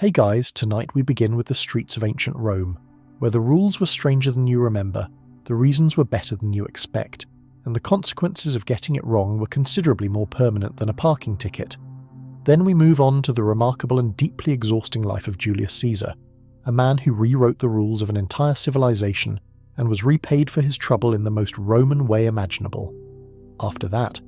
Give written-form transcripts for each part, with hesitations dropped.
Hey guys, tonight we begin with the streets of ancient Rome, where the rules were stranger than you remember, the reasons were better than you expect, and the consequences of getting it wrong were considerably more permanent than a parking ticket. Then we move on to the remarkable and deeply exhausting life of Julius Caesar, a man who rewrote the rules of an entire civilization and was repaid for his trouble in the most Roman way imaginable. After that,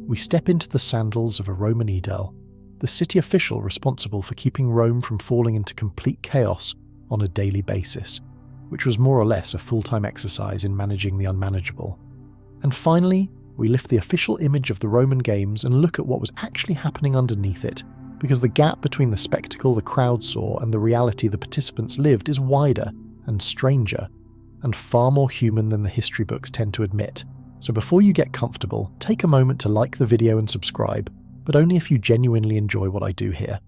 we step into the sandals of a Roman aedile, the city official responsible for keeping Rome from falling into complete chaos on a daily basis, which was more or less a full-time exercise in managing the unmanageable. And finally, we lift the official image of the Roman Games and look at what was actually happening underneath it, because the gap between the spectacle the crowd saw and the reality the participants lived is wider and stranger, and far more human than the history books tend to admit. So before you get comfortable, take a moment to like the video and subscribe, but only if you genuinely enjoy what I do here.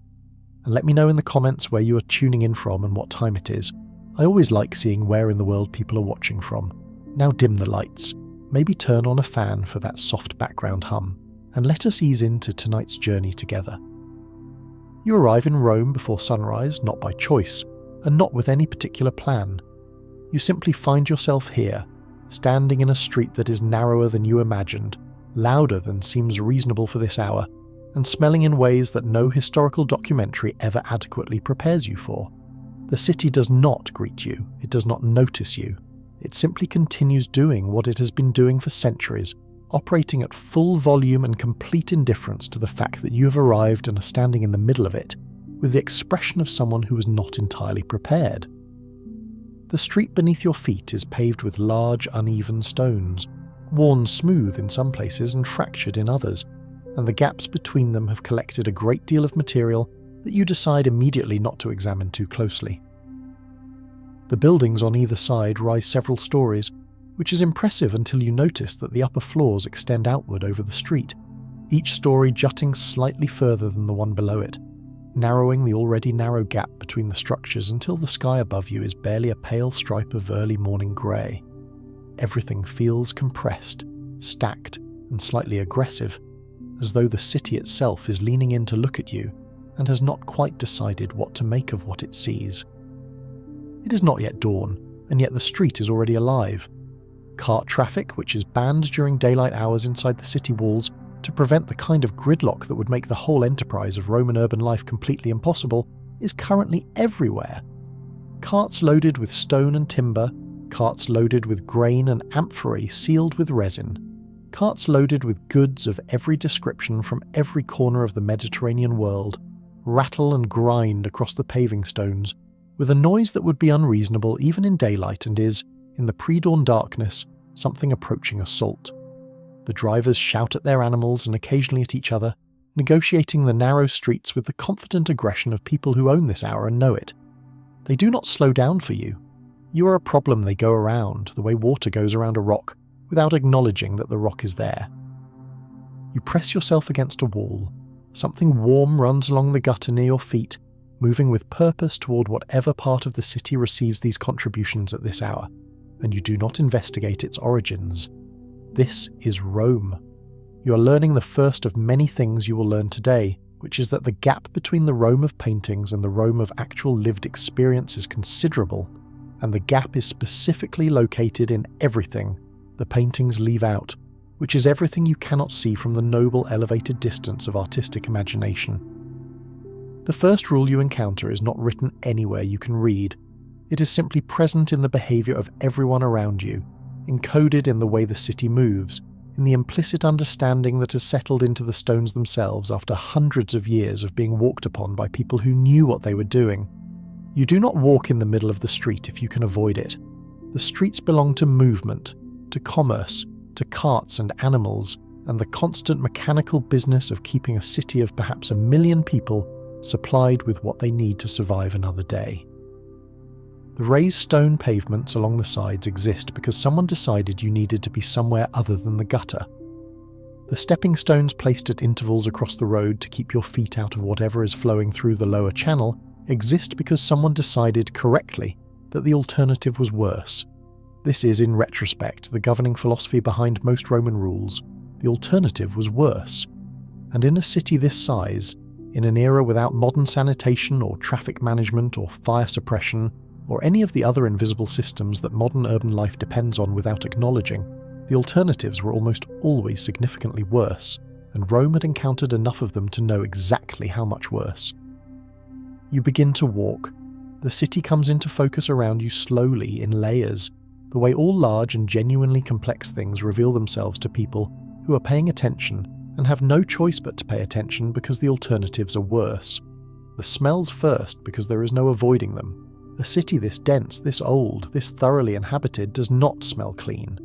And let me know in the comments where you are tuning in from and what time it is. I always like seeing where in the world people are watching from. Now dim the lights, maybe turn on a fan for that soft background hum, and let us ease into tonight's journey together. You arrive in Rome before sunrise, not by choice, and not with any particular plan. You simply find yourself here, standing in a street that is narrower than you imagined, louder than seems reasonable for this hour, and smelling in ways that no historical documentary ever adequately prepares you for. The city does not greet you, it does not notice you. It simply continues doing what it has been doing for centuries, operating at full volume and complete indifference to the fact that you have arrived and are standing in the middle of it, with the expression of someone who was not entirely prepared. The street beneath your feet is paved with large, uneven stones, worn smooth in some places and fractured in others, and the gaps between them have collected a great deal of material that you decide immediately not to examine too closely. The buildings on either side rise several stories, which is impressive until you notice that the upper floors extend outward over the street, each story jutting slightly further than the one below it, narrowing the already narrow gap between the structures until the sky above you is barely a pale stripe of early morning grey. Everything feels compressed, stacked, and slightly aggressive, as though the city itself is leaning in to look at you and has not quite decided what to make of what it sees. It is not yet dawn, and yet the street is already alive. Cart traffic, which is banned during daylight hours inside the city walls to prevent the kind of gridlock that would make the whole enterprise of Roman urban life completely impossible, is currently everywhere. Carts loaded with stone and timber, carts loaded with grain and amphorae sealed with resin, carts loaded with goods of every description from every corner of the Mediterranean world, rattle and grind across the paving stones, with a noise that would be unreasonable even in daylight and is, in the pre-dawn darkness, something approaching assault. The drivers shout at their animals and occasionally at each other, negotiating the narrow streets with the confident aggression of people who own this hour and know it. They do not slow down for you. You are a problem they go around, the way water goes around a rock, without acknowledging that the rock is there. You press yourself against a wall. Something warm runs along the gutter near your feet, moving with purpose toward whatever part of the city receives these contributions at this hour, and you do not investigate its origins. This is Rome. You are learning the first of many things you will learn today, which is that the gap between the Rome of paintings and the Rome of actual lived experience is considerable, and the gap is specifically located in everything the paintings leave out, which is everything you cannot see from the noble elevated distance of artistic imagination. The first rule you encounter is not written anywhere you can read. It is simply present in the behaviour of everyone around you, encoded in the way the city moves, in the implicit understanding that has settled into the stones themselves after hundreds of years of being walked upon by people who knew what they were doing. You do not walk in the middle of the street if you can avoid it. The streets belong to movement, to commerce, to carts and animals, and the constant mechanical business of keeping a city of perhaps 1 million people supplied with what they need to survive another day. The raised stone pavements along the sides exist because someone decided you needed to be somewhere other than the gutter. The stepping stones placed at intervals across the road to keep your feet out of whatever is flowing through the lower channel exist because someone decided correctly that the alternative was worse. This is, in retrospect, the governing philosophy behind most Roman rules. The alternative was worse. And in a city this size, In an era without modern sanitation or traffic management or fire suppression, or any of the other invisible systems that modern urban life depends on without acknowledging, the alternatives were almost always significantly worse, and Rome had encountered enough of them to know exactly how much worse. You begin to walk. The city comes into focus around you slowly, in layers, the way all large and genuinely complex things reveal themselves to people who are paying attention and have no choice but to pay attention because the alternatives are worse. The smells first because there is no avoiding them. A city this dense, this old, this thoroughly inhabited does not smell clean.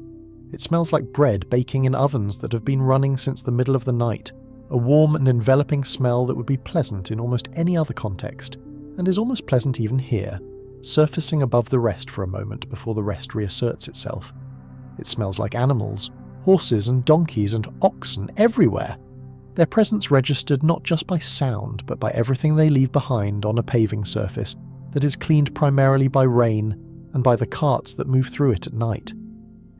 It smells like bread baking in ovens that have been running since the middle of the night, a warm and enveloping smell that would be pleasant in almost any other context, and is almost pleasant even here, surfacing above the rest for a moment before the rest reasserts itself. It smells like animals, horses and donkeys and oxen everywhere, their presence registered not just by sound but by everything they leave behind on a paving surface that is cleaned primarily by rain and by the carts that move through it at night.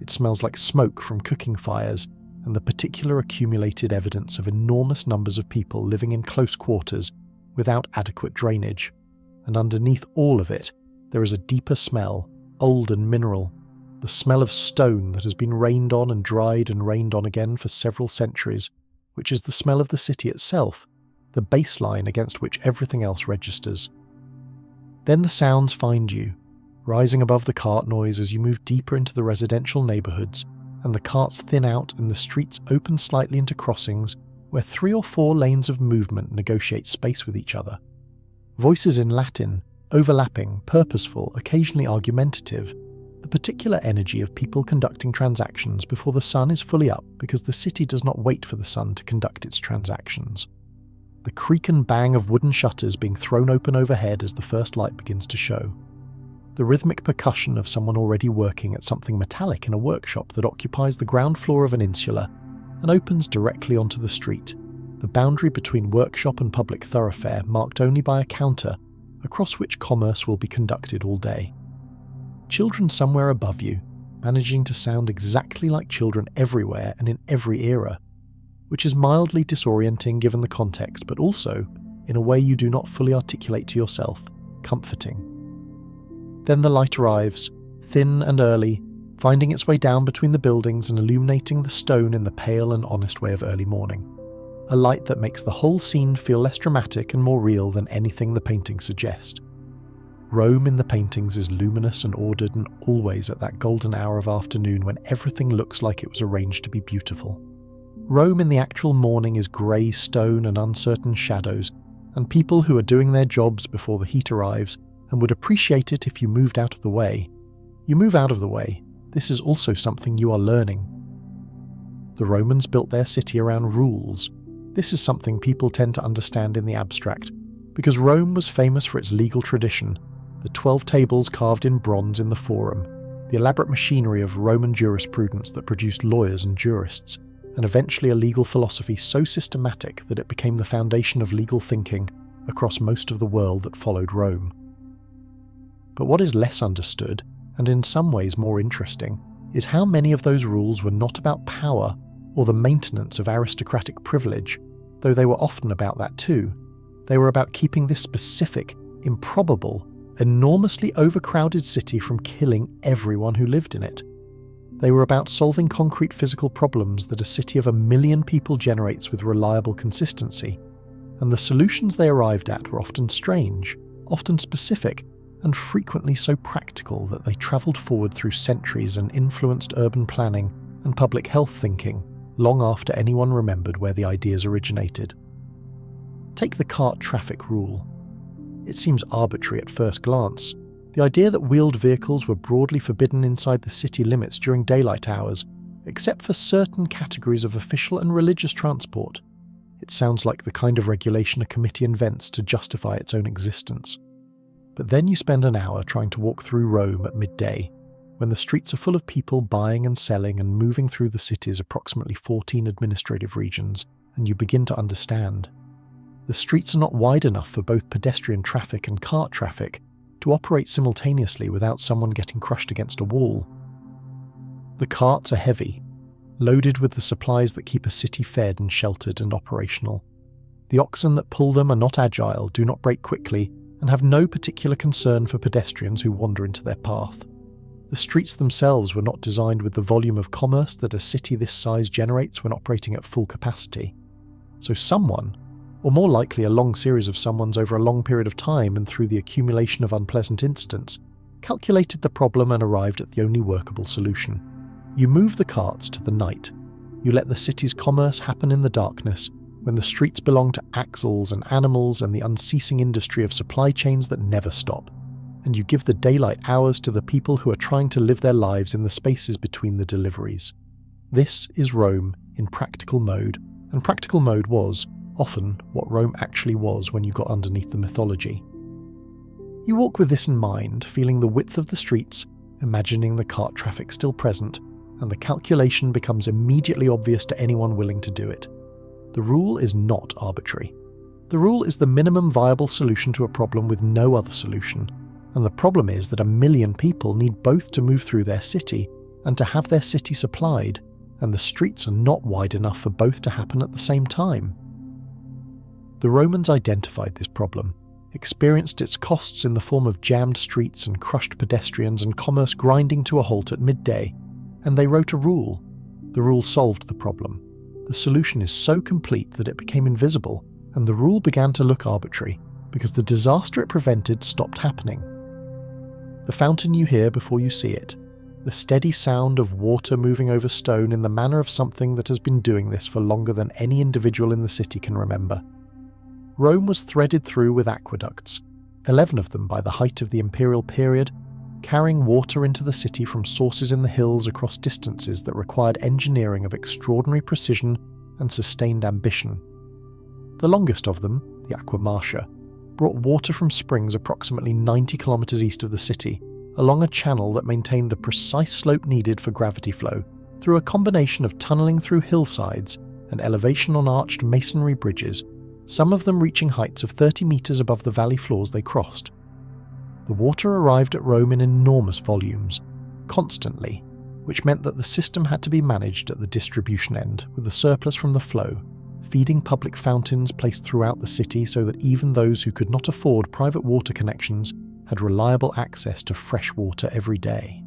It smells like smoke from cooking fires and the particular accumulated evidence of enormous numbers of people living in close quarters without adequate drainage. And underneath all of it, there is a deeper smell, old and mineral, the smell of stone that has been rained on and rained on again for several centuries, which is the smell of the city itself, the baseline against which everything else registers. Then the sounds find you, rising above the cart noise as you move deeper into the residential neighbourhoods, and the carts thin out and the streets open slightly into crossings where 3 or 4 lanes of movement negotiate space with each other. Voices in Latin, overlapping, purposeful, occasionally argumentative, the particular energy of people conducting transactions before the sun is fully up because the city does not wait for the sun to conduct its transactions. The creak and bang of wooden shutters being thrown open overhead as the first light begins to show. The rhythmic percussion of someone already working at something metallic in a workshop that occupies the ground floor of an insula and opens directly onto the street, the boundary between workshop and public thoroughfare marked only by a counter across which commerce will be conducted all day. Children somewhere above you, managing to sound exactly like children everywhere and in every era, which is mildly disorienting given the context, but also, in a way you do not fully articulate to yourself, comforting. Then the light arrives, thin and early, finding its way down between the buildings and illuminating the stone in the pale and honest way of early morning. A light that makes the whole scene feel less dramatic and more real than anything the paintings suggest. Rome in the paintings is luminous and ordered and always at that golden hour of afternoon when everything looks like it was arranged to be beautiful. Rome in the actual morning is grey stone and uncertain shadows, and people who are doing their jobs before the heat arrives and would appreciate it if you moved out of the way. You move out of the way. This is also something you are learning. The Romans built their city around rules. This is something people tend to understand in the abstract, because Rome was famous for its legal tradition, the 12 tables carved in bronze in the Forum, the elaborate machinery of Roman jurisprudence that produced lawyers and jurists, and eventually a legal philosophy so systematic that it became the foundation of legal thinking across most of the world that followed Rome. But what is less understood, and in some ways more interesting, is how many of those rules were not about power or the maintenance of aristocratic privilege, though they were often about that too. They were about keeping this specific, improbable, enormously overcrowded city from killing everyone who lived in it. They were about solving concrete physical problems that a city of 1 million people generates with reliable consistency, and the solutions they arrived at were often strange, often specific, and frequently so practical that they travelled forward through centuries and influenced urban planning and public health thinking long after anyone remembered where the ideas originated. Take the cart traffic rule. It seems arbitrary at first glance. The idea that wheeled vehicles were broadly forbidden inside the city limits during daylight hours, except for certain categories of official and religious transport. It sounds like the kind of regulation a committee invents to justify its own existence. But then you spend an hour trying to walk through Rome at midday, when the streets are full of people buying and selling and moving through the city's approximately 14 administrative regions, and you begin to understand. The streets are not wide enough for both pedestrian traffic and cart traffic to operate simultaneously without someone getting crushed against a wall. The carts are heavy, loaded with the supplies that keep a city fed and sheltered and operational. The oxen that pull them are not agile, do not brake quickly, and have no particular concern for pedestrians who wander into their path. The streets themselves were not designed with the volume of commerce that a city this size generates when operating at full capacity. So someone, or more likely a long series of someones over a long period of time and through the accumulation of unpleasant incidents, calculated the problem and arrived at the only workable solution. You move the carts to the night. You let the city's commerce happen in the darkness, when the streets belong to axles and animals and the unceasing industry of supply chains that never stop. And you give the daylight hours to the people who are trying to live their lives in the spaces between the deliveries. This is Rome in practical mode, and practical mode was, often, what Rome actually was when you got underneath the mythology. You walk with this in mind, feeling the width of the streets, imagining the cart traffic still present, and the calculation becomes immediately obvious to anyone willing to do it. The rule is not arbitrary. The rule is the minimum viable solution to a problem with no other solution, and the problem is that 1 million people need both to move through their city and to have their city supplied, and the streets are not wide enough for both to happen at the same time. The Romans identified this problem, experienced its costs in the form of jammed streets and crushed pedestrians and commerce grinding to a halt at midday, and they wrote a rule. The rule solved the problem. The solution is so complete that it became invisible, and the rule began to look arbitrary, because the disaster it prevented stopped happening. The fountain you hear before you see it, the steady sound of water moving over stone in the manner of something that has been doing this for longer than any individual in the city can remember. Rome was threaded through with aqueducts, 11 of them by the height of the imperial period, carrying water into the city from sources in the hills across distances that required engineering of extraordinary precision and sustained ambition. The longest of them, the Aqua Marcia, brought water from springs approximately 90 kilometers east of the city, along a channel that maintained the precise slope needed for gravity flow, through a combination of tunneling through hillsides and elevation on arched masonry bridges, some of them reaching heights of 30 meters above the valley floors they crossed. The water arrived at Rome in enormous volumes, constantly, which meant that the system had to be managed at the distribution end with the surplus from the flow, feeding public fountains placed throughout the city so that even those who could not afford private water connections had reliable access to fresh water every day.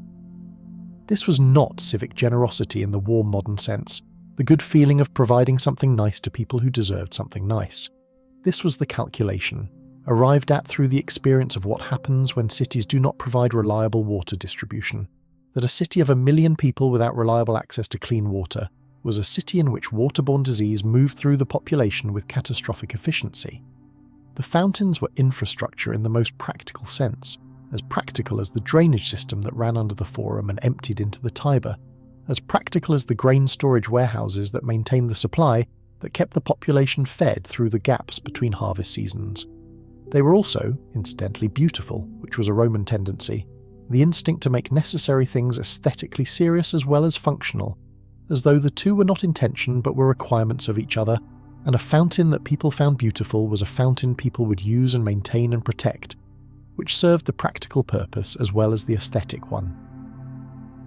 This was not civic generosity in the warm modern sense, the good feeling of providing something nice to people who deserved something nice. This was the calculation, arrived at through the experience of what happens when cities do not provide reliable water distribution, that a city of 1 million people without reliable access to clean water was a city in which waterborne disease moved through the population with catastrophic efficiency. The fountains were infrastructure in the most practical sense, as practical as the drainage system that ran under the Forum and emptied into the Tiber, as practical as the grain storage warehouses that maintained the supply that kept the population fed through the gaps between harvest seasons. They were also, incidentally, beautiful, which was a Roman tendency, the instinct to make necessary things aesthetically serious as well as functional, as though the two were not in tension but were requirements of each other, and a fountain that people found beautiful was a fountain people would use and maintain and protect, which served the practical purpose as well as the aesthetic one.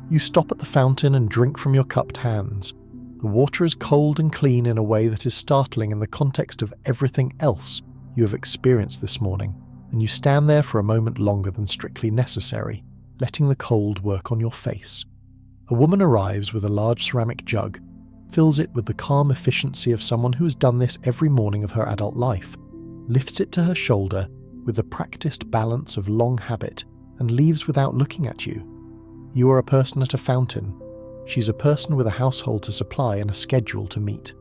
You stop at the fountain and drink from your cupped hands. The water is cold and clean in a way that is startling in the context of everything else you have experienced this morning, and you stand there for a moment longer than strictly necessary, letting the cold work on your face. A woman arrives with a large ceramic jug, fills it with the calm efficiency of someone who has done this every morning of her adult life, lifts it to her shoulder with the practiced balance of long habit, and leaves without looking at you. You are a person at a fountain. She's a person with a household to supply and a schedule to meet.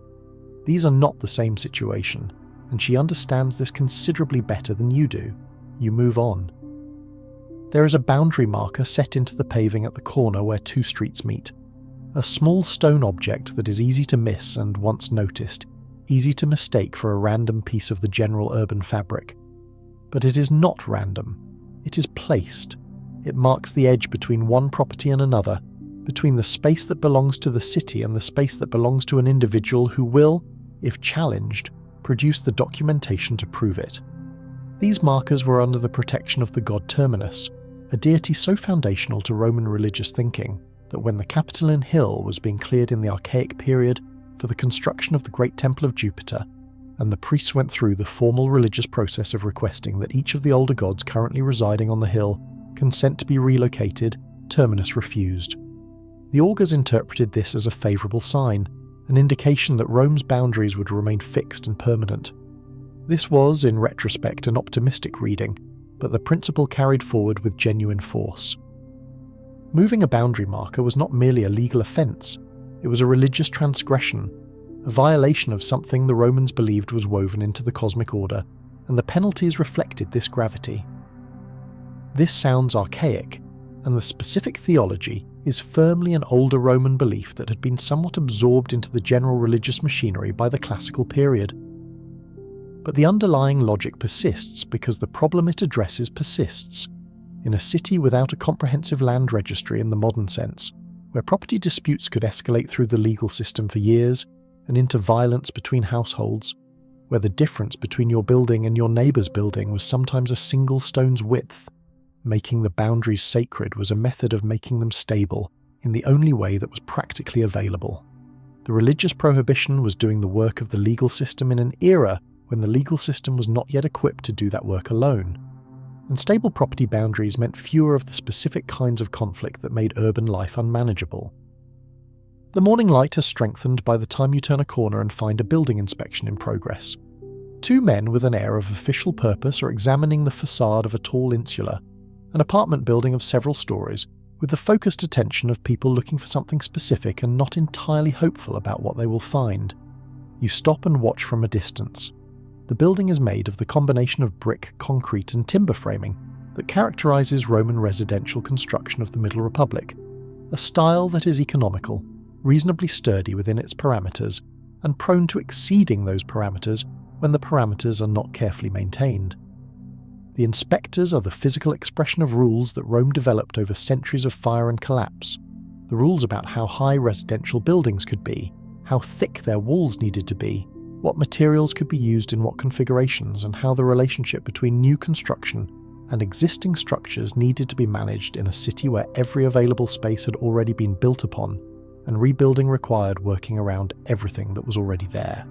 These are not the same situation, and she understands this considerably better than you do. You move on. There is a boundary marker set into the paving at the corner where two streets meet. A small stone object that is easy to miss and, once noticed, easy to mistake for a random piece of the general urban fabric. But it is not random. It is placed. It marks the edge between one property and another, between the space that belongs to the city and the space that belongs to an individual who will, if challenged, produce the documentation to prove it. These markers were under the protection of the god Terminus, a deity so foundational to Roman religious thinking that when the Capitoline Hill was being cleared in the Archaic period for the construction of the Great Temple of Jupiter, and the priests went through the formal religious process of requesting that each of the older gods currently residing on the hill consent to be relocated, Terminus refused. The augurs interpreted this as a favourable sign, an indication that Rome's boundaries would remain fixed and permanent. This was, in retrospect, an optimistic reading, but the principle carried forward with genuine force. Moving a boundary marker was not merely a legal offence, it was a religious transgression, a violation of something the Romans believed was woven into the cosmic order, and the penalties reflected this gravity. This sounds archaic, and the specific theology is firmly an older Roman belief that had been somewhat absorbed into the general religious machinery by the classical period. But the underlying logic persists because the problem it addresses persists. In a city without a comprehensive land registry in the modern sense, where property disputes could escalate through the legal system for years and into violence between households, where the difference between your building and your neighbour's building was sometimes a single stone's width, making the boundaries sacred was a method of making them stable in the only way that was practically available. The religious prohibition was doing the work of the legal system in an era when the legal system was not yet equipped to do that work alone. And stable property boundaries meant fewer of the specific kinds of conflict that made urban life unmanageable. The morning light has strengthened by the time you turn a corner and find a building inspection in progress. Two men with an air of official purpose are examining the facade of a tall insula, an apartment building of several stories, with the focused attention of people looking for something specific and not entirely hopeful about what they will find. You stop and watch from a distance. The building is made of the combination of brick, concrete and timber framing that characterises Roman residential construction of the Middle Republic, a style that is economical, reasonably sturdy within its parameters, and prone to exceeding those parameters when the parameters are not carefully maintained. The inspectors are the physical expression of rules that Rome developed over centuries of fire and collapse, the rules about how high residential buildings could be, how thick their walls needed to be, what materials could be used in what configurations, and how the relationship between new construction and existing structures needed to be managed in a city where every available space had already been built upon, and rebuilding required working around everything that was already there.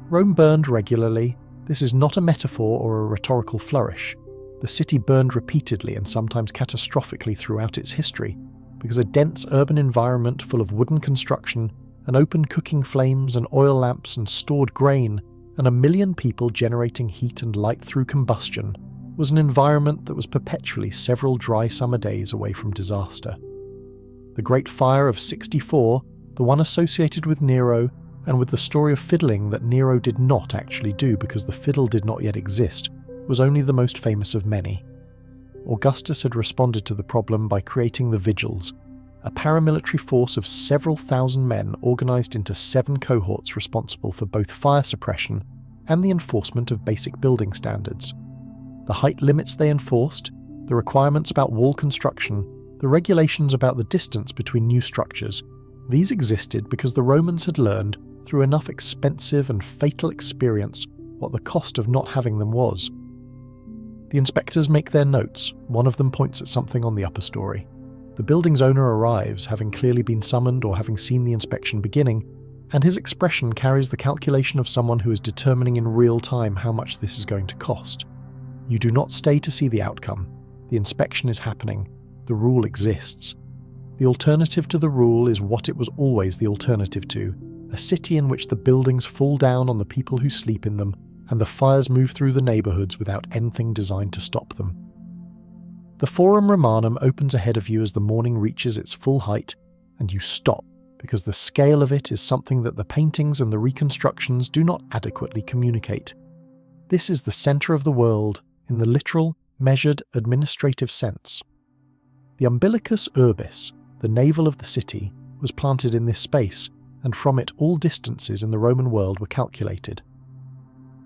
Rome burned regularly. This is not a metaphor or a rhetorical flourish. The city burned repeatedly and sometimes catastrophically throughout its history, because a dense urban environment full of wooden construction and open cooking flames and oil lamps and stored grain, and 1 million people generating heat and light through combustion, was an environment that was perpetually several dry summer days away from disaster. The Great Fire of 64, the one associated with Nero, and with the story of fiddling that Nero did not actually do because the fiddle did not yet exist, was only the most famous of many. Augustus had responded to the problem by creating the Vigils, a paramilitary force of several thousand men organised into 7 cohorts responsible for both fire suppression and the enforcement of basic building standards. The height limits they enforced, the requirements about wall construction, the regulations about the distance between new structures, these existed because the Romans had learned, through enough expensive and fatal experience, what the cost of not having them was. The inspectors make their notes. One of them points at something on the upper story. The building's owner arrives, having clearly been summoned or having seen the inspection beginning, and his expression carries the calculation of someone who is determining in real time how much this is going to cost. You do not stay to see the outcome. The inspection is happening. The rule exists. The alternative to the rule is what it was always the alternative to, a city in which the buildings fall down on the people who sleep in them, and the fires move through the neighbourhoods without anything designed to stop them. The Forum Romanum opens ahead of you as the morning reaches its full height, and you stop, because the scale of it is something that the paintings and the reconstructions do not adequately communicate. This is the centre of the world, in the literal, measured, administrative sense. The umbilicus urbis, the navel of the city, was planted in this space, and from it all distances in the Roman world were calculated.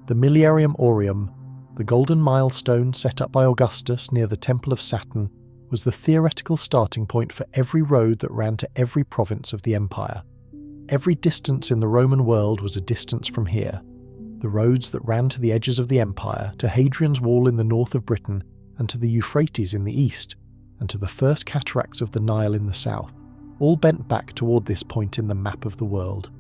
The Miliarium Aureum, the golden milestone set up by Augustus near the Temple of Saturn, was the theoretical starting point for every road that ran to every province of the empire. Every distance in the Roman world was a distance from here. The roads that ran to the edges of the empire, to Hadrian's Wall in the north of Britain, and to the Euphrates in the east, and to the first cataracts of the Nile in the south, all bent back toward this point in the map of the world.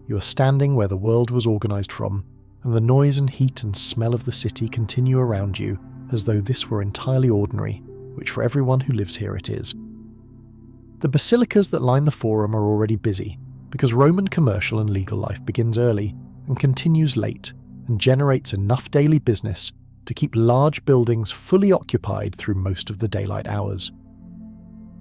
You are standing where the world was organised from, and the noise and heat and smell of the city continue around you as though this were entirely ordinary, which for everyone who lives here it is. The basilicas that line the Forum are already busy, because Roman commercial and legal life begins early and continues late, and generates enough daily business to keep large buildings fully occupied through most of the daylight hours.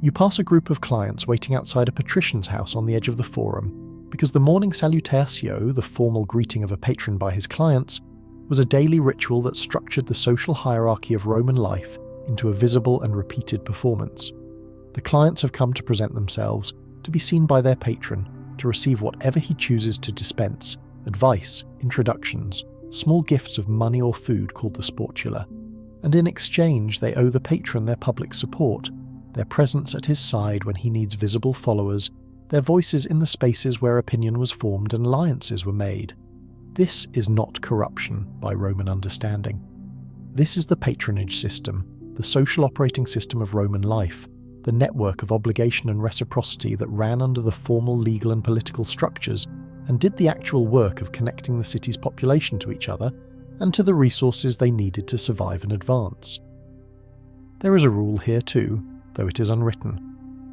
You pass a group of clients waiting outside a patrician's house on the edge of the Forum, because the morning salutatio, the formal greeting of a patron by his clients, was a daily ritual that structured the social hierarchy of Roman life into a visible and repeated performance. The clients have come to present themselves, to be seen by their patron, to receive whatever he chooses to dispense: advice, introductions, small gifts of money or food called the sportula, and in exchange they owe the patron their public support, their presence at his side when he needs visible followers, their voices in the spaces where opinion was formed and alliances were made. This is not corruption by Roman understanding. This is the patronage system, the social operating system of Roman life, the network of obligation and reciprocity that ran under the formal legal and political structures and did the actual work of connecting the city's population to each other and to the resources they needed to survive and advance. There is a rule here too, though it is unwritten.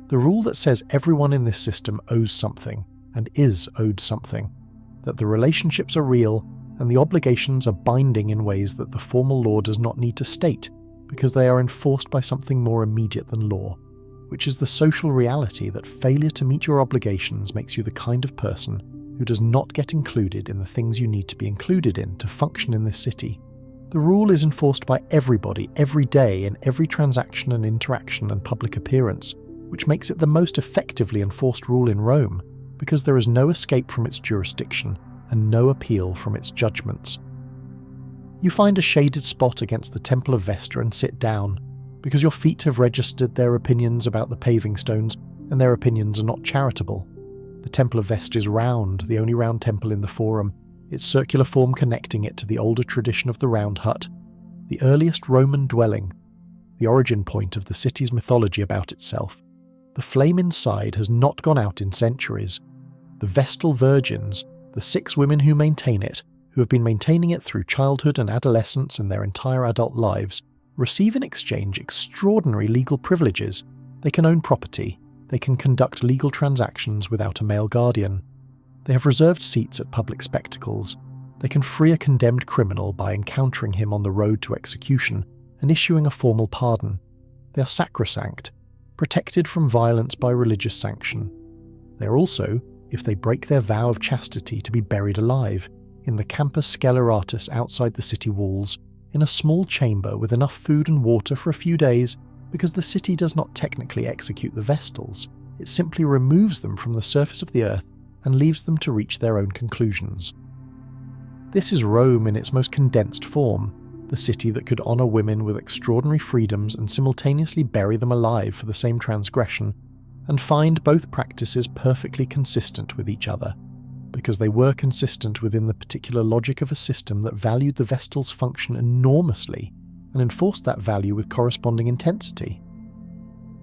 The rule that says everyone in this system owes something and is owed something, that the relationships are real and the obligations are binding in ways that the formal law does not need to state because they are enforced by something more immediate than law, which is the social reality that failure to meet your obligations makes you the kind of person who does not get included in the things you need to be included in to function in this city. The rule is enforced by everybody, every day, in every transaction and interaction and public appearance, which makes it the most effectively enforced rule in Rome, because there is no escape from its jurisdiction and no appeal from its judgments. You find a shaded spot against the Temple of Vesta and sit down, because your feet have registered their opinions about the paving stones, and their opinions are not charitable. The Temple of Vesta is round, the only round temple in the Forum, its circular form connecting it to the older tradition of the round hut, the earliest Roman dwelling, the origin point of the city's mythology about itself. The flame inside has not gone out in centuries. The Vestal Virgins, the 6 women who maintain it, who have been maintaining it through childhood and adolescence and their entire adult lives, receive in exchange extraordinary legal privileges. They can own property, they can conduct legal transactions without a male guardian, they have reserved seats at public spectacles, they can free a condemned criminal by encountering him on the road to execution and issuing a formal pardon. They are sacrosanct, protected from violence by religious sanction. They are also, if they break their vow of chastity, to be buried alive, in the Campus Sceleratus outside the city walls, in a small chamber with enough food and water for a few days, because the city does not technically execute the Vestals, it simply removes them from the surface of the earth and leaves them to reach their own conclusions. This is Rome in its most condensed form, the city that could honour women with extraordinary freedoms and simultaneously bury them alive for the same transgression, and find both practices perfectly consistent with each other, because they were consistent within the particular logic of a system that valued the Vestal's function enormously and enforced that value with corresponding intensity.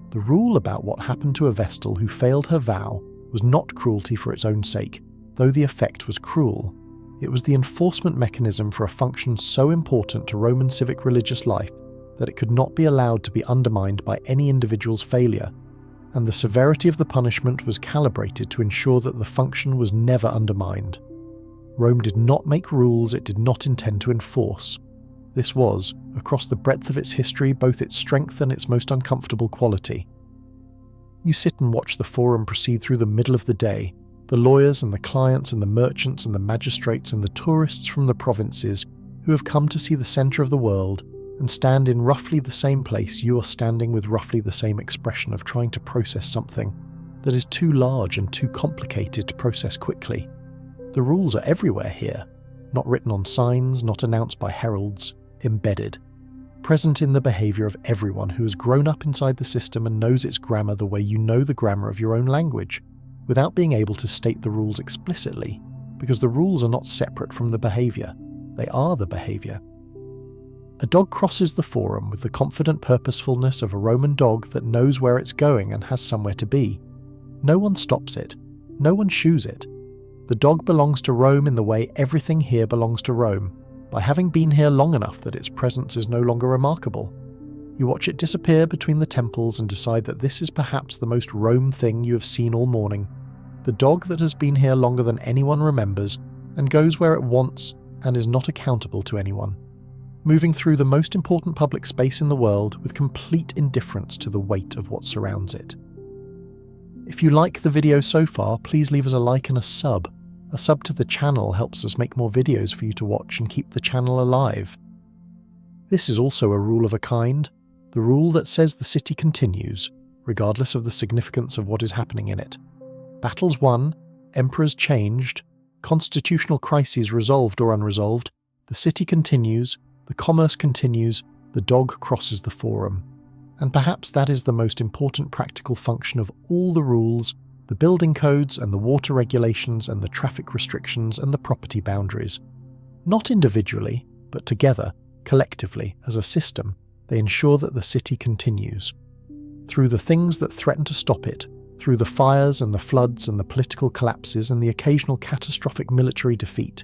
The rule about what happened to a Vestal who failed her vow was not cruelty for its own sake, though the effect was cruel. It was the enforcement mechanism for a function so important to Roman civic religious life that it could not be allowed to be undermined by any individual's failure, and the severity of the punishment was calibrated to ensure that the function was never undermined. Rome did not make rules it did not intend to enforce. This was, across the breadth of its history, both its strength and its most uncomfortable quality. You sit and watch the Forum proceed through the middle of the day, the lawyers and the clients and the merchants and the magistrates and the tourists from the provinces who have come to see the centre of the world and stand in roughly the same place you are standing with roughly the same expression of trying to process something that is too large and too complicated to process quickly. The rules are everywhere here, not written on signs, not announced by heralds, embedded, present in the behaviour of everyone who has grown up inside the system and knows its grammar the way you know the grammar of your own language, without being able to state the rules explicitly, because the rules are not separate from the behaviour, they are the behaviour. A dog crosses the Forum with the confident purposefulness of a Roman dog that knows where it's going and has somewhere to be. No one stops it, no one shoos it. The dog belongs to Rome in the way everything here belongs to Rome, by having been here long enough that its presence is no longer remarkable. You watch it disappear between the temples and decide that this is perhaps the most Rome thing you have seen all morning. The dog that has been here longer than anyone remembers, and goes where it wants, and is not accountable to anyone. Moving through the most important public space in the world with complete indifference to the weight of what surrounds it. If you like the video so far, please leave us a like and a sub. A sub to the channel helps us make more videos for you to watch and keep the channel alive. This is also a rule of a kind, the rule that says the city continues, regardless of the significance of what is happening in it. Battles won, emperors changed, constitutional crises resolved or unresolved, the city continues, the commerce continues, the dog crosses the forum. And perhaps that is the most important practical function of all the rules, the building codes and the water regulations and the traffic restrictions and the property boundaries. Not individually, but together, collectively, as a system, they ensure that the city continues. Through the things that threaten to stop it, through the fires and the floods and the political collapses and the occasional catastrophic military defeat,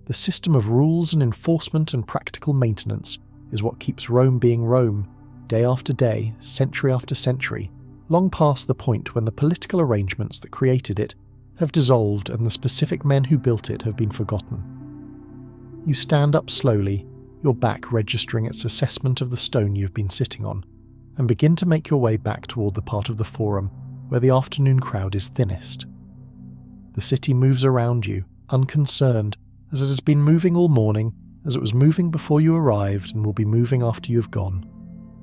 the system of rules and enforcement and practical maintenance is what keeps Rome being Rome, day after day, century after century, long past the point when the political arrangements that created it have dissolved and the specific men who built it have been forgotten. You stand up slowly, your back registering its assessment of the stone you've been sitting on, and begin to make your way back toward the part of the forum where the afternoon crowd is thinnest. The city moves around you, unconcerned, as it has been moving all morning, as it was moving before you arrived and will be moving after you have gone.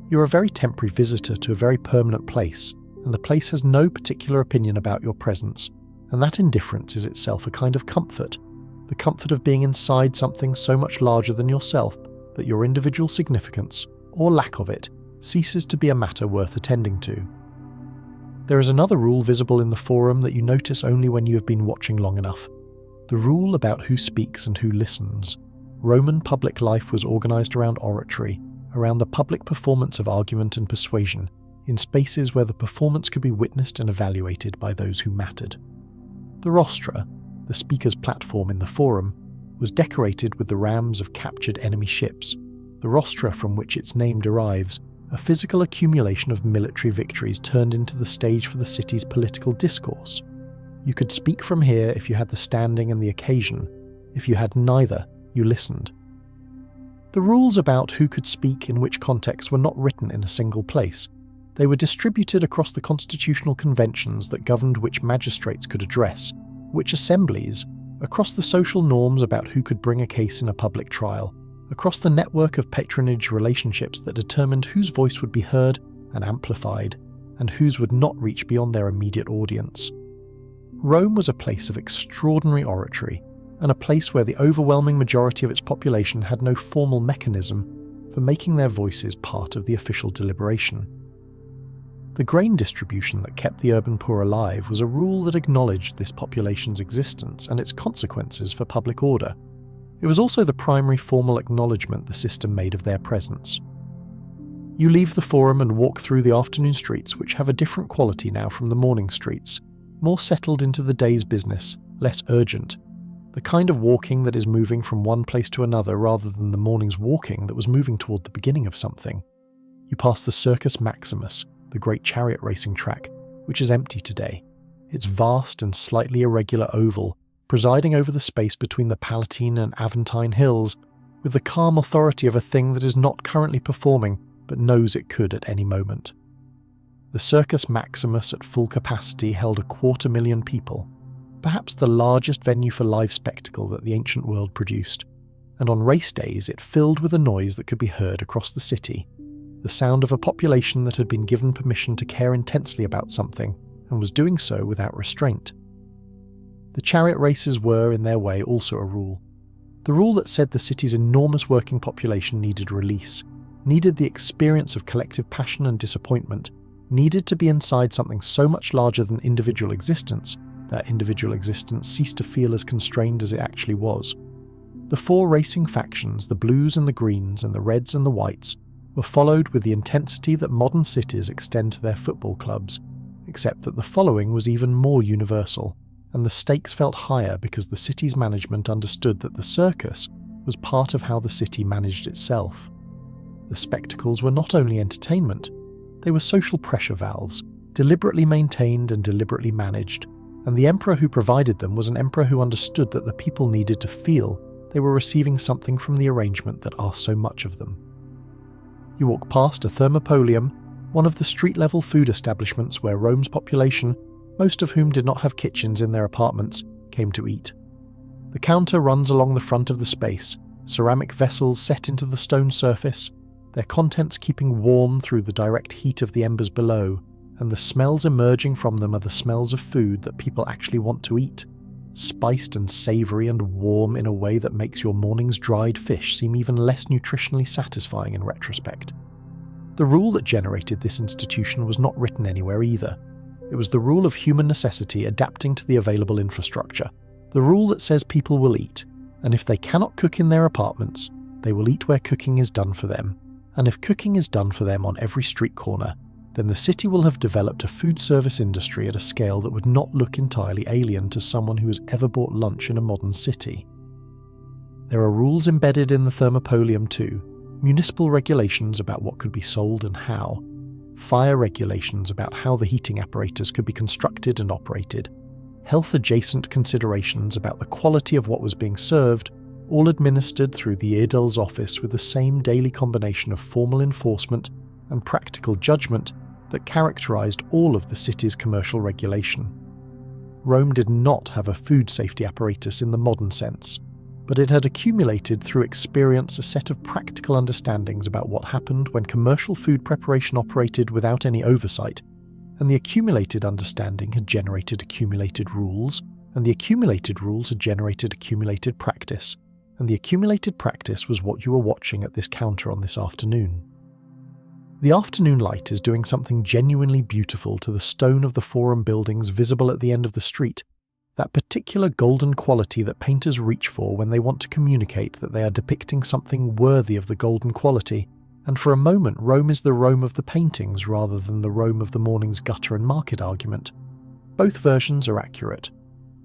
You're a very temporary visitor to a very permanent place, and the place has no particular opinion about your presence, and that indifference is itself a kind of comfort, the comfort of being inside something so much larger than yourself that your individual significance, or lack of it, ceases to be a matter worth attending to. There is another rule visible in the forum that you notice only when you have been watching long enough. The rule about who speaks and who listens. Roman public life was organised around oratory, around the public performance of argument and persuasion, in spaces where the performance could be witnessed and evaluated by those who mattered. The rostra, the speaker's platform in the forum, was decorated with the rams of captured enemy ships, the rostra from which its name derives, a physical accumulation of military victories turned into the stage for the city's political discourse. You could speak from here if you had the standing and the occasion. If you had neither, you listened. The rules about who could speak in which context were not written in a single place. They were distributed across the constitutional conventions that governed which magistrates could address, which assemblies, across the social norms about who could bring a case in a public trial, across the network of patronage relationships that determined whose voice would be heard and amplified, and whose would not reach beyond their immediate audience. Rome was a place of extraordinary oratory, and a place where the overwhelming majority of its population had no formal mechanism for making their voices part of the official deliberation. The grain distribution that kept the urban poor alive was a rule that acknowledged this population's existence and its consequences for public order. It was also the primary formal acknowledgement the system made of their presence. You leave the forum and walk through the afternoon streets, which have a different quality now from the morning streets, more settled into the day's business, less urgent, the kind of walking that is moving from one place to another rather than the morning's walking that was moving toward the beginning of something. You pass the Circus Maximus, the great chariot racing track, which is empty today, its vast and slightly irregular oval presiding over the space between the Palatine and Aventine hills, with the calm authority of a thing that is not currently performing but knows it could at any moment. The Circus Maximus at full capacity held 250,000 people, perhaps the largest venue for live spectacle that the ancient world produced, and on race days it filled with a noise that could be heard across the city, the sound of a population that had been given permission to care intensely about something, and was doing so without restraint. The chariot races were, in their way, also a rule. The rule that said the city's enormous working population needed release, needed the experience of collective passion and disappointment, needed to be inside something so much larger than individual existence, that individual existence ceased to feel as constrained as it actually was. The four racing factions, the blues and the greens and the reds and the whites, were followed with the intensity that modern cities extend to their football clubs, except that the following was even more universal, and the stakes felt higher because the city's management understood that the circus was part of how the city managed itself. The spectacles were not only entertainment, they were social pressure valves, deliberately maintained and deliberately managed, and the emperor who provided them was an emperor who understood that the people needed to feel they were receiving something from the arrangement that asked so much of them. You walk past a thermopolium, one of the street-level food establishments where Rome's population, most of whom did not have kitchens in their apartments, came to eat. The counter runs along the front of the space, ceramic vessels set into the stone surface, their contents keeping warm through the direct heat of the embers below, and the smells emerging from them are the smells of food that people actually want to eat, spiced and savoury and warm in a way that makes your morning's dried fish seem even less nutritionally satisfying in retrospect. The rule that generated this institution was not written anywhere either. It was the rule of human necessity adapting to the available infrastructure, the rule that says people will eat, and if they cannot cook in their apartments, they will eat where cooking is done for them, and if cooking is done for them on every street corner, then the city will have developed a food service industry at a scale that would not look entirely alien to someone who has ever bought lunch in a modern city. There are rules embedded in the thermopolium too, municipal regulations about what could be sold and how, fire regulations about how the heating apparatus could be constructed and operated, health-adjacent considerations about the quality of what was being served, all administered through the aedile's office with the same daily combination of formal enforcement and practical judgment that characterized all of the city's commercial regulation. Rome did not have a food safety apparatus in the modern sense, but it had accumulated through experience a set of practical understandings about what happened when commercial food preparation operated without any oversight, and the accumulated understanding had generated accumulated rules, and the accumulated rules had generated accumulated practice, and the accumulated practice was what you were watching at this counter on this afternoon. The afternoon light is doing something genuinely beautiful to the stone of the forum buildings visible at the end of the street, that particular golden quality that painters reach for when they want to communicate that they are depicting something worthy of the golden quality, and for a moment Rome is the Rome of the paintings rather than the Rome of the morning's gutter and market argument. Both versions are accurate.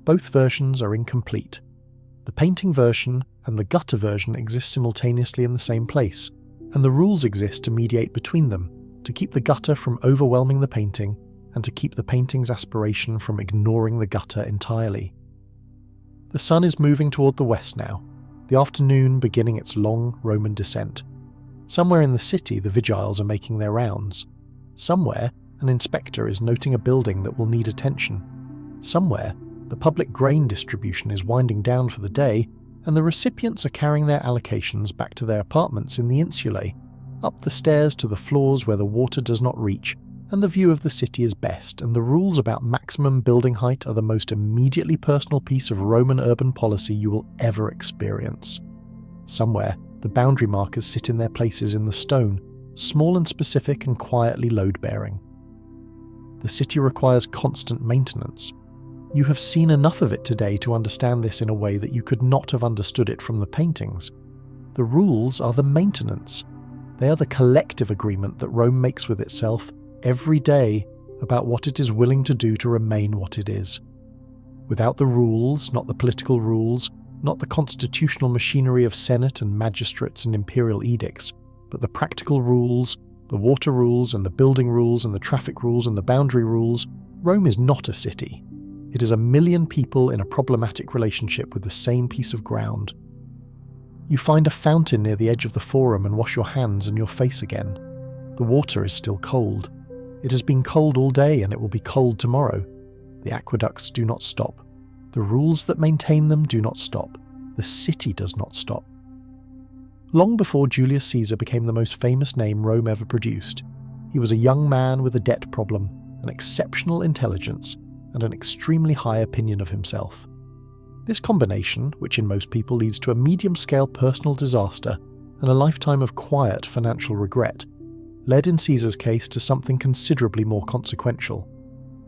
Both versions are incomplete. The painting version and the gutter version exist simultaneously in the same place, and the rules exist to mediate between them, to keep the gutter from overwhelming the painting, and to keep the painting's aspiration from ignoring the gutter entirely. The sun is moving toward the west now, the afternoon beginning its long Roman descent. Somewhere in the city the vigiles are making their rounds. Somewhere an inspector is noting a building that will need attention. Somewhere the public grain distribution is winding down for the day, and the recipients are carrying their allocations back to their apartments in the insulae, up the stairs to the floors where the water does not reach, and the view of the city is best, and the rules about maximum building height are the most immediately personal piece of Roman urban policy you will ever experience. Somewhere, the boundary markers sit in their places in the stone, small and specific and quietly load-bearing. The city requires constant maintenance. You have seen enough of it today to understand this in a way that you could not have understood it from the paintings. The rules are the maintenance. They are the collective agreement that Rome makes with itself every day about what it is willing to do to remain what it is. Without the rules, not the political rules, not the constitutional machinery of senate and magistrates and imperial edicts, but the practical rules, the water rules and the building rules and the traffic rules and the boundary rules, Rome is not a city. It is a million people in a problematic relationship with the same piece of ground. You find a fountain near the edge of the forum and wash your hands and your face again. The water is still cold. It has been cold all day and it will be cold tomorrow. The aqueducts do not stop. The rules that maintain them do not stop. The city does not stop. Long before Julius Caesar became the most famous name Rome ever produced, he was a young man with a debt problem, an exceptional intelligence, and an extremely high opinion of himself. This combination, which in most people leads to a medium-scale personal disaster and a lifetime of quiet financial regret, led in Caesar's case to something considerably more consequential.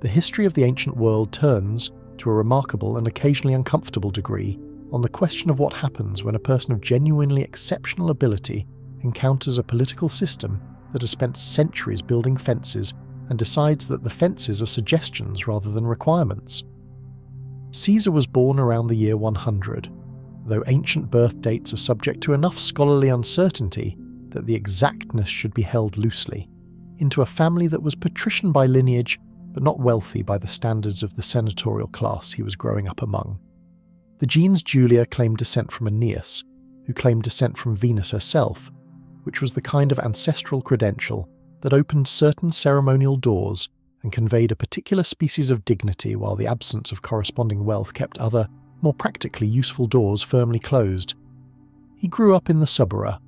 The history of the ancient world turns, to a remarkable and occasionally uncomfortable degree, on the question of what happens when a person of genuinely exceptional ability encounters a political system that has spent centuries building fences and decides that the fences are suggestions rather than requirements. Caesar was born around the year 100, though ancient birth dates are subject to enough scholarly uncertainty that the exactness should be held loosely, into a family that was patrician by lineage but not wealthy by the standards of the senatorial class he was growing up among. The genes Julia claimed descent from Aeneas, who claimed descent from Venus herself, which was the kind of ancestral credential that opened certain ceremonial doors and conveyed a particular species of dignity while the absence of corresponding wealth kept other, more practically useful doors firmly closed. He grew up in the Subura,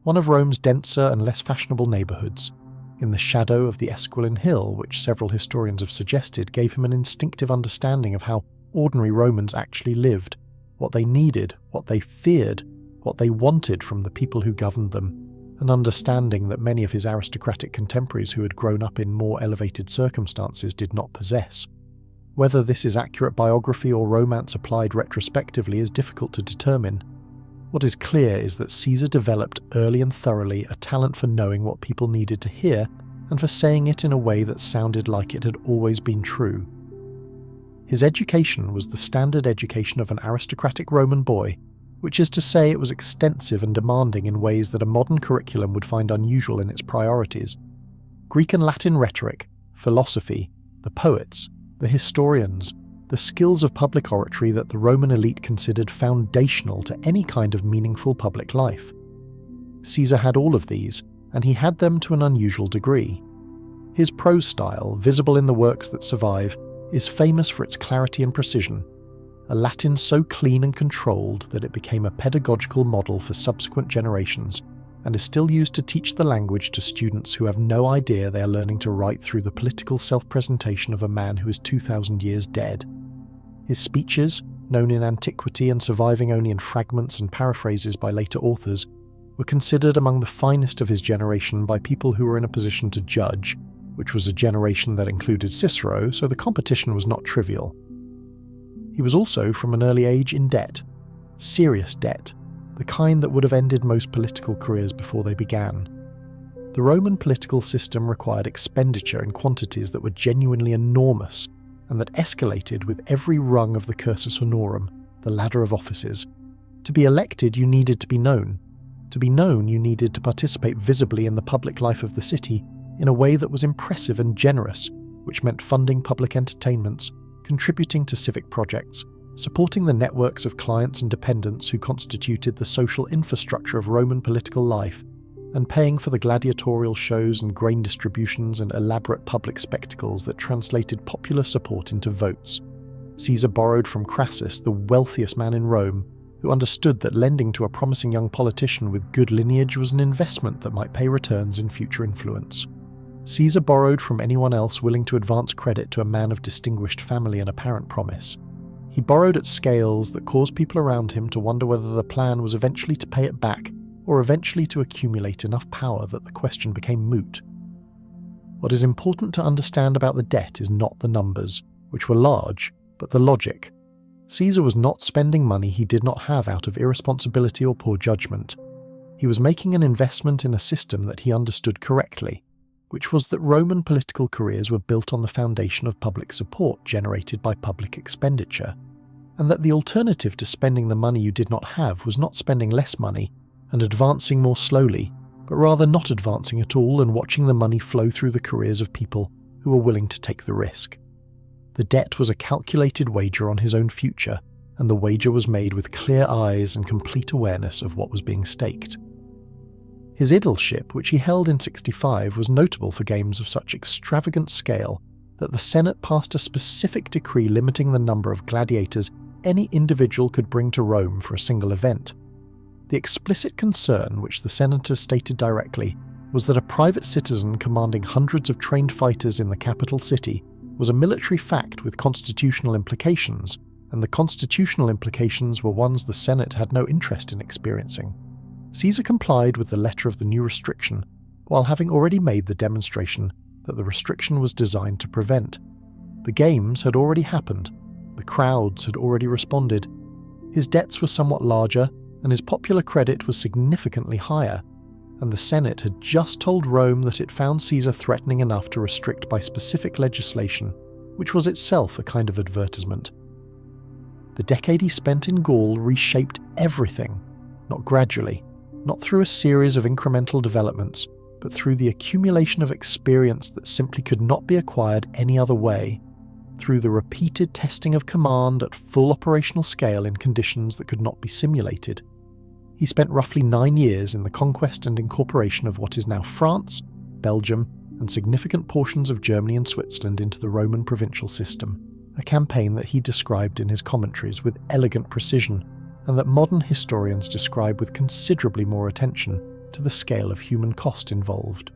one of Rome's denser and less fashionable neighbourhoods, in the shadow of the Esquiline Hill, which several historians have suggested gave him an instinctive understanding of how ordinary Romans actually lived, what they needed, what they feared, what they wanted from the people who governed them, an understanding that many of his aristocratic contemporaries who had grown up in more elevated circumstances did not possess. Whether this is accurate biography or romance applied retrospectively is difficult to determine. What is clear is that Caesar developed early and thoroughly a talent for knowing what people needed to hear and for saying it in a way that sounded like it had always been true. His education was the standard education of an aristocratic Roman boy, which is to say it was extensive and demanding in ways that a modern curriculum would find unusual in its priorities. Greek and Latin rhetoric, philosophy, the poets, the historians, the skills of public oratory that the Roman elite considered foundational to any kind of meaningful public life. Caesar had all of these, and he had them to an unusual degree. His prose style, visible in the works that survive, is famous for its clarity and precision, a Latin so clean and controlled that it became a pedagogical model for subsequent generations, and is still used to teach the language to students who have no idea they are learning to write through the political self-presentation of a man who is 2,000 years dead. His speeches, known in antiquity and surviving only in fragments and paraphrases by later authors, were considered among the finest of his generation by people who were in a position to judge, which was a generation that included Cicero, so the competition was not trivial. He was also, from an early age, in debt. Serious debt, the kind that would have ended most political careers before they began. The Roman political system required expenditure in quantities that were genuinely enormous, and that escalated with every rung of the cursus honorum, the ladder of offices. To be elected, you needed to be known. To be known, you needed to participate visibly in the public life of the city in a way that was impressive and generous, which meant funding public entertainments, contributing to civic projects, supporting the networks of clients and dependents who constituted the social infrastructure of Roman political life, and paying for the gladiatorial shows and grain distributions and elaborate public spectacles that translated popular support into votes. Caesar borrowed from Crassus, the wealthiest man in Rome, who understood that lending to a promising young politician with good lineage was an investment that might pay returns in future influence. Caesar borrowed from anyone else willing to advance credit to a man of distinguished family and apparent promise. He borrowed at scales that caused people around him to wonder whether the plan was eventually to pay it back, or eventually to accumulate enough power that the question became moot. What is important to understand about the debt is not the numbers, which were large, but the logic. Caesar was not spending money he did not have out of irresponsibility or poor judgment. He was making an investment in a system that he understood correctly, which was that Roman political careers were built on the foundation of public support generated by public expenditure, and that the alternative to spending the money you did not have was not spending less money and advancing more slowly, but rather not advancing at all and watching the money flow through the careers of people who were willing to take the risk. The debt was a calculated wager on his own future, and the wager was made with clear eyes and complete awareness of what was being staked. His aedileship, which he held in 65, was notable for games of such extravagant scale that the Senate passed a specific decree limiting the number of gladiators any individual could bring to Rome for a single event. The explicit concern, which the senators stated directly, was that a private citizen commanding hundreds of trained fighters in the capital city was a military fact with constitutional implications, and the constitutional implications were ones the Senate had no interest in experiencing. Caesar complied with the letter of the new restriction, while having already made the demonstration that the restriction was designed to prevent. The games had already happened, the crowds had already responded. His debts were somewhat larger, and his popular credit was significantly higher, and the Senate had just told Rome that it found Caesar threatening enough to restrict by specific legislation, which was itself a kind of advertisement. The decade he spent in Gaul reshaped everything, not gradually, not through a series of incremental developments, but through the accumulation of experience that simply could not be acquired any other way, through the repeated testing of command at full operational scale in conditions that could not be simulated. He spent roughly 9 years in the conquest and incorporation of what is now France, Belgium, and significant portions of Germany and Switzerland into the Roman provincial system, a campaign that he described in his commentaries with elegant precision, and that modern historians describe with considerably more attention to the scale of human cost involved.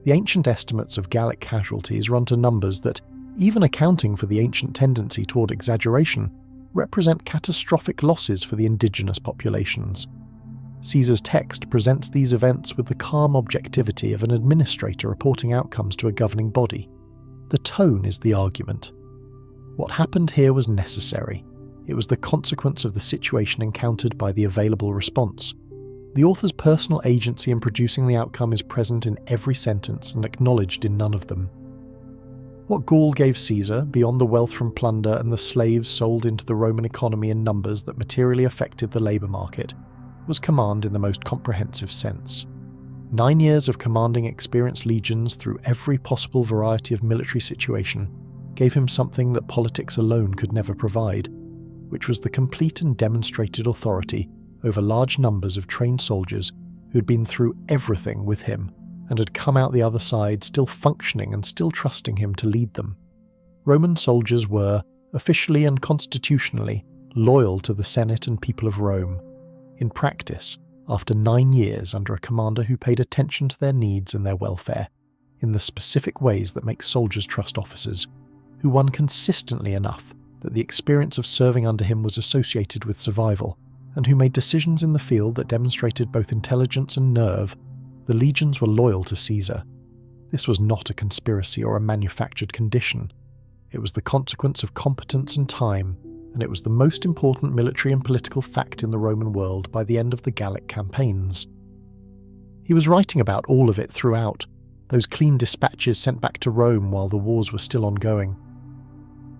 The ancient estimates of Gallic casualties run to numbers that, even accounting for the ancient tendency toward exaggeration, represent catastrophic losses for the indigenous populations. Caesar's text presents these events with the calm objectivity of an administrator reporting outcomes to a governing body. The tone is the argument. What happened here was necessary. It was the consequence of the situation encountered by the available response. The author's personal agency in producing the outcome is present in every sentence and acknowledged in none of them. What Gaul gave Caesar, beyond the wealth from plunder and the slaves sold into the Roman economy in numbers that materially affected the labour market, was command in the most comprehensive sense. 9 years of commanding experienced legions through every possible variety of military situation gave him something that politics alone could never provide, which was the complete and demonstrated authority over large numbers of trained soldiers who had been through everything with him and had come out the other side still functioning and still trusting him to lead them. Roman soldiers were, officially and constitutionally, loyal to the Senate and people of Rome. In practice, after 9 years under a commander who paid attention to their needs and their welfare, in the specific ways that make soldiers trust officers, who won consistently enough that the experience of serving under him was associated with survival, and who made decisions in the field that demonstrated both intelligence and nerve, the legions were loyal to Caesar. This was not a conspiracy or a manufactured condition. It was the consequence of competence and time, and it was the most important military and political fact in the Roman world by the end of the Gallic campaigns. He was writing about all of it throughout, those clean dispatches sent back to Rome while the wars were still ongoing.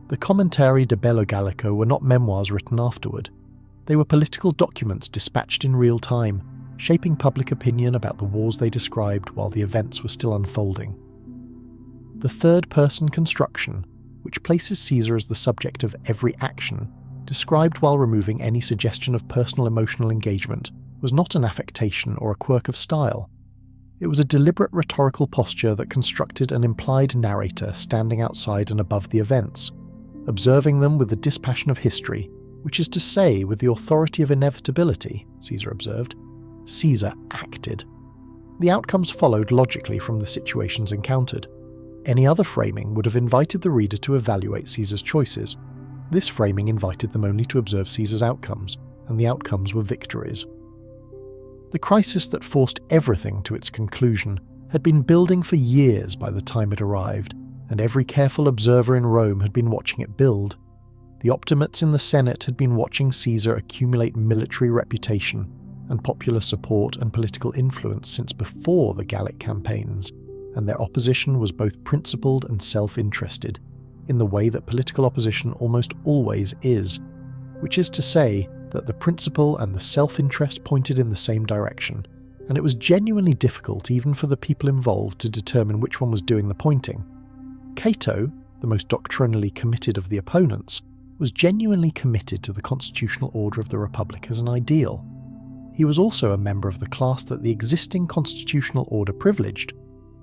The Commentarii de Bello Gallico were not memoirs written afterward. They were political documents dispatched in real time, shaping public opinion about the wars they described while the events were still unfolding. The third-person construction, which places Caesar as the subject of every action, described while removing any suggestion of personal emotional engagement, was not an affectation or a quirk of style. It was a deliberate rhetorical posture that constructed an implied narrator standing outside and above the events, observing them with the dispassion of history, which is to say, with the authority of inevitability, Caesar observed. Caesar acted. The outcomes followed logically from the situations encountered. Any other framing would have invited the reader to evaluate Caesar's choices. This framing invited them only to observe Caesar's outcomes, and the outcomes were victories. The crisis that forced everything to its conclusion had been building for years by the time it arrived, and every careful observer in Rome had been watching it build. The optimates in the Senate had been watching Caesar accumulate military reputation and popular support and political influence since before the Gallic campaigns, and their opposition was both principled and self-interested, in the way that political opposition almost always is, which is to say that the principle and the self-interest pointed in the same direction, and it was genuinely difficult even for the people involved to determine which one was doing the pointing. Cato, the most doctrinally committed of the opponents, was genuinely committed to the constitutional order of the Republic as an ideal. He was also a member of the class that the existing constitutional order privileged,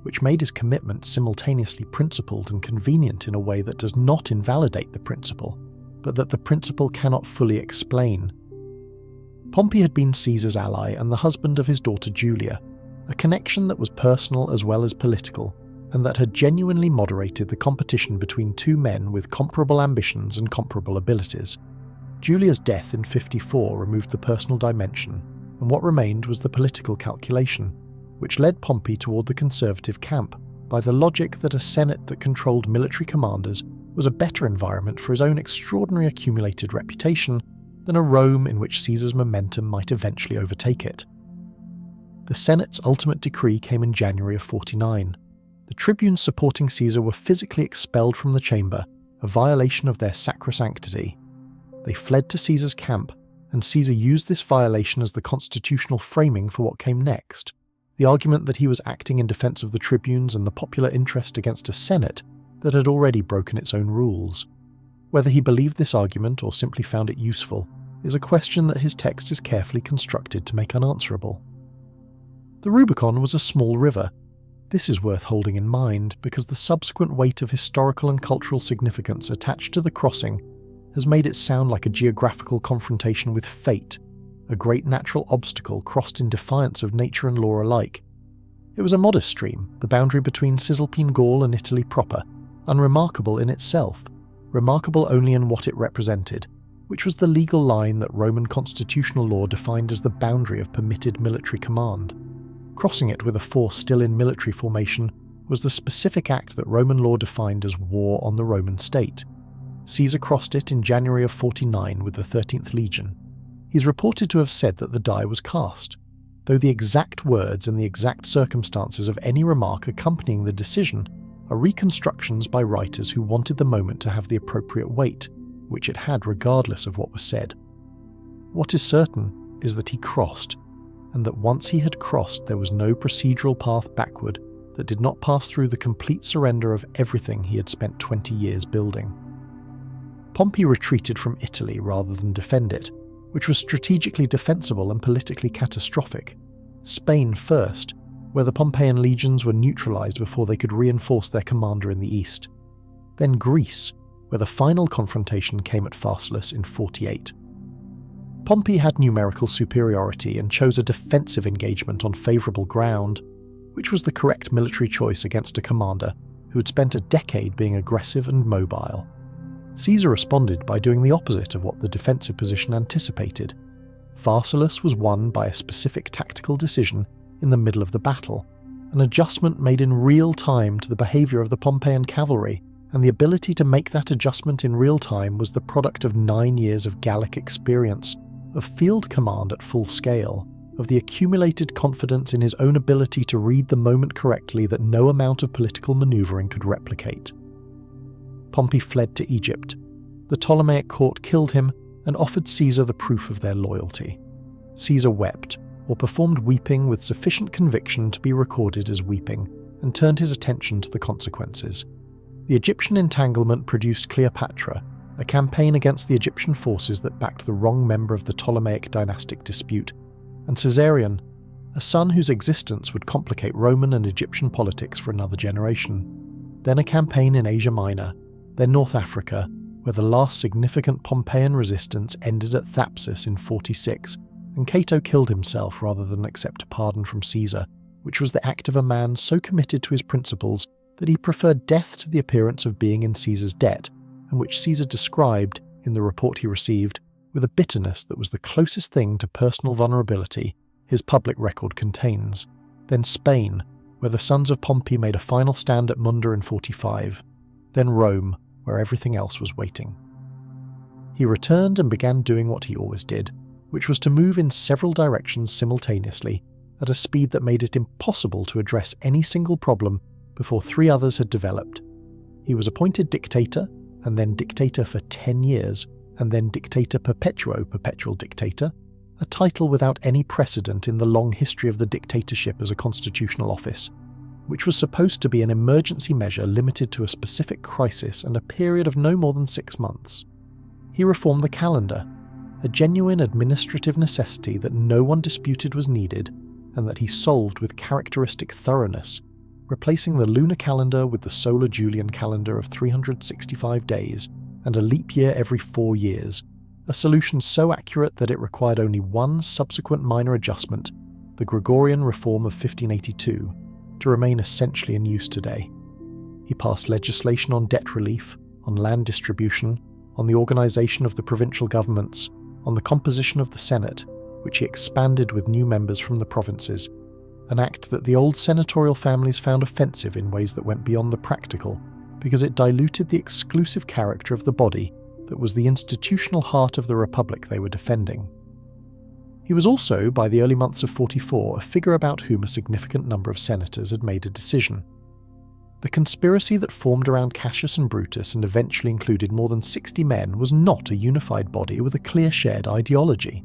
which made his commitment simultaneously principled and convenient in a way that does not invalidate the principle, but that the principle cannot fully explain. Pompey had been Caesar's ally and the husband of his daughter Julia, a connection that was personal as well as political, and that had genuinely moderated the competition between two men with comparable ambitions and comparable abilities. Julia's death in 54 removed the personal dimension, and what remained was the political calculation, which led Pompey toward the conservative camp by the logic that a Senate that controlled military commanders was a better environment for his own extraordinary accumulated reputation than a Rome in which Caesar's momentum might eventually overtake it. The Senate's ultimate decree came in January of 49. The tribunes supporting Caesar were physically expelled from the chamber, a violation of their sacrosanctity. They fled to Caesar's camp, and Caesar used this violation as the constitutional framing for what came next. The argument that he was acting in defense of the tribunes and the popular interest against a Senate that had already broken its own rules. Whether he believed this argument or simply found it useful is a question that his text is carefully constructed to make unanswerable. The Rubicon was a small river. This is worth holding in mind because the subsequent weight of historical and cultural significance attached to the crossing has made it sound like a geographical confrontation with fate, a great natural obstacle crossed in defiance of nature and law alike. It was a modest stream, the boundary between Cisalpine Gaul and Italy proper, unremarkable in itself, remarkable only in what it represented, which was the legal line that Roman constitutional law defined as the boundary of permitted military command. Crossing it with a force still in military formation was the specific act that Roman law defined as war on the Roman state. Caesar crossed it in January of 49 with the 13th Legion. He's reported to have said that the die was cast, though the exact words and the exact circumstances of any remark accompanying the decision are reconstructions by writers who wanted the moment to have the appropriate weight, which it had regardless of what was said. What is certain is that he crossed, and that once he had crossed there was no procedural path backward that did not pass through the complete surrender of everything he had spent 20 years building. Pompey retreated from Italy rather than defend it, which was strategically defensible and politically catastrophic. Spain first, where the Pompeian legions were neutralized before they could reinforce their commander in the east. Then Greece, where the final confrontation came at Pharsalus in 48. Pompey had numerical superiority and chose a defensive engagement on favourable ground, which was the correct military choice against a commander who had spent a decade being aggressive and mobile. Caesar responded by doing the opposite of what the defensive position anticipated. Pharsalus was won by a specific tactical decision in the middle of the battle, an adjustment made in real time to the behaviour of the Pompeian cavalry, and the ability to make that adjustment in real time was the product of 9 years of Gallic experience, of field command at full scale, of the accumulated confidence in his own ability to read the moment correctly that no amount of political manoeuvring could replicate. Pompey fled to Egypt. The Ptolemaic court killed him and offered Caesar the proof of their loyalty. Caesar wept, or performed weeping with sufficient conviction to be recorded as weeping, and turned his attention to the consequences. The Egyptian entanglement produced Cleopatra, a campaign against the Egyptian forces that backed the wrong member of the Ptolemaic dynastic dispute, and Caesarion, a son whose existence would complicate Roman and Egyptian politics for another generation. Then a campaign in Asia Minor, then North Africa, where the last significant Pompeian resistance ended at Thapsus in 46, and Cato killed himself rather than accept a pardon from Caesar, which was the act of a man so committed to his principles that he preferred death to the appearance of being in Caesar's debt, and which Caesar described, in the report he received, with a bitterness that was the closest thing to personal vulnerability his public record contains. Then Spain, where the sons of Pompey made a final stand at Munda in 45. Then Rome, where everything else was waiting. He returned and began doing what he always did, which was to move in several directions simultaneously, at a speed that made it impossible to address any single problem before 3 others had developed. He was appointed dictator, and then dictator for 10 years, and then dictator perpetuo perpetual dictator, a title without any precedent in the long history of the dictatorship as a constitutional office, which was supposed to be an emergency measure limited to a specific crisis and a period of no more than 6 months. He reformed the calendar, a genuine administrative necessity that no one disputed was needed, and that he solved with characteristic thoroughness, replacing the lunar calendar with the solar Julian calendar of 365 days and a leap year every 4 years, a solution so accurate that it required only one subsequent minor adjustment, the Gregorian reform of 1582, to remain essentially in use today. He passed legislation on debt relief, on land distribution, on the organisation of the provincial governments, on the composition of the Senate, which he expanded with new members from the provinces, an act that the old senatorial families found offensive in ways that went beyond the practical, because it diluted the exclusive character of the body that was the institutional heart of the republic they were defending. He was also, by the early months of 44, a figure about whom a significant number of senators had made a decision. The conspiracy that formed around Cassius and Brutus and eventually included more than 60 men was not a unified body with a clear shared ideology.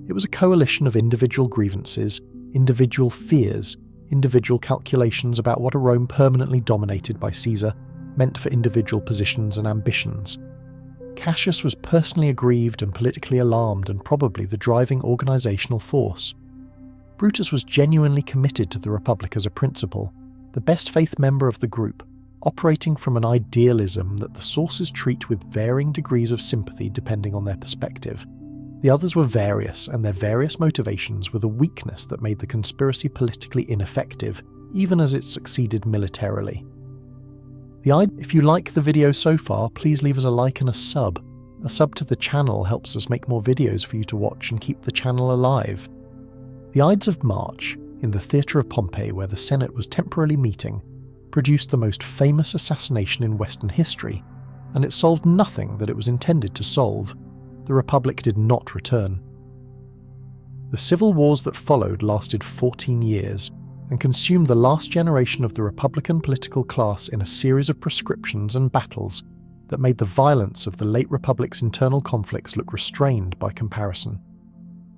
It was a coalition of individual grievances, individual fears, individual calculations about what a Rome permanently dominated by Caesar meant for individual positions and ambitions. Cassius was personally aggrieved and politically alarmed and probably the driving organisational force. Brutus was genuinely committed to the Republic as a principle, the best faith member of the group, operating from an idealism that the sources treat with varying degrees of sympathy depending on their perspective. The others were various, and their various motivations were the weakness that made the conspiracy politically ineffective, even as it succeeded militarily. If you like the video so far, please leave us a like and a sub. A sub to the channel helps us make more videos for you to watch and keep the channel alive. The Ides of March, in the theatre of Pompey where the Senate was temporarily meeting, produced the most famous assassination in Western history, and it solved nothing that it was intended to solve. The Republic did not return. The civil wars that followed lasted 14 years, and consumed the last generation of the Republican political class in a series of proscriptions and battles that made the violence of the late Republic's internal conflicts look restrained by comparison.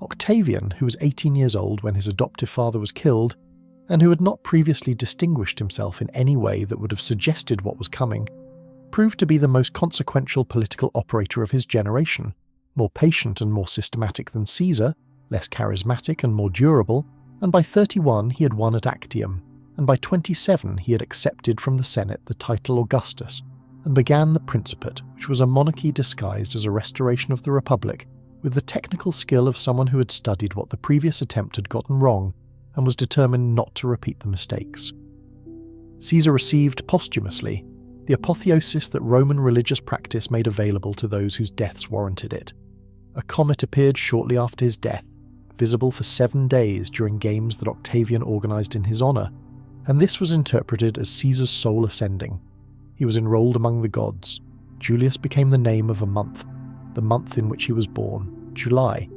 Octavian, who was 18 years old when his adoptive father was killed, and who had not previously distinguished himself in any way that would have suggested what was coming, proved to be the most consequential political operator of his generation, more patient and more systematic than Caesar, less charismatic and more durable, and by 31 he had won at Actium, and by 27 he had accepted from the Senate the title Augustus, and began the Principate, which was a monarchy disguised as a restoration of the Republic, with the technical skill of someone who had studied what the previous attempt had gotten wrong and was determined not to repeat the mistakes. Caesar received, posthumously, the apotheosis that Roman religious practice made available to those whose deaths warranted it. A comet appeared shortly after his death, visible for 7 days during games that Octavian organised in his honour, and this was interpreted as Caesar's soul ascending. He was enrolled among the gods. Julius became the name of a month, the month in which he was born, July,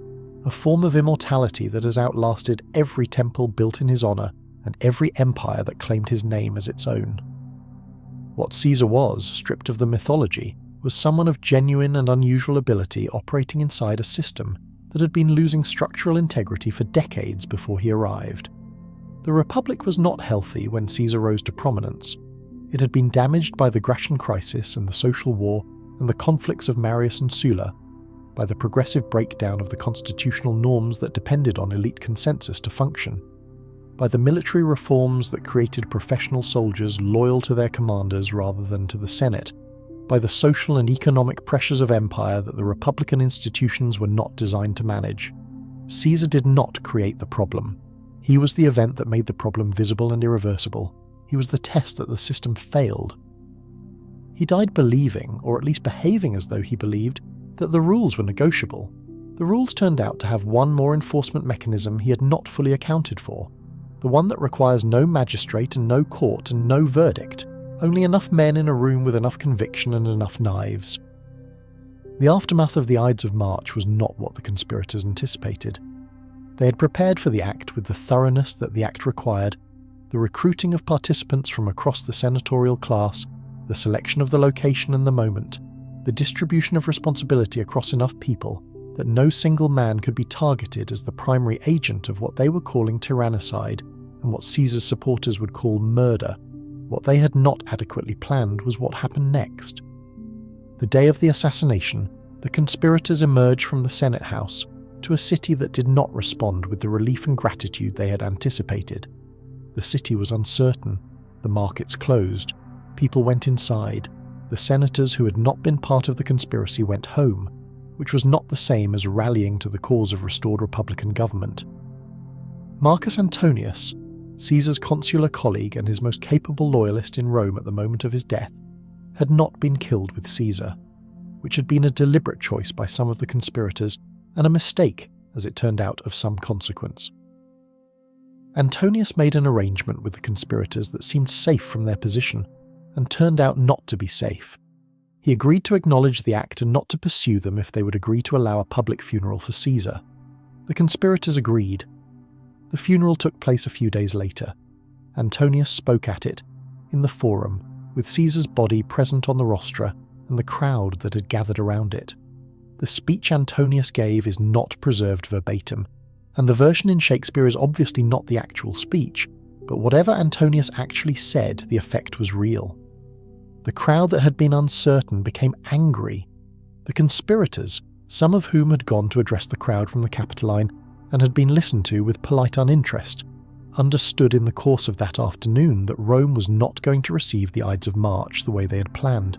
a form of immortality that has outlasted every temple built in his honour and every empire that claimed his name as its own. What Caesar was, stripped of the mythology, was someone of genuine and unusual ability operating inside a system that had been losing structural integrity for decades before he arrived. The Republic was not healthy when Caesar rose to prominence. It had been damaged by the Gratian crisis and the social war and the conflicts of Marius and Sulla, by the progressive breakdown of the constitutional norms that depended on elite consensus to function, by the military reforms that created professional soldiers loyal to their commanders rather than to the Senate, by the social and economic pressures of empire that the Republican institutions were not designed to manage. Caesar did not create the problem. He was the event that made the problem visible and irreversible. He was the test that the system failed. He died believing, or at least behaving as though he believed, that the rules were negotiable. The rules turned out to have one more enforcement mechanism he had not fully accounted for, the one that requires no magistrate and no court and no verdict, only enough men in a room with enough conviction and enough knives. The aftermath of the Ides of March was not what the conspirators anticipated. They had prepared for the act with the thoroughness that the act required, the recruiting of participants from across the senatorial class, the selection of the location and the moment, the distribution of responsibility across enough people that no single man could be targeted as the primary agent of what they were calling tyrannicide and what Caesar's supporters would call murder. What they had not adequately planned was what happened next. The day of the assassination, the conspirators emerged from the Senate House to a city that did not respond with the relief and gratitude they had anticipated. The city was uncertain, the markets closed, people went inside, the senators who had not been part of the conspiracy went home, which was not the same as rallying to the cause of restored republican government. Marcus Antonius, Caesar's consular colleague and his most capable loyalist in Rome at the moment of his death, had not been killed with Caesar, which had been a deliberate choice by some of the conspirators and a mistake, as it turned out, of some consequence. Antonius made an arrangement with the conspirators that seemed safe from their position, and turned out not to be safe. He agreed to acknowledge the act and not to pursue them if they would agree to allow a public funeral for Caesar. The conspirators agreed. The funeral took place a few days later. Antonius spoke at it, in the Forum, with Caesar's body present on the rostra and the crowd that had gathered around it. The speech Antonius gave is not preserved verbatim, and the version in Shakespeare is obviously not the actual speech, but whatever Antonius actually said, the effect was real. The crowd that had been uncertain became angry. The conspirators, some of whom had gone to address the crowd from the Capitoline and had been listened to with polite uninterest, understood in the course of that afternoon that Rome was not going to receive the Ides of March the way they had planned.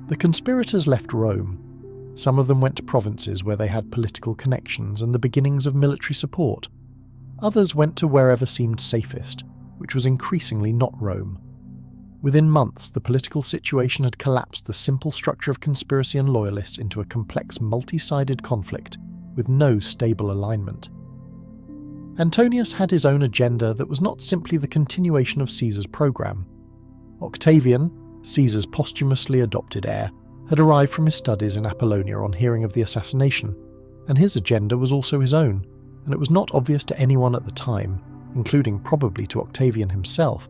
The conspirators left Rome. Some of them went to provinces where they had political connections and the beginnings of military support. Others went to wherever seemed safest, which was increasingly not Rome. Within months, the political situation had collapsed the simple structure of conspiracy and loyalists into a complex multi-sided conflict with no stable alignment. Antonius had his own agenda that was not simply the continuation of Caesar's program. Octavian, Caesar's posthumously adopted heir, had arrived from his studies in Apollonia on hearing of the assassination, and his agenda was also his own, and it was not obvious to anyone at the time, including probably to Octavian himself,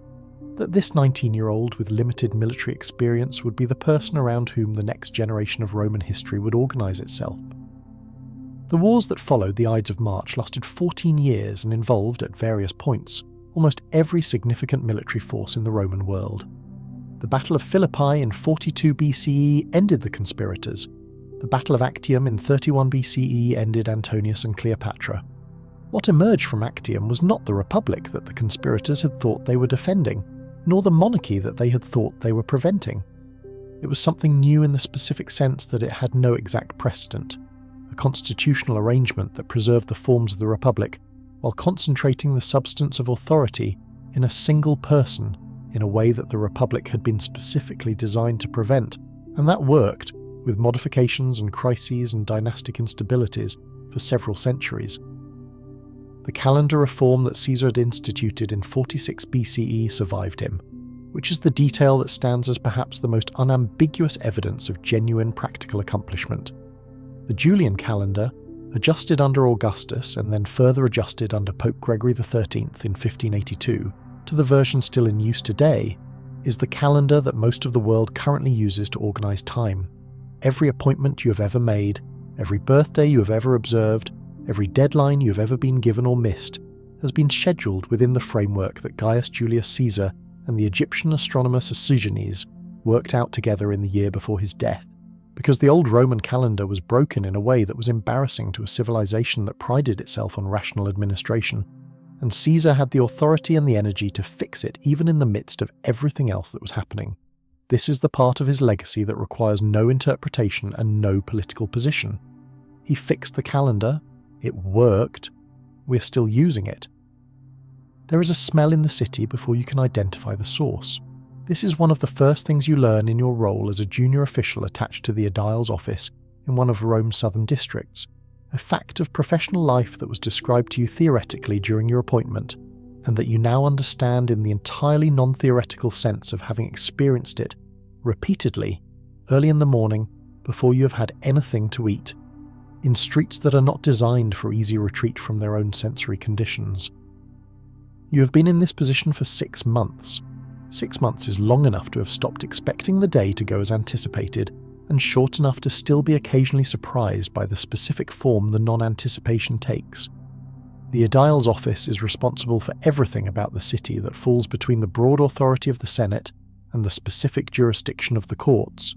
that this 19-year-old with limited military experience would be the person around whom the next generation of Roman history would organise itself. The wars that followed the Ides of March lasted 14 years and involved, at various points, almost every significant military force in the Roman world. The Battle of Philippi in 42 BCE ended the conspirators. The Battle of Actium in 31 BCE ended Antonius and Cleopatra. What emerged from Actium was not the republic that the conspirators had thought they were defending, nor the monarchy that they had thought they were preventing. It was something new in the specific sense that it had no exact precedent, a constitutional arrangement that preserved the forms of the republic while concentrating the substance of authority in a single person in a way that the republic had been specifically designed to prevent, and that worked, with modifications and crises and dynastic instabilities, for several centuries. The calendar reform that Caesar had instituted in 46 BCE survived him, which is the detail that stands as perhaps the most unambiguous evidence of genuine practical accomplishment. The Julian calendar, adjusted under Augustus and then further adjusted under Pope Gregory XIII in 1582 to the version still in use today, is the calendar that most of the world currently uses to organise time. Every appointment you have ever made, every birthday you have ever observed, every deadline you have ever been given or missed, has been scheduled within the framework that Gaius Julius Caesar and the Egyptian astronomer Sosigenes worked out together in the year before his death, because the old Roman calendar was broken in a way that was embarrassing to a civilization that prided itself on rational administration, and Caesar had the authority and the energy to fix it even in the midst of everything else that was happening. This is the part of his legacy that requires no interpretation and no political position. He fixed the calendar, it worked, we're still using it. There is a smell in the city before you can identify the source. This is one of the first things you learn in your role as a junior official attached to the aedile's office in one of Rome's southern districts, a fact of professional life that was described to you theoretically during your appointment, and that you now understand in the entirely non-theoretical sense of having experienced it repeatedly, early in the morning, before you have had anything to eat, in streets that are not designed for easy retreat from their own sensory conditions. You have been in this position for 6 months. 6 months is long enough to have stopped expecting the day to go as anticipated, and short enough to still be occasionally surprised by the specific form the non-anticipation takes. The aedile's office is responsible for everything about the city that falls between the broad authority of the Senate and the specific jurisdiction of the courts,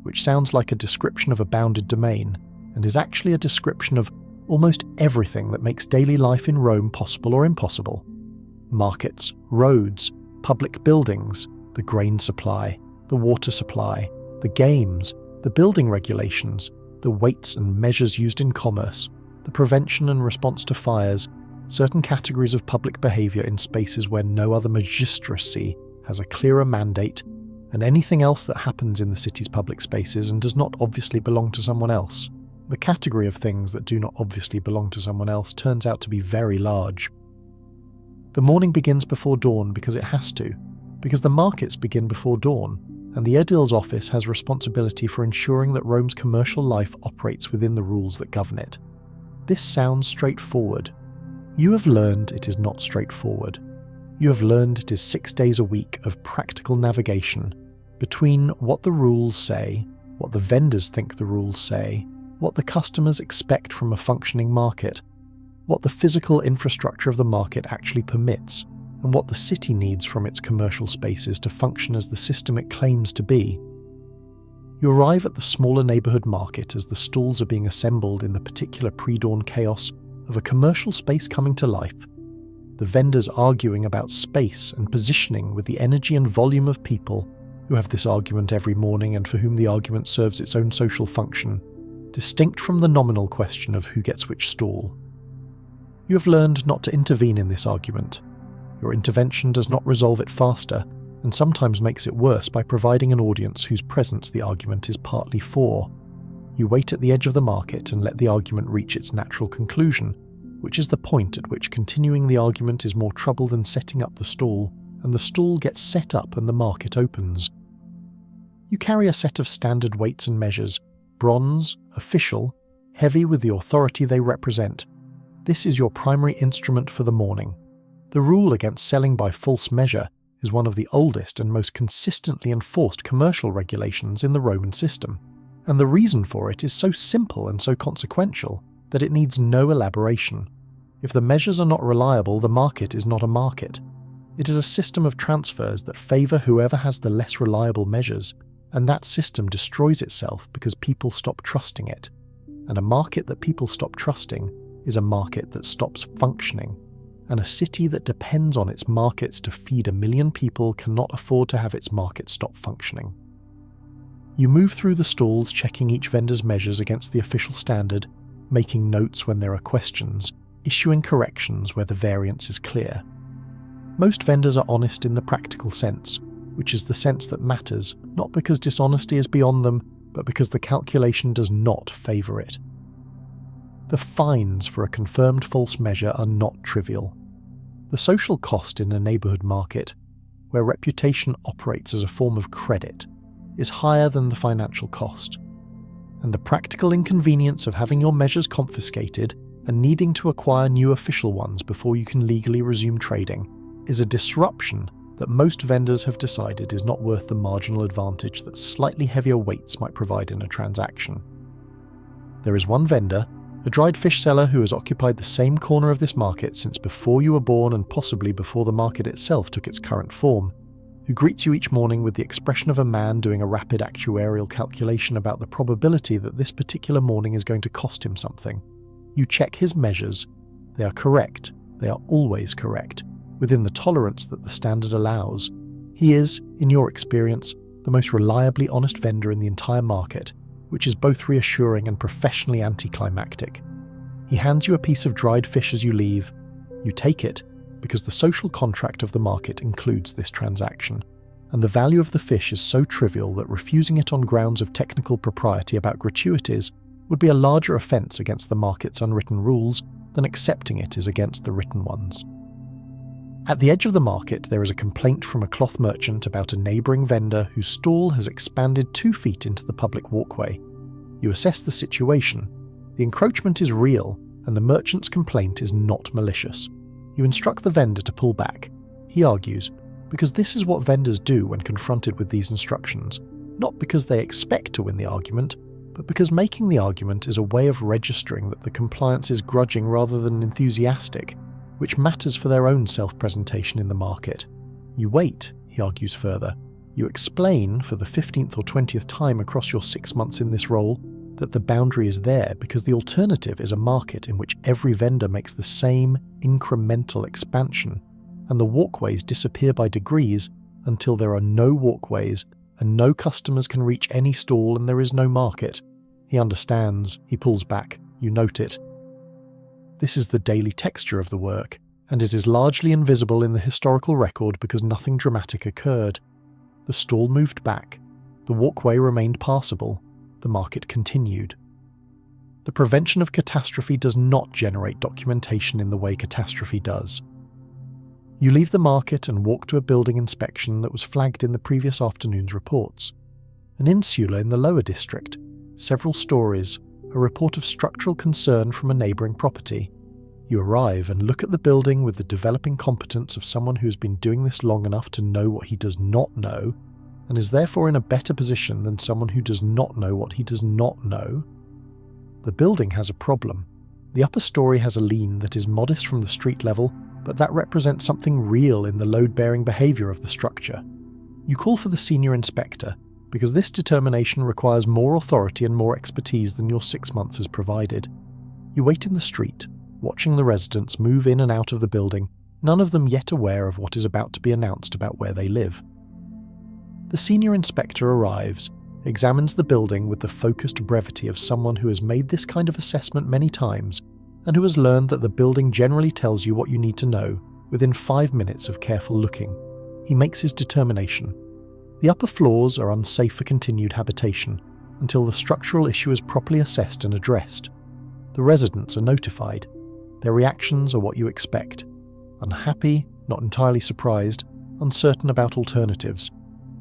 which sounds like a description of a bounded domain, and is actually a description of almost everything that makes daily life in Rome possible or impossible. Markets, roads, public buildings, the grain supply, the water supply, the games, the building regulations, the weights and measures used in commerce, the prevention and response to fires, certain categories of public behaviour in spaces where no other magistracy has a clearer mandate, and anything else that happens in the city's public spaces and does not obviously belong to someone else. The category of things that do not obviously belong to someone else turns out to be very large. The morning begins before dawn because it has to, because the markets begin before dawn, and the aedile's office has responsibility for ensuring that Rome's commercial life operates within the rules that govern it. This sounds straightforward. You have learned it is not straightforward. You have learned it is 6 days a week of practical navigation between what the rules say, what the vendors think the rules say, what the customers expect from a functioning market, what the physical infrastructure of the market actually permits, and what the city needs from its commercial spaces to function as the system it claims to be. You arrive at the smaller neighbourhood market as the stalls are being assembled in the particular pre-dawn chaos of a commercial space coming to life, the vendors arguing about space and positioning with the energy and volume of people who have this argument every morning and for whom the argument serves its own social function, distinct from the nominal question of who gets which stall. You have learned not to intervene in this argument. Your intervention does not resolve it faster, and sometimes makes it worse by providing an audience whose presence the argument is partly for. You wait at the edge of the market and let the argument reach its natural conclusion, which is the point at which continuing the argument is more trouble than setting up the stall, and the stall gets set up and the market opens. You carry a set of standard weights and measures, bronze, official, heavy with the authority they represent. This is your primary instrument for the morning. The rule against selling by false measure is one of the oldest and most consistently enforced commercial regulations in the Roman system, and the reason for it is so simple and so consequential that it needs no elaboration. If the measures are not reliable, the market is not a market. It is a system of transfers that favour whoever has the less reliable measures, and that system destroys itself because people stop trusting it. And a market that people stop trusting is a market that stops functioning, and a city that depends on its markets to feed 1 million people cannot afford to have its market stop functioning. You move through the stalls checking each vendor's measures against the official standard, making notes when there are questions, issuing corrections where the variance is clear. Most vendors are honest in the practical sense, which is the sense that matters, not because dishonesty is beyond them, but because the calculation does not favour it. The fines for a confirmed false measure are not trivial. The social cost in a neighbourhood market, where reputation operates as a form of credit, is higher than the financial cost. And the practical inconvenience of having your measures confiscated and needing to acquire new official ones before you can legally resume trading is a disruption that most vendors have decided is not worth the marginal advantage that slightly heavier weights might provide in a transaction. There is one vendor, a dried fish seller who has occupied the same corner of this market since before you were born and possibly before the market itself took its current form, who greets you each morning with the expression of a man doing a rapid actuarial calculation about the probability that this particular morning is going to cost him something. You check his measures. They are correct. They are always correct, within the tolerance that the standard allows. He is, in your experience, the most reliably honest vendor in the entire market, which is both reassuring and professionally anticlimactic. He hands you a piece of dried fish as you leave. You take it, because the social contract of the market includes this transaction, and the value of the fish is so trivial that refusing it on grounds of technical propriety about gratuities would be a larger offence against the market's unwritten rules than accepting it is against the written ones. At the edge of the market there is a complaint from a cloth merchant about a neighbouring vendor whose stall has expanded 2 feet into the public walkway. You assess the situation. The encroachment is real, and the merchant's complaint is not malicious. You instruct the vendor to pull back. He argues, because this is what vendors do when confronted with these instructions, not because they expect to win the argument, but because making the argument is a way of registering that the compliance is grudging rather than enthusiastic, which matters for their own self-presentation in the market. You wait, he argues further. You explain, for the 15th or 20th time across your 6 months in this role, that the boundary is there because the alternative is a market in which every vendor makes the same incremental expansion, and the walkways disappear by degrees until there are no walkways and no customers can reach any stall and there is no market. He understands, he pulls back, you note it. This is the daily texture of the work, and it is largely invisible in the historical record because nothing dramatic occurred. The stall moved back, the walkway remained passable, the market continued. The prevention of catastrophe does not generate documentation in the way catastrophe does. You leave the market and walk to a building inspection that was flagged in the previous afternoon's reports. An insula in the lower district, several stories, a report of structural concern from a neighbouring property. You arrive and look at the building with the developing competence of someone who has been doing this long enough to know what he does not know, and is therefore in a better position than someone who does not know what he does not know. The building has a problem. The upper story has a lean that is modest from the street level, but that represents something real in the load-bearing behaviour of the structure. You call for the senior inspector, because this determination requires more authority and more expertise than your 6 months has provided. You wait in the street, watching the residents move in and out of the building, none of them yet aware of what is about to be announced about where they live. The senior inspector arrives, examines the building with the focused brevity of someone who has made this kind of assessment many times, and who has learned that the building generally tells you what you need to know within 5 minutes of careful looking. He makes his determination. The upper floors are unsafe for continued habitation until the structural issue is properly assessed and addressed. The residents are notified. Their reactions are what you expect. Unhappy, not entirely surprised, uncertain about alternatives.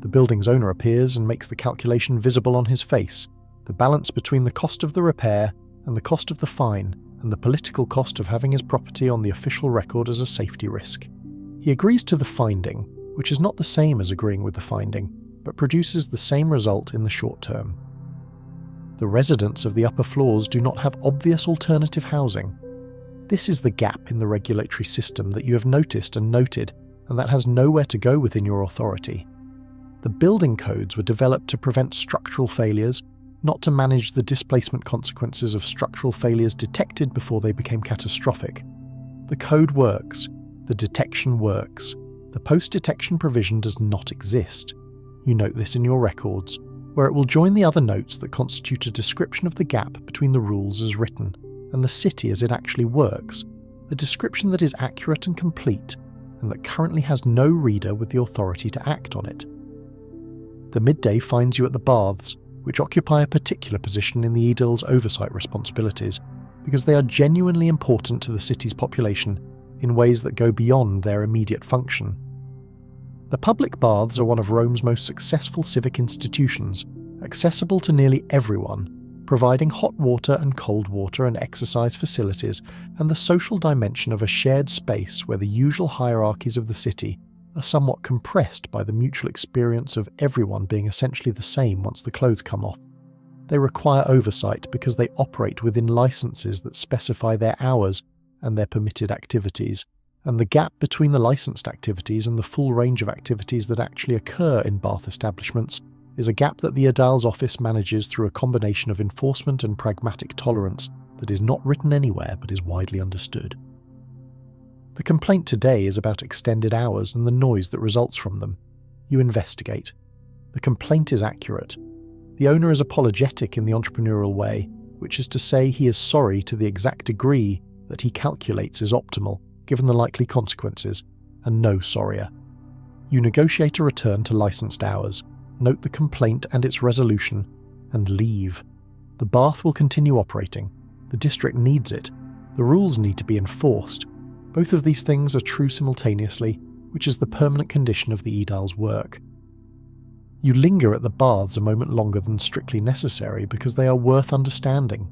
The building's owner appears and makes the calculation visible on his face, the balance between the cost of the repair and the cost of the fine, and the political cost of having his property on the official record as a safety risk. He agrees to the finding, which is not the same as agreeing with the finding, but produces the same result in the short term. The residents of the upper floors do not have obvious alternative housing. This is the gap in the regulatory system that you have noticed and noted, and that has nowhere to go within your authority. The building codes were developed to prevent structural failures, not to manage the displacement consequences of structural failures detected before they became catastrophic. The code works. The detection works. The post-detection provision does not exist. You note this in your records, where it will join the other notes that constitute a description of the gap between the rules as written and the city as it actually works, a description that is accurate and complete, and that currently has no reader with the authority to act on it. The midday finds you at the baths, which occupy a particular position in the aedile's oversight responsibilities, because they are genuinely important to the city's population in ways that go beyond their immediate function. The public baths are one of Rome's most successful civic institutions, accessible to nearly everyone, providing hot water and cold water and exercise facilities, and the social dimension of a shared space where the usual hierarchies of the city are somewhat compressed by the mutual experience of everyone being essentially the same once the clothes come off. They require oversight because they operate within licenses that specify their hours and their permitted activities, and the gap between the licensed activities and the full range of activities that actually occur in bath establishments is a gap that the aedile's office manages through a combination of enforcement and pragmatic tolerance that is not written anywhere but is widely understood. The complaint today is about extended hours and the noise that results from them. You investigate. The complaint is accurate. The owner is apologetic in the entrepreneurial way, which is to say he is sorry to the exact degree that he calculates is optimal, given the likely consequences, and no sorrier. You negotiate a return to licensed hours, note the complaint and its resolution, and leave. The bath will continue operating. The district needs it. The rules need to be enforced. Both of these things are true simultaneously, which is the permanent condition of the aedile's work. You linger at the baths a moment longer than strictly necessary because they are worth understanding.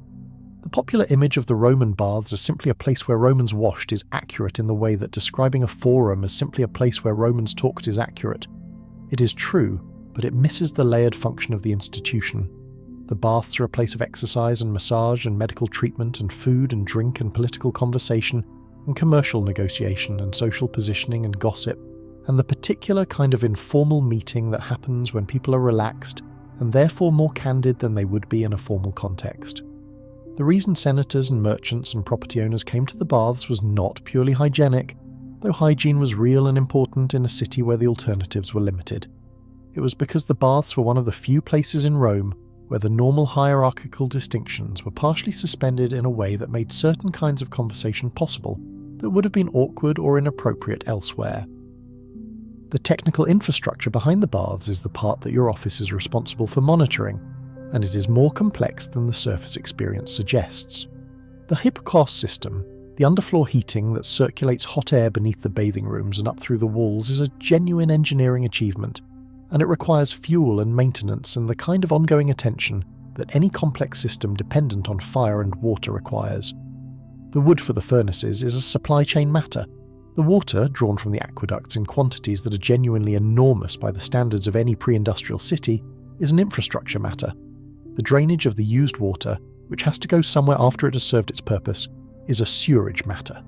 The popular image of the Roman baths as simply a place where Romans washed is accurate in the way that describing a forum as simply a place where Romans talked is accurate. It is true, but it misses the layered function of the institution. The baths are a place of exercise and massage and medical treatment and food and drink and political conversation and commercial negotiation and social positioning and gossip, and the particular kind of informal meeting that happens when people are relaxed and therefore more candid than they would be in a formal context. The reason senators and merchants and property owners came to the baths was not purely hygienic, though hygiene was real and important in a city where the alternatives were limited. It was because the baths were one of the few places in Rome where the normal hierarchical distinctions were partially suspended in a way that made certain kinds of conversation possible that would have been awkward or inappropriate elsewhere. The technical infrastructure behind the baths is the part that your office is responsible for monitoring, and it is more complex than the surface experience suggests. The hypogeum system, the underfloor heating that circulates hot air beneath the bathing rooms and up through the walls, is a genuine engineering achievement, and it requires fuel and maintenance and the kind of ongoing attention that any complex system dependent on fire and water requires. The wood for the furnaces is a supply chain matter. The water, drawn from the aqueducts in quantities that are genuinely enormous by the standards of any pre-industrial city, is an infrastructure matter. The drainage of the used water, which has to go somewhere after it has served its purpose, is a sewerage matter.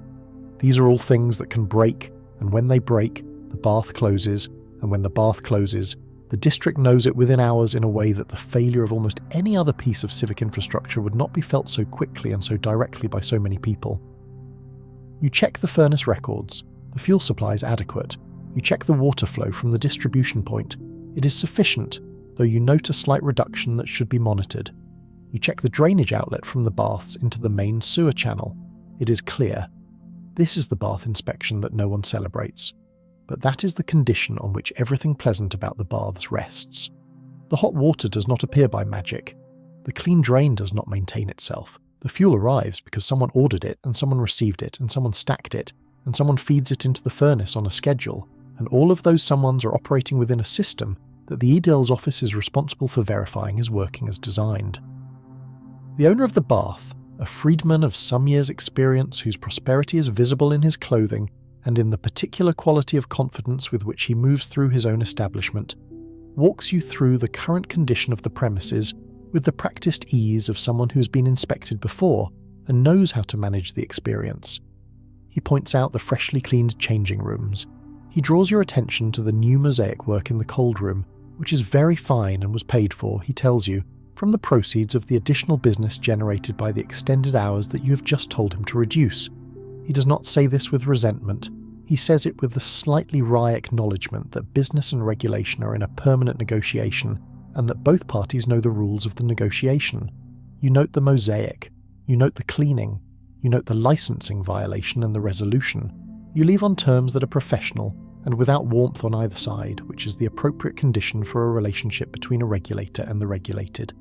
These are all things that can break, and when they break, the bath closes, and when the bath closes, the district knows it within hours in a way that the failure of almost any other piece of civic infrastructure would not be felt so quickly and so directly by so many people. You check the furnace records. The fuel supply is adequate. You check the water flow from the distribution point. It is sufficient, though you note a slight reduction that should be monitored. You check the drainage outlet from the baths into the main sewer channel. It is clear. This is the bath inspection that no one celebrates. But that is the condition on which everything pleasant about the baths rests. The hot water does not appear by magic. The clean drain does not maintain itself. The fuel arrives because someone ordered it, and someone received it, and someone stacked it, and someone feeds it into the furnace on a schedule, and all of those someones are operating within a system that the aedile's office is responsible for verifying is working as designed. The owner of the bath, a freedman of some years' experience whose prosperity is visible in his clothing and in the particular quality of confidence with which he moves through his own establishment, walks you through the current condition of the premises with the practiced ease of someone who's been inspected before and knows how to manage the experience. He points out the freshly cleaned changing rooms. He draws your attention to the new mosaic work in the cold room, which is very fine and was paid for, he tells you, from the proceeds of the additional business generated by the extended hours that you have just told him to reduce. He does not say this with resentment. He says it with the slightly wry acknowledgement that business and regulation are in a permanent negotiation and that both parties know the rules of the negotiation. You note the mosaic. You note the cleaning. You note the licensing violation and the resolution. You leave on terms that are professional and without warmth on either side, which is the appropriate condition for a relationship between a regulator and the regulated.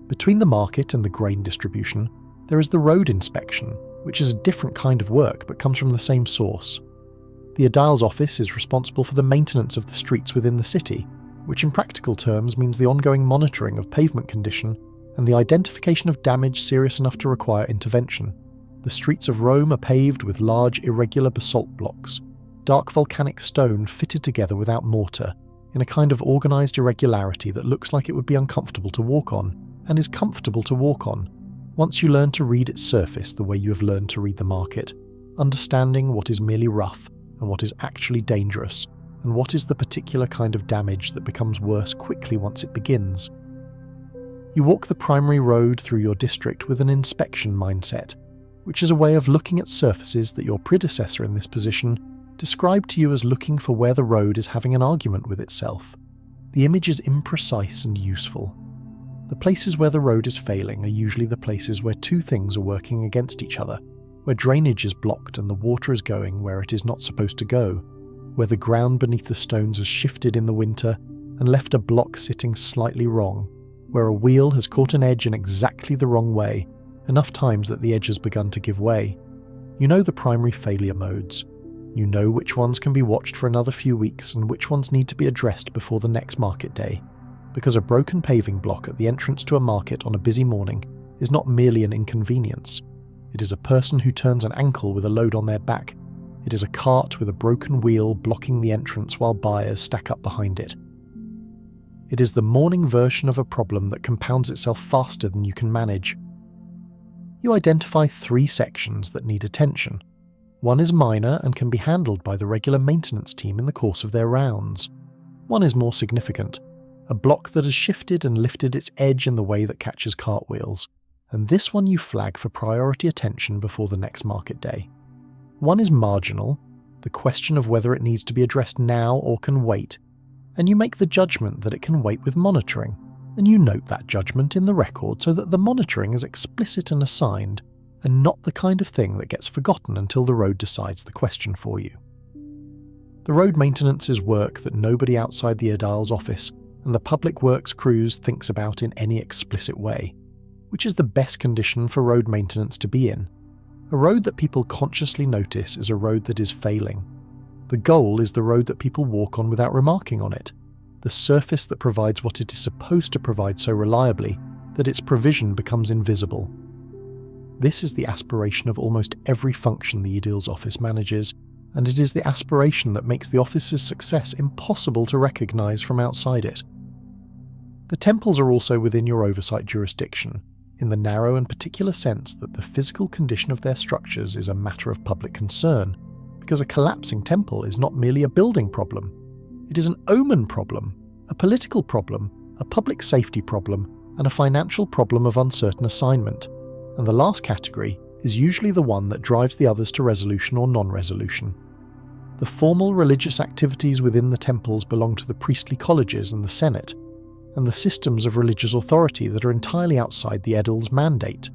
Between the market and the grain distribution, there is the road inspection, which is a different kind of work but comes from the same source. The aedile's office is responsible for the maintenance of the streets within the city, which in practical terms means the ongoing monitoring of pavement condition and the identification of damage serious enough to require intervention. The streets of Rome are paved with large irregular basalt blocks, dark volcanic stone fitted together without mortar, in a kind of organised irregularity that looks like it would be uncomfortable to walk on, and is comfortable to walk on, once you learn to read its surface the way you have learned to read the market, understanding what is merely rough and what is actually dangerous, and what is the particular kind of damage that becomes worse quickly once it begins. You walk the primary road through your district with an inspection mindset, which is a way of looking at surfaces that your predecessor in this position described to you as looking for where the road is having an argument with itself. The image is imprecise and useful. The places where the road is failing are usually the places where two things are working against each other, where drainage is blocked and the water is going where it is not supposed to go, where the ground beneath the stones has shifted in the winter and left a block sitting slightly wrong, where a wheel has caught an edge in exactly the wrong way, enough times that the edge has begun to give way. You know the primary failure modes. You know which ones can be watched for another few weeks and which ones need to be addressed before the next market day. Because a broken paving block at the entrance to a market on a busy morning is not merely an inconvenience. It is a person who turns an ankle with a load on their back. It is a cart with a broken wheel blocking the entrance while buyers stack up behind it. It is the morning version of a problem that compounds itself faster than you can manage. You identify 3 sections that need attention. One is minor and can be handled by the regular maintenance team in the course of their rounds. One is more significant, a block that has shifted and lifted its edge in the way that catches cartwheels, and this one you flag for priority attention before the next market day. One is marginal, the question of whether it needs to be addressed now or can wait, and you make the judgment that it can wait with monitoring, and you note that judgment in the record so that the monitoring is explicit and assigned, and not the kind of thing that gets forgotten until the road decides the question for you. The road maintenance is work that nobody outside the aedile's office and the public works crews thinks about in any explicit way, which is the best condition for road maintenance to be in. A road that people consciously notice is a road that is failing. The goal is the road that people walk on without remarking on it, the surface that provides what it is supposed to provide so reliably that its provision becomes invisible. This is the aspiration of almost every function the aedile's office manages, and it is the aspiration that makes the office's success impossible to recognise from outside it. The temples are also within your oversight jurisdiction, in the narrow and particular sense that the physical condition of their structures is a matter of public concern, because a collapsing temple is not merely a building problem. It is an omen problem, a political problem, a public safety problem, and a financial problem of uncertain assignment, and the last category is usually the one that drives the others to resolution or non-resolution. The formal religious activities within the temples belong to the priestly colleges and the Senate, and the systems of religious authority that are entirely outside the aedile's mandate.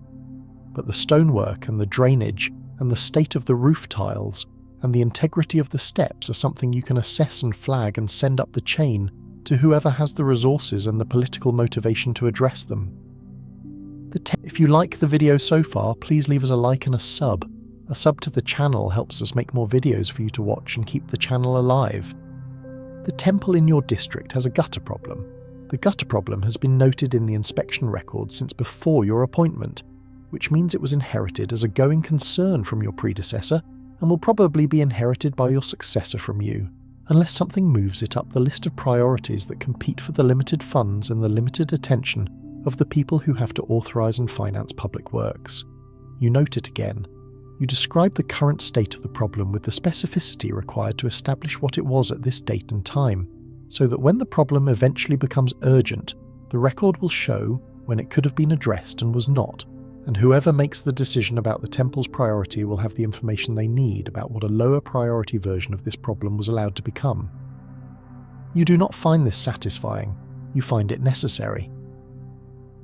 But the stonework and the drainage and the state of the roof tiles and the integrity of the steps are something you can assess and flag and send up the chain to whoever has the resources and the political motivation to address them. If you like the video so far, please leave us a like and a sub. A sub to the channel helps us make more videos for you to watch and keep the channel alive. The temple in your district has a gutter problem. The gutter problem has been noted in the inspection record since before your appointment, which means it was inherited as a going concern from your predecessor and will probably be inherited by your successor from you, unless something moves it up the list of priorities that compete for the limited funds and the limited attention of the people who have to authorise and finance public works. You note it again. You describe the current state of the problem with the specificity required to establish what it was at this date and time, so that when the problem eventually becomes urgent, the record will show when it could have been addressed and was not, and whoever makes the decision about the temple's priority will have the information they need about what a lower priority version of this problem was allowed to become. You do not find this satisfying, you find it necessary.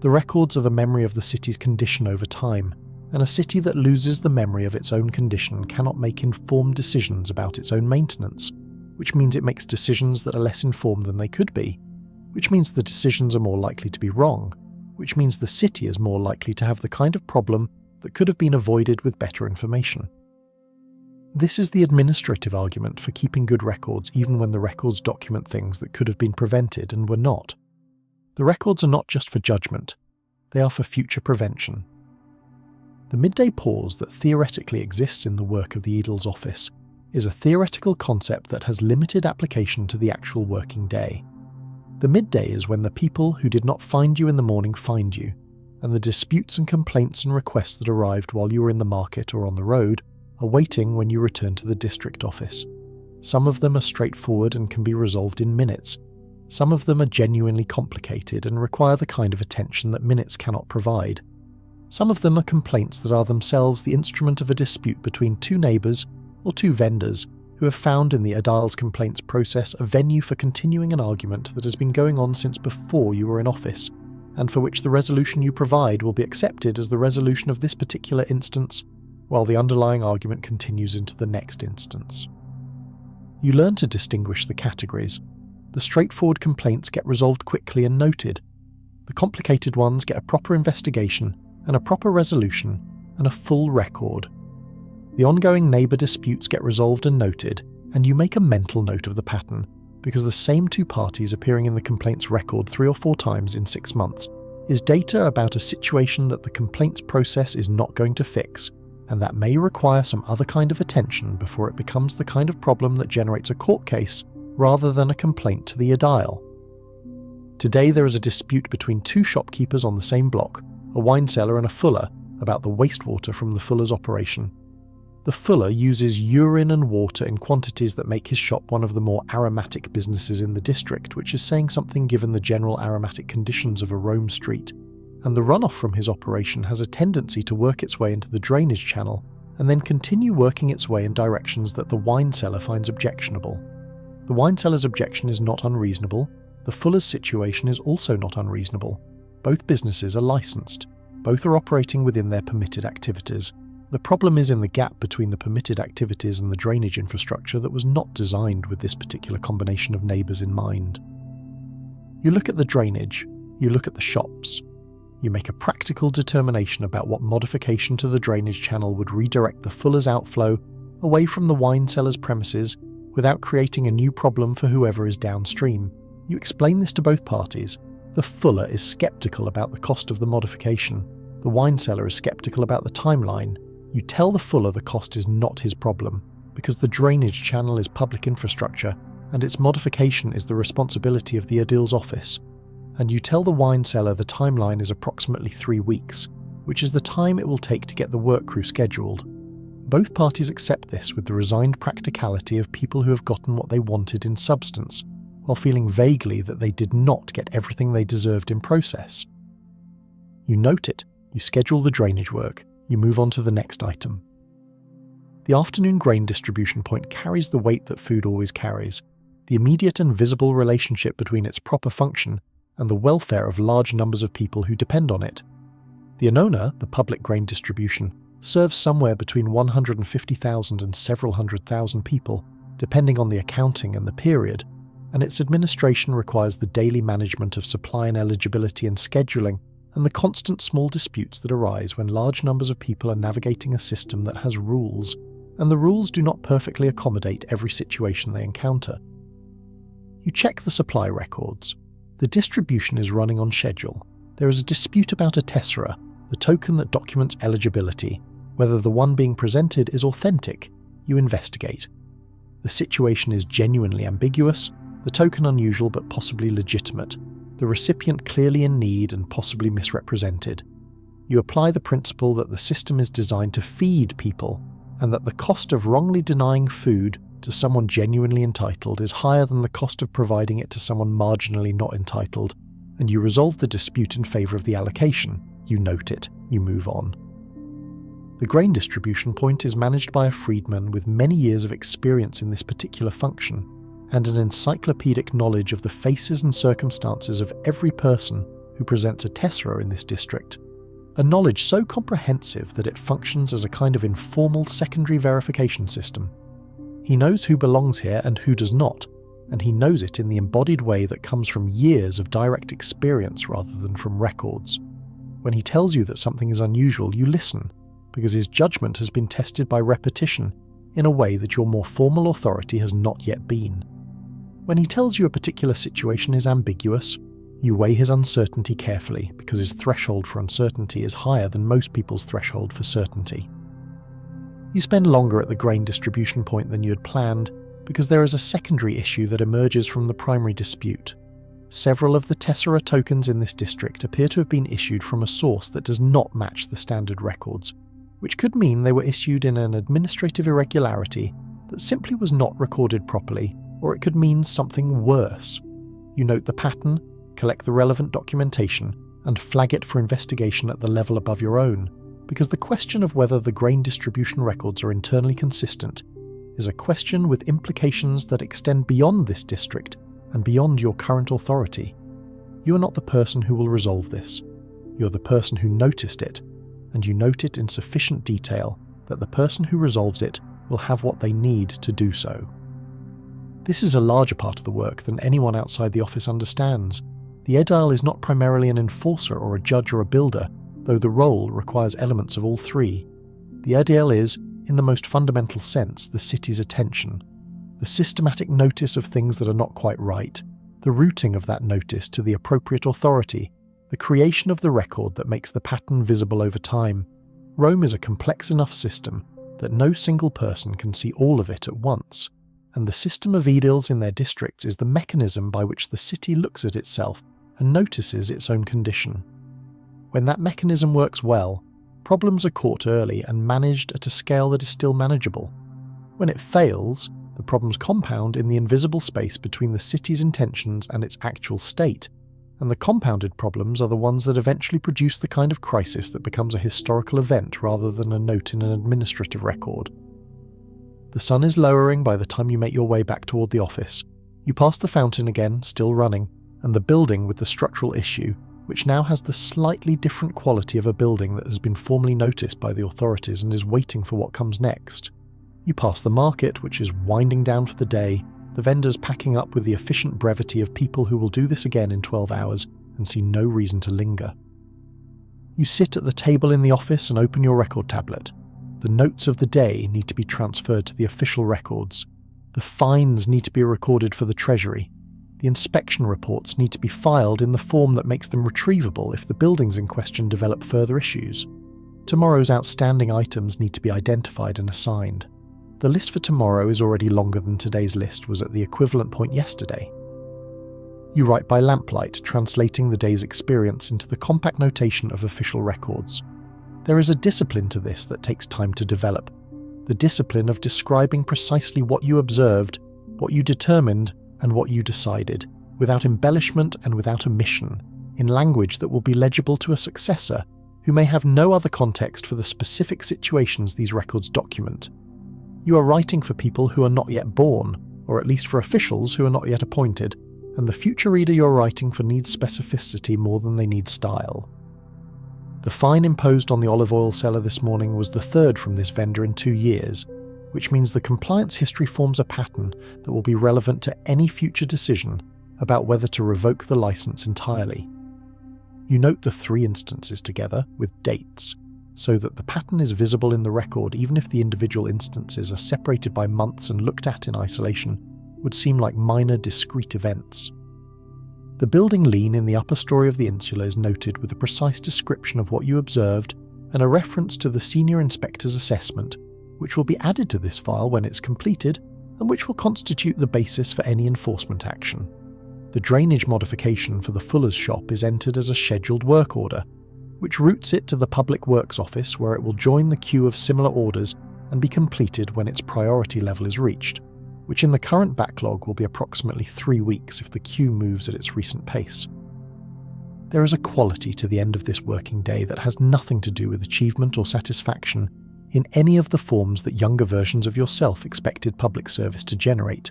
The records are the memory of the city's condition over time, and a city that loses the memory of its own condition cannot make informed decisions about its own maintenance, which means it makes decisions that are less informed than they could be, which means the decisions are more likely to be wrong, which means the city is more likely to have the kind of problem that could have been avoided with better information. This is the administrative argument for keeping good records even when the records document things that could have been prevented and were not. The records are not just for judgment, they are for future prevention. The midday pause that theoretically exists in the work of the aedile's office is a theoretical concept that has limited application to the actual working day. The midday is when the people who did not find you in the morning find you, and the disputes and complaints and requests that arrived while you were in the market or on the road are waiting when you return to the district office. Some of them are straightforward and can be resolved in minutes. Some of them are genuinely complicated and require the kind of attention that minutes cannot provide. Some of them are complaints that are themselves the instrument of a dispute between two neighbours or two vendors who have found in the aedile's complaints process a venue for continuing an argument that has been going on since before you were in office, and for which the resolution you provide will be accepted as the resolution of this particular instance, while the underlying argument continues into the next instance. You learn to distinguish the categories. The straightforward complaints get resolved quickly and noted. The complicated ones get a proper investigation and a proper resolution and a full record. The ongoing neighbour disputes get resolved and noted, and you make a mental note of the pattern, because the same two parties appearing in the complaints record 3 or 4 times in 6 months is data about a situation that the complaints process is not going to fix, and that may require some other kind of attention before it becomes the kind of problem that generates a court case rather than a complaint to the aedile. Today there is a dispute between 2 shopkeepers on the same block, a wine cellar and a fuller, about the wastewater from the fuller's operation. The fuller uses urine and water in quantities that make his shop one of the more aromatic businesses in the district, which is saying something given the general aromatic conditions of a Rome street. And the runoff from his operation has a tendency to work its way into the drainage channel, and then continue working its way in directions that the wine cellar finds objectionable. The wine cellar's objection is not unreasonable, the fuller's situation is also not unreasonable. Both businesses are licensed, both are operating within their permitted activities. The problem is in the gap between the permitted activities and the drainage infrastructure that was not designed with this particular combination of neighbours in mind. You look at the drainage, you look at the shops. You make a practical determination about what modification to the drainage channel would redirect the fuller's outflow away from the wine cellar's premises without creating a new problem for whoever is downstream. You explain this to both parties. The fuller is sceptical about the cost of the modification. The The wine seller is skeptical about the timeline. You tell the fuller the cost is not his problem, because the drainage channel is public infrastructure and its modification is the responsibility of the aedile's office. And you tell the wine seller the timeline is approximately 3 weeks, which is the time it will take to get the work crew scheduled. Both parties accept this with the resigned practicality of people who have gotten what they wanted in substance, while feeling vaguely that they did not get everything they deserved in process. You note it, you schedule the drainage work, you move on to the next item. The afternoon grain distribution point carries the weight that food always carries, the immediate and visible relationship between its proper function and the welfare of large numbers of people who depend on it. The Annona, the public grain distribution, serves somewhere between 150,000 and several hundred thousand people, depending on the accounting and the period, and its administration requires the daily management of supply and eligibility and scheduling, and the constant small disputes that arise when large numbers of people are navigating a system that has rules, and the rules do not perfectly accommodate every situation they encounter. You check the supply records. The distribution is running on schedule. There is a dispute about a tessera, the token that documents eligibility. Whether the one being presented is authentic, you investigate. The situation is genuinely ambiguous, the token unusual but possibly legitimate, the recipient clearly in need and possibly misrepresented. You apply the principle that the system is designed to feed people, and that the cost of wrongly denying food to someone genuinely entitled is higher than the cost of providing it to someone marginally not entitled, and you resolve the dispute in favour of the allocation. You note it, you move on. The grain distribution point is managed by a freedman with many years of experience in this particular function, and an encyclopedic knowledge of the faces and circumstances of every person who presents a tessera in this district, a knowledge so comprehensive that it functions as a kind of informal secondary verification system. He knows who belongs here and who does not, and he knows it in the embodied way that comes from years of direct experience rather than from records. When he tells you that something is unusual, you listen, because his judgment has been tested by repetition in a way that your more formal authority has not yet been. When he tells you a particular situation is ambiguous, you weigh his uncertainty carefully because his threshold for uncertainty is higher than most people's threshold for certainty. You spend longer at the grain distribution point than you had planned because there is a secondary issue that emerges from the primary dispute. Several of the tessera tokens in this district appear to have been issued from a source that does not match the standard records, which could mean they were issued in an administrative irregularity that simply was not recorded properly, or it could mean something worse. You note the pattern, collect the relevant documentation, and flag it for investigation at the level above your own, because the question of whether the grain distribution records are internally consistent is a question with implications that extend beyond this district and beyond your current authority. You are not the person who will resolve this. You are the person who noticed it, and you note it in sufficient detail that the person who resolves it will have what they need to do so. This is a larger part of the work than anyone outside the office understands. The aedile is not primarily an enforcer or a judge or a builder, though the role requires elements of all three. The aedile is, in the most fundamental sense, the city's attention, the systematic notice of things that are not quite right, the routing of that notice to the appropriate authority, the creation of the record that makes the pattern visible over time. Rome is a complex enough system that no single person can see all of it at once, and the system of aediles in their districts is the mechanism by which the city looks at itself and notices its own condition. When that mechanism works well, problems are caught early and managed at a scale that is still manageable. When it fails, the problems compound in the invisible space between the city's intentions and its actual state, and the compounded problems are the ones that eventually produce the kind of crisis that becomes a historical event rather than a note in an administrative record. The sun is lowering by the time you make your way back toward the office. You pass the fountain again, still running, and the building with the structural issue, which now has the slightly different quality of a building that has been formally noticed by the authorities and is waiting for what comes next. You pass the market, which is winding down for the day, the vendors packing up with the efficient brevity of people who will do this again in 12 hours and see no reason to linger. You sit at the table in the office and open your record tablet. The notes of the day need to be transferred to the official records. The fines need to be recorded for the treasury. The inspection reports need to be filed in the form that makes them retrievable if the buildings in question develop further issues. Tomorrow's outstanding items need to be identified and assigned. The list for tomorrow is already longer than today's list was at the equivalent point yesterday. You write by lamplight, translating the day's experience into the compact notation of official records. There is a discipline to this that takes time to develop. The discipline of describing precisely what you observed, what you determined, and what you decided, without embellishment and without omission, in language that will be legible to a successor who may have no other context for the specific situations these records document. You are writing for people who are not yet born, or at least for officials who are not yet appointed, and the future reader you're writing for needs specificity more than they need style. The fine imposed on the olive oil seller this morning was the third from this vendor in 2 years, which means the compliance history forms a pattern that will be relevant to any future decision about whether to revoke the license entirely. You note the 3 instances together with dates, so that the pattern is visible in the record even if the individual instances are separated by months and looked at in isolation would seem like minor discrete events. The building lien in the upper story of the insula is noted with a precise description of what you observed and a reference to the senior inspector's assessment, which will be added to this file when it's completed and which will constitute the basis for any enforcement action. The drainage modification for the fuller's shop is entered as a scheduled work order, which routes it to the Public Works Office where it will join the queue of similar orders and be completed when its priority level is reached, which in the current backlog will be approximately 3 weeks if the queue moves at its recent pace. There is a quality to the end of this working day that has nothing to do with achievement or satisfaction in any of the forms that younger versions of yourself expected public service to generate.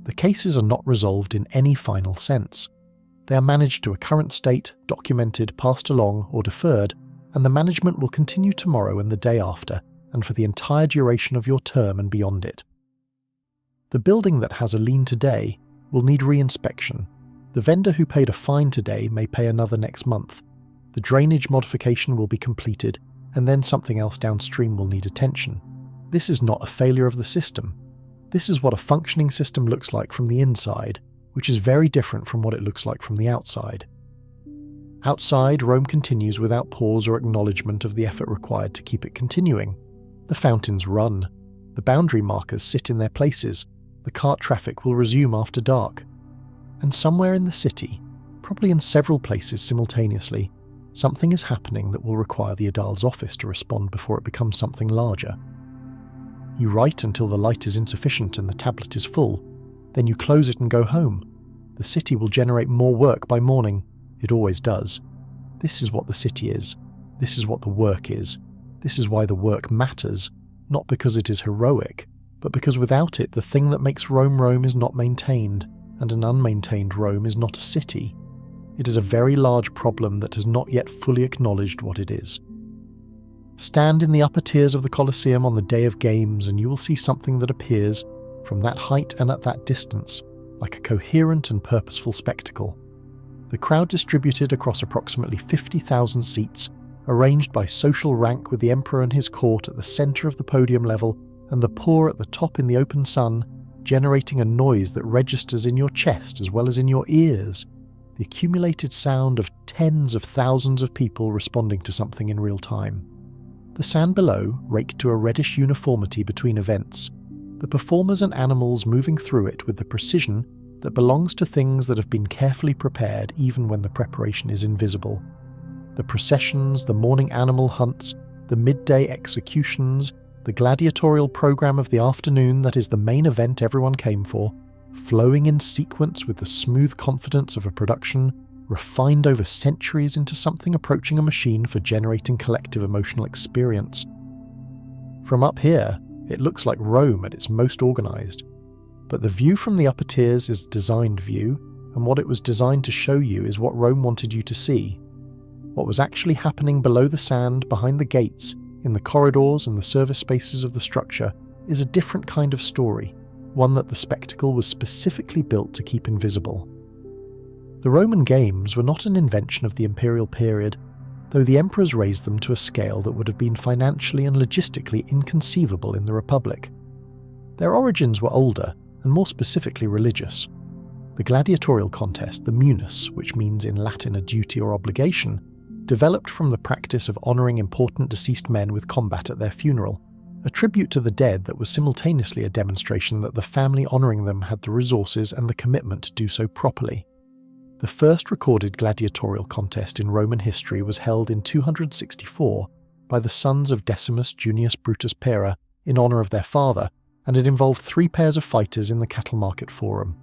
The cases are not resolved in any final sense. They are managed to a current state, documented, passed along, or deferred, and the management will continue tomorrow and the day after, and for the entire duration of your term and beyond it. The building that has a lien today will need re-inspection. The vendor who paid a fine today may pay another next month. The drainage modification will be completed, and then something else downstream will need attention. This is not a failure of the system. This is what a functioning system looks like from the inside, which is very different from what it looks like from the outside. Outside, Rome continues without pause or acknowledgement of the effort required to keep it continuing. The fountains run. The boundary markers sit in their places. The cart traffic will resume after dark. And somewhere in the city, probably in several places simultaneously, something is happening that will require the aedile's office to respond before it becomes something larger. You write until the light is insufficient and the tablet is full. Then you close it and go home. The city will generate more work by morning. It always does. This is what the city is. This is what the work is. This is why the work matters, not because it is heroic, but because without it the thing that makes Rome Rome is not maintained, and an unmaintained Rome is not a city. It is a very large problem that has not yet fully acknowledged what it is. Stand in the upper tiers of the Colosseum on the day of games and you will see something that appears, from that height and at that distance, like a coherent and purposeful spectacle. The crowd distributed across approximately 50,000 seats, arranged by social rank with the emperor and his court at the centre of the podium level and the poor at the top in the open sun, generating a noise that registers in your chest as well as in your ears, the accumulated sound of tens of thousands of people responding to something in real time. The sand below raked to a reddish uniformity between events, the performers and animals moving through it with the precision that belongs to things that have been carefully prepared even when the preparation is invisible. The processions, the morning animal hunts, the midday executions, the gladiatorial program of the afternoon that is the main event everyone came for, flowing in sequence with the smooth confidence of a production, refined over centuries into something approaching a machine for generating collective emotional experience. From up here, it looks like Rome at its most organised. But the view from the upper tiers is a designed view, and what it was designed to show you is what Rome wanted you to see. What was actually happening below the sand, behind the gates, in the corridors and the service spaces of the structure, is a different kind of story, one that the spectacle was specifically built to keep invisible. The Roman Games were not an invention of the imperial period, though the emperors raised them to a scale that would have been financially and logistically inconceivable in the Republic. Their origins were older, and more specifically religious. The gladiatorial contest, the munus, which means in Latin a duty or obligation, developed from the practice of honouring important deceased men with combat at their funeral, a tribute to the dead that was simultaneously a demonstration that the family honouring them had the resources and the commitment to do so properly. The first recorded gladiatorial contest in Roman history was held in 264 by the sons of Decimus Junius Brutus Pera in honour of their father, and it involved 3 pairs of fighters in the cattle market forum.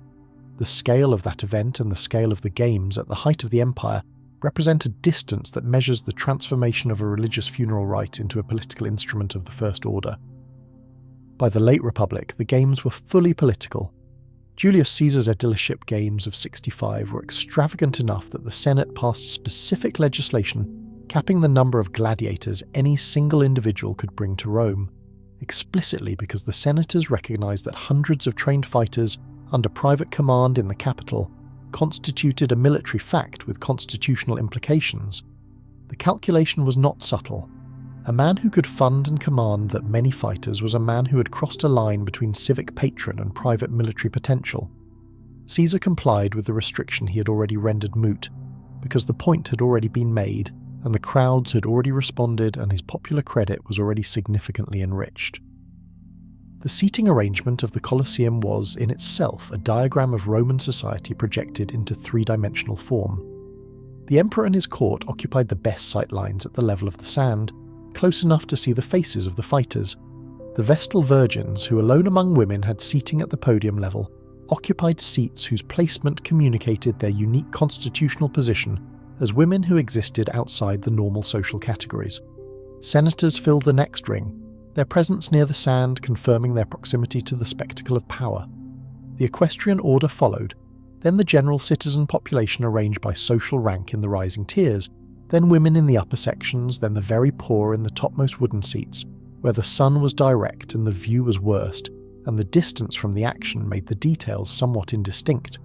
The scale of that event and the scale of the games at the height of the empire represent a distance that measures the transformation of a religious funeral rite into a political instrument of the first order. By the late Republic, the games were fully political. Julius Caesar's aedileship games of 65 were extravagant enough that the Senate passed specific legislation capping the number of gladiators any single individual could bring to Rome, explicitly because the senators recognized that hundreds of trained fighters under private command in the capital constituted a military fact with constitutional implications. The calculation was not subtle. A man who could fund and command that many fighters was a man who had crossed a line between civic patron and private military potential. Caesar complied with the restriction he had already rendered moot, because the point had already been made, and the crowds had already responded, and his popular credit was already significantly enriched. The seating arrangement of the Colosseum was, in itself, a diagram of Roman society projected into 3-dimensional form. The emperor and his court occupied the best sight lines at the level of the sand, close enough to see the faces of the fighters. The Vestal virgins, who alone among women had seating at the podium level, occupied seats whose placement communicated their unique constitutional position as women who existed outside the normal social categories. Senators filled the next ring, their presence near the sand confirming their proximity to the spectacle of power. The equestrian order followed, then the general citizen population arranged by social rank in the rising tiers, then women in the upper sections, then the very poor in the topmost wooden seats, where the sun was direct and the view was worst, and the distance from the action made the details somewhat indistinct.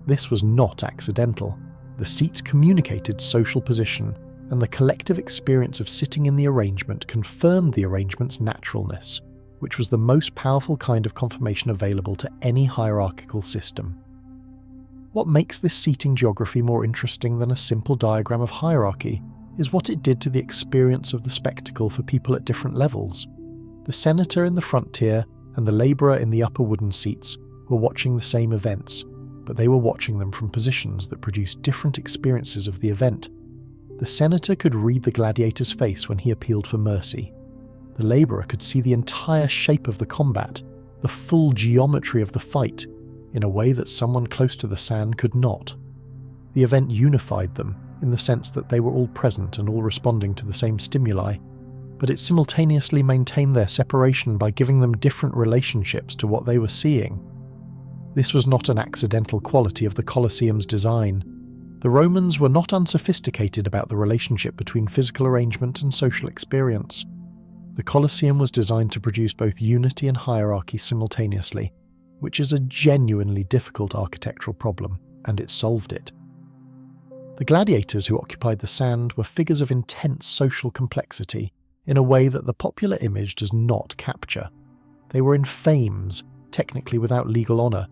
This was not accidental. The seats communicated social position, and the collective experience of sitting in the arrangement confirmed the arrangement's naturalness, which was the most powerful kind of confirmation available to any hierarchical system. What makes this seating geography more interesting than a simple diagram of hierarchy is what it did to the experience of the spectacle for people at different levels. The senator in the front tier and the labourer in the upper wooden seats were watching the same events, but they were watching them from positions that produced different experiences of the event. The senator could read the gladiator's face when he appealed for mercy. The labourer could see the entire shape of the combat, the full geometry of the fight, in a way that someone close to the sand could not. The event unified them, in the sense that they were all present and all responding to the same stimuli, but it simultaneously maintained their separation by giving them different relationships to what they were seeing. This was not an accidental quality of the Colosseum's design. The Romans were not unsophisticated about the relationship between physical arrangement and social experience. The Colosseum was designed to produce both unity and hierarchy simultaneously, which is a genuinely difficult architectural problem, and it solved it. The gladiators who occupied the sand were figures of intense social complexity in a way that the popular image does not capture. They were infames, technically without legal honour,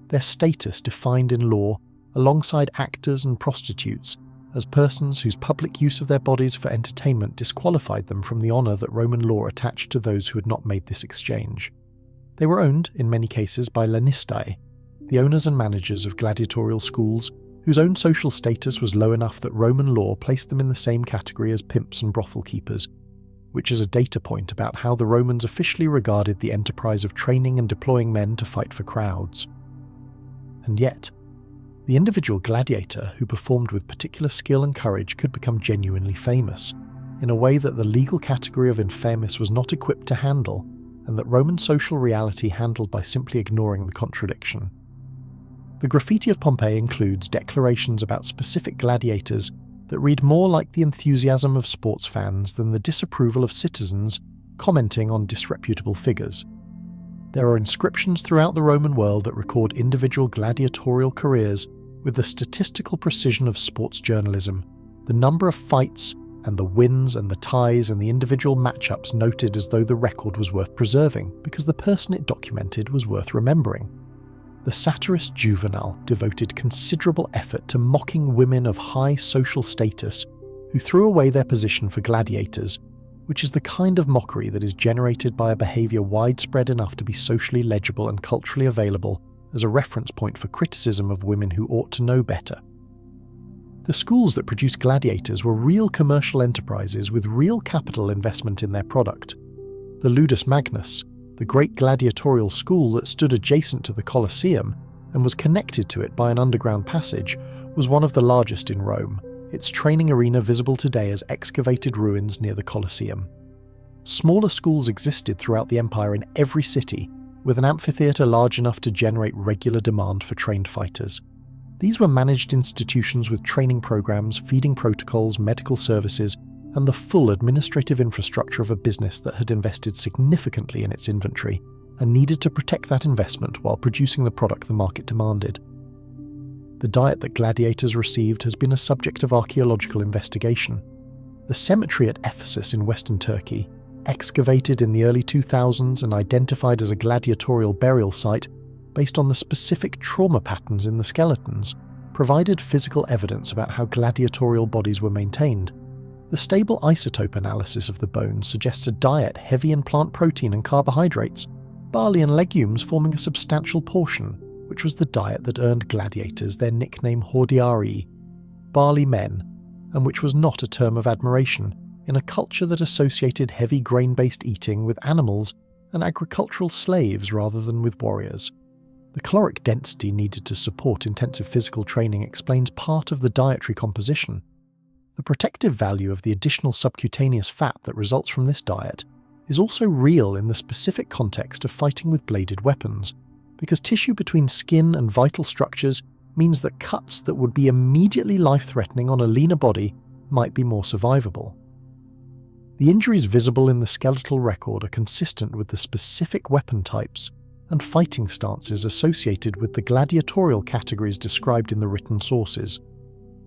their status defined in law alongside actors and prostitutes as persons whose public use of their bodies for entertainment disqualified them from the honour that Roman law attached to those who had not made this exchange. They were owned, in many cases, by lanistae, the owners and managers of gladiatorial schools whose own social status was low enough that Roman law placed them in the same category as pimps and brothel keepers, which is a data point about how the Romans officially regarded the enterprise of training and deploying men to fight for crowds. And yet, the individual gladiator who performed with particular skill and courage could become genuinely famous, in a way that the legal category of infamus was not equipped to handle, and that Roman social reality handled by simply ignoring the contradiction. The graffiti of Pompeii includes declarations about specific gladiators that read more like the enthusiasm of sports fans than the disapproval of citizens commenting on disreputable figures. There are inscriptions throughout the Roman world that record individual gladiatorial careers with the statistical precision of sports journalism, the number of fights, and the wins and the ties and the individual matchups noted as though the record was worth preserving because the person it documented was worth remembering. the satirist Juvenal devoted considerable effort to mocking women of high social status who threw away their position for gladiators, which is the kind of mockery that is generated by a behaviour widespread enough to be socially legible and culturally available as a reference point for criticism of women who ought to know better. The schools that produced gladiators were real commercial enterprises with real capital investment in their product. The Ludus Magnus, the great gladiatorial school that stood adjacent to the Colosseum and was connected to it by an underground passage, was one of the largest in Rome, its training arena visible today as excavated ruins near the Colosseum. Smaller schools existed throughout the empire in every city, with an amphitheatre large enough to generate regular demand for trained fighters. These were managed institutions with training programs, feeding protocols, medical services, and the full administrative infrastructure of a business that had invested significantly in its inventory and needed to protect that investment while producing the product the market demanded. The diet that gladiators received has been a subject of archaeological investigation. The cemetery at Ephesus in western Turkey, excavated in the early 2000s and identified as a gladiatorial burial site based on the specific trauma patterns in the skeletons, provided physical evidence about how gladiatorial bodies were maintained. The stable isotope analysis of the bones suggests a diet heavy in plant protein and carbohydrates, barley and legumes forming a substantial portion, which was the diet that earned gladiators their nickname hordearii, barley men, and which was not a term of admiration in a culture that associated heavy grain-based eating with animals and agricultural slaves rather than with warriors. The caloric density needed to support intensive physical training explains part of the dietary composition. The protective value of the additional subcutaneous fat that results from this diet is also real in the specific context of fighting with bladed weapons, because tissue between skin and vital structures means that cuts that would be immediately life-threatening on a leaner body might be more survivable. The injuries visible in the skeletal record are consistent with the specific weapon types and fighting stances associated with the gladiatorial categories described in the written sources.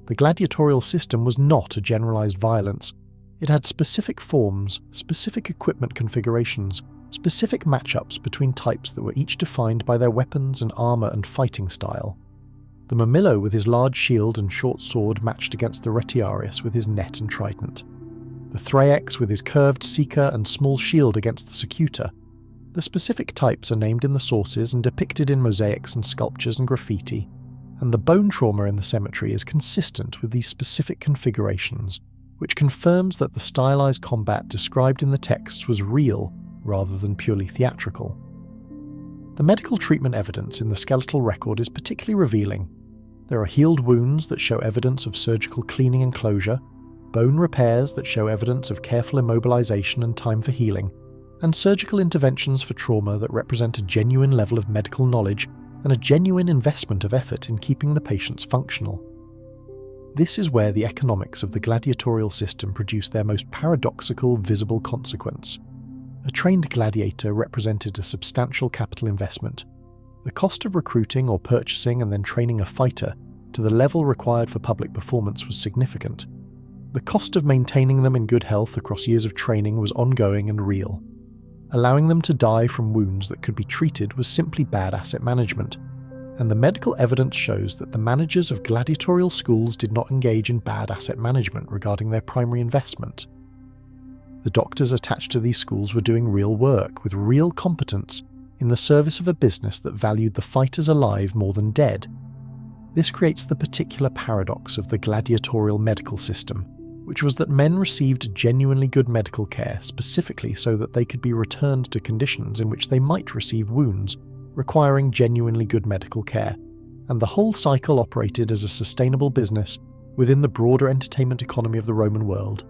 The gladiatorial system was not a generalized violence. It had specific forms, specific equipment configurations, specific matchups between types that were each defined by their weapons and armor and fighting style. The Murmillo with his large shield and short sword matched against the Retiarius with his net and trident. The Thraex with his curved seeker and small shield against the Secutor. The specific types are named in the sources and depicted in mosaics and sculptures and graffiti, and the bone trauma in the cemetery is consistent with these specific configurations, which confirms that the stylized combat described in the texts was real rather than purely theatrical. The medical treatment evidence in the skeletal record is particularly revealing. There are healed wounds that show evidence of surgical cleaning and closure, bone repairs that show evidence of careful immobilization and time for healing, and surgical interventions for trauma that represent a genuine level of medical knowledge and a genuine investment of effort in keeping the patients functional. This is where the economics of the gladiatorial system produce their most paradoxical visible consequence. A trained gladiator represented a substantial capital investment. The cost of recruiting or purchasing and then training a fighter to the level required for public performance was significant. The cost of maintaining them in good health across years of training was ongoing and real. Allowing them to die from wounds that could be treated was simply bad asset management, and the medical evidence shows that the managers of gladiatorial schools did not engage in bad asset management regarding their primary investment. The doctors attached to these schools were doing real work with real competence in the service of a business that valued the fighters alive more than dead. This creates the particular paradox of the gladiatorial medical system, which was that men received genuinely good medical care specifically so that they could be returned to conditions in which they might receive wounds, requiring genuinely good medical care, and the whole cycle operated as a sustainable business within the broader entertainment economy of the Roman world.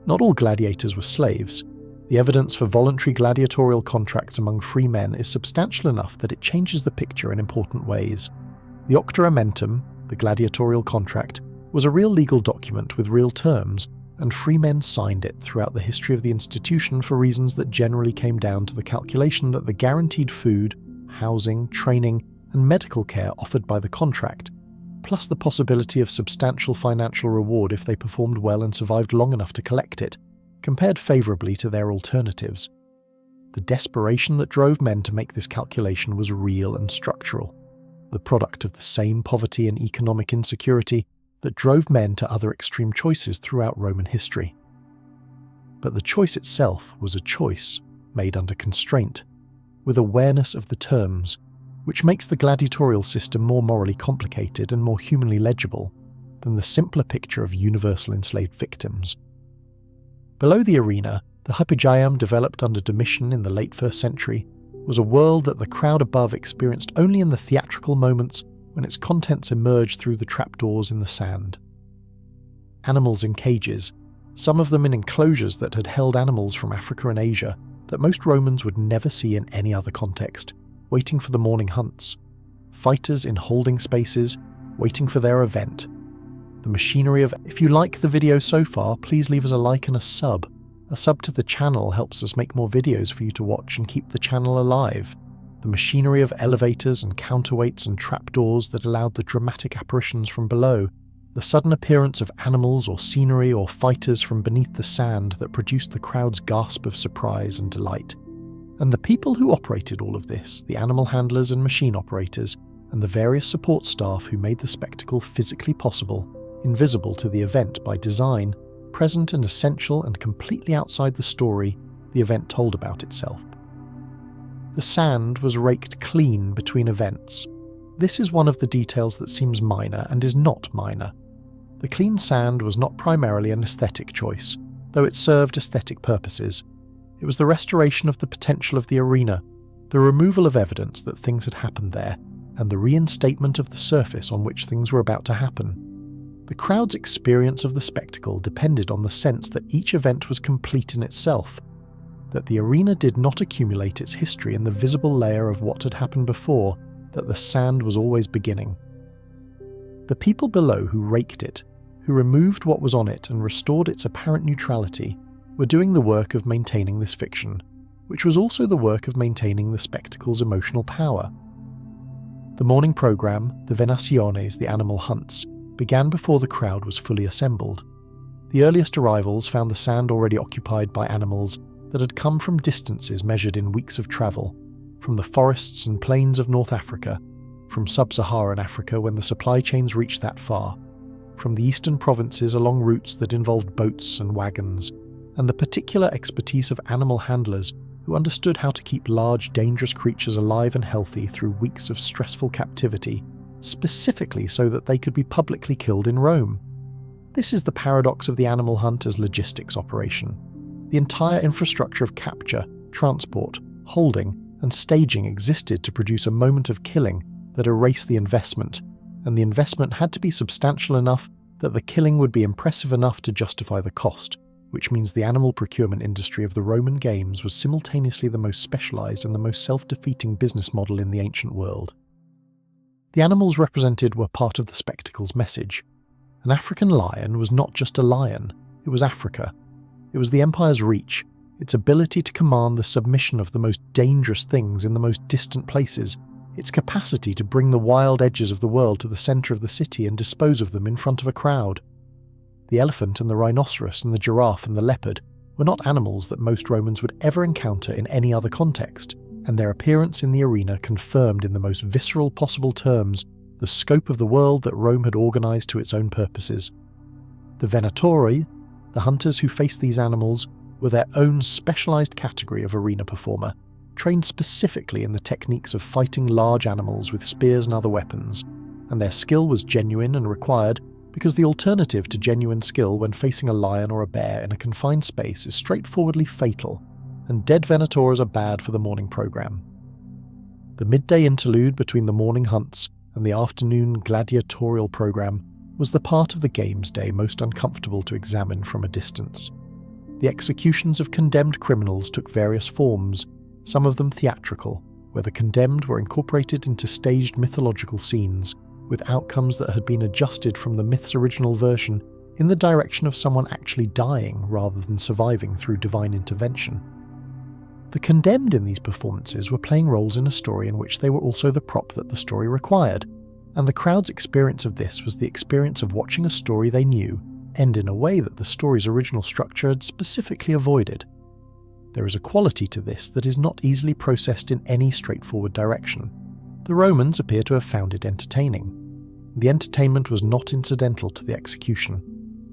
Not all gladiators were slaves. The evidence for voluntary gladiatorial contracts among free men is substantial enough that it changes the picture in important ways. The Octa Amentum, the gladiatorial contract, was a real legal document with real terms, and free men signed it throughout the history of the institution for reasons that generally came down to the calculation that the guaranteed food, housing, training, and medical care offered by the contract, plus the possibility of substantial financial reward if they performed well and survived long enough to collect it, compared favourably to their alternatives. the desperation that drove men to make this calculation was real and structural, the product of the same poverty and economic insecurity that drove men to other extreme choices throughout Roman history. But the choice itself was a choice made under constraint, with awareness of the terms, which makes the gladiatorial system more morally complicated and more humanly legible than the simpler picture of universal enslaved victims. Below the arena, the hypogeum developed under Domitian in the late 1st century was a world that the crowd above experienced only in the theatrical moments when its contents emerged through the trapdoors in the sand. Animals in cages, some of them in enclosures that had held animals from Africa and Asia that most Romans would never see in any other context, waiting for the morning hunts. Fighters in holding spaces, waiting for their event. The machinery of... If you like the video so far, please leave us a like and a sub. A sub to the channel helps us make more videos for you to watch and keep the channel alive. The machinery of elevators and counterweights and trapdoors that allowed the dramatic apparitions from below. The sudden appearance of animals or scenery or fighters from beneath the sand that produced the crowd's gasp of surprise and delight. And the people who operated all of this, the animal handlers and machine operators, and the various support staff who made the spectacle physically possible, invisible to the event by design, present and essential and completely outside the story the event told about itself. The sand was raked clean between events. This is one of the details that seems minor and is not minor. The clean sand was not primarily an aesthetic choice, though it served aesthetic purposes. It was the restoration of the potential of the arena, the removal of evidence that things had happened there, and the reinstatement of the surface on which things were about to happen. The crowd's experience of the spectacle depended on the sense that each event was complete in itself, that the arena did not accumulate its history in the visible layer of what had happened before, that the sand was always beginning. The people below who raked it, who removed what was on it and restored its apparent neutrality, were doing the work of maintaining this fiction, which was also the work of maintaining the spectacle's emotional power. The morning programme, the venaciones, the animal hunts, began before the crowd was fully assembled. The earliest arrivals found the sand already occupied by animals that had come from distances measured in weeks of travel, from the forests and plains of North Africa, from sub-Saharan Africa when the supply chains reached that far, from the eastern provinces along routes that involved boats and wagons, and the particular expertise of animal handlers who understood how to keep large, dangerous creatures alive and healthy through weeks of stressful captivity, specifically so that they could be publicly killed in Rome. This is the paradox of the animal hunt as logistics operation. The entire infrastructure of capture, transport, holding, and staging existed to produce a moment of killing that erased the investment, and the investment had to be substantial enough that the killing would be impressive enough to justify the cost, which means the animal procurement industry of the Roman games was simultaneously the most specialized and the most self-defeating business model in the ancient world. The animals represented were part of the spectacle's message. An African lion was not just a lion, it was Africa. It was the empire's reach, its ability to command the submission of the most dangerous things in the most distant places, its capacity to bring the wild edges of the world to the center of the city and dispose of them in front of a crowd. The elephant and the rhinoceros and the giraffe and the leopard were not animals that most Romans would ever encounter in any other context, and their appearance in the arena confirmed in the most visceral possible terms the scope of the world that Rome had organized to its own purposes. The venatori, the hunters who faced these animals, were their own specialized category of arena performer, trained specifically in the techniques of fighting large animals with spears and other weapons, and their skill was genuine and required because the alternative to genuine skill when facing a lion or a bear in a confined space is straightforwardly fatal, and dead venators are bad for the morning programme. The midday interlude between the morning hunts and the afternoon gladiatorial programme was the part of the games day most uncomfortable to examine from a distance. The executions of condemned criminals took various forms, some of them theatrical, where the condemned were incorporated into staged mythological scenes, with outcomes that had been adjusted from the myth's original version in the direction of someone actually dying rather than surviving through divine intervention. The condemned in these performances were playing roles in a story in which they were also the prop that the story required, and the crowd's experience of this was the experience of watching a story they knew end in a way that the story's original structure had specifically avoided. There is a quality to this that is not easily processed in any straightforward direction. The Romans appear to have found it entertaining. The entertainment was not incidental to the execution.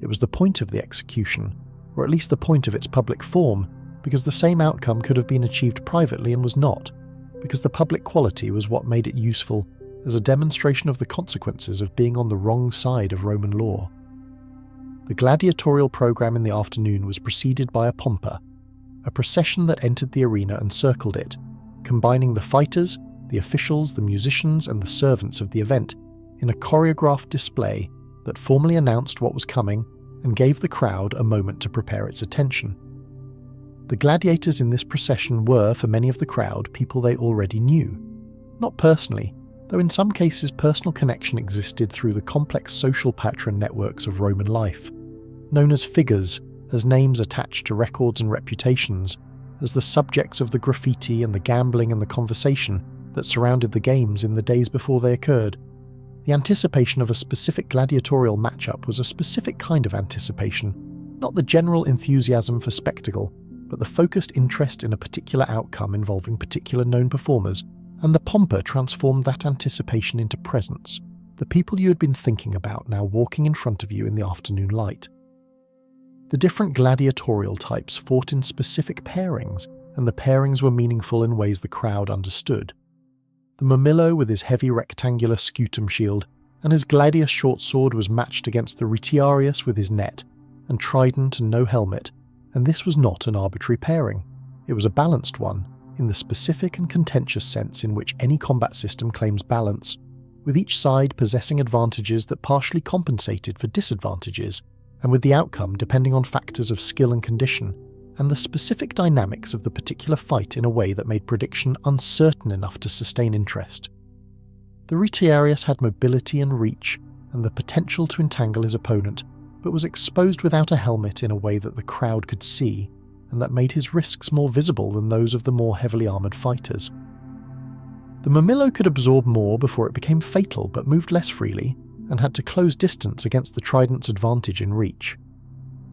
It was the point of the execution, or at least the point of its public form, because the same outcome could have been achieved privately and was not, because the public quality was what made it useful as a demonstration of the consequences of being on the wrong side of Roman law. The gladiatorial program in the afternoon was preceded by a pompa, a procession that entered the arena and circled it, combining the fighters, the officials, the musicians, and the servants of the event in a choreographed display that formally announced what was coming and gave the crowd a moment to prepare its attention. The gladiators in this procession were, for many of the crowd, people they already knew. Not personally, though in some cases personal connection existed through the complex social patron networks of Roman life, known as figures, as names attached to records and reputations, as the subjects of the graffiti and the gambling and the conversation that surrounded the games in the days before they occurred. The anticipation of a specific gladiatorial matchup was a specific kind of anticipation, not the general enthusiasm for spectacle, but the focused interest in a particular outcome involving particular known performers, and the pompa transformed that anticipation into presence, the people you had been thinking about now walking in front of you in the afternoon light. The different gladiatorial types fought in specific pairings, and the pairings were meaningful in ways the crowd understood. The Murmillo with his heavy rectangular scutum shield, and his gladius short sword was matched against the Retiarius with his net, and trident and no helmet, and this was not an arbitrary pairing. It was a balanced one, in the specific and contentious sense in which any combat system claims balance, with each side possessing advantages that partially compensated for disadvantages, and with the outcome depending on factors of skill and condition, and the specific dynamics of the particular fight in a way that made prediction uncertain enough to sustain interest. The Retiarius had mobility and reach, and the potential to entangle his opponent, but was exposed without a helmet in a way that the crowd could see, and that made his risks more visible than those of the more heavily armoured fighters. The Murmillo could absorb more before it became fatal, but moved less freely, and had to close distance against the trident's advantage in reach.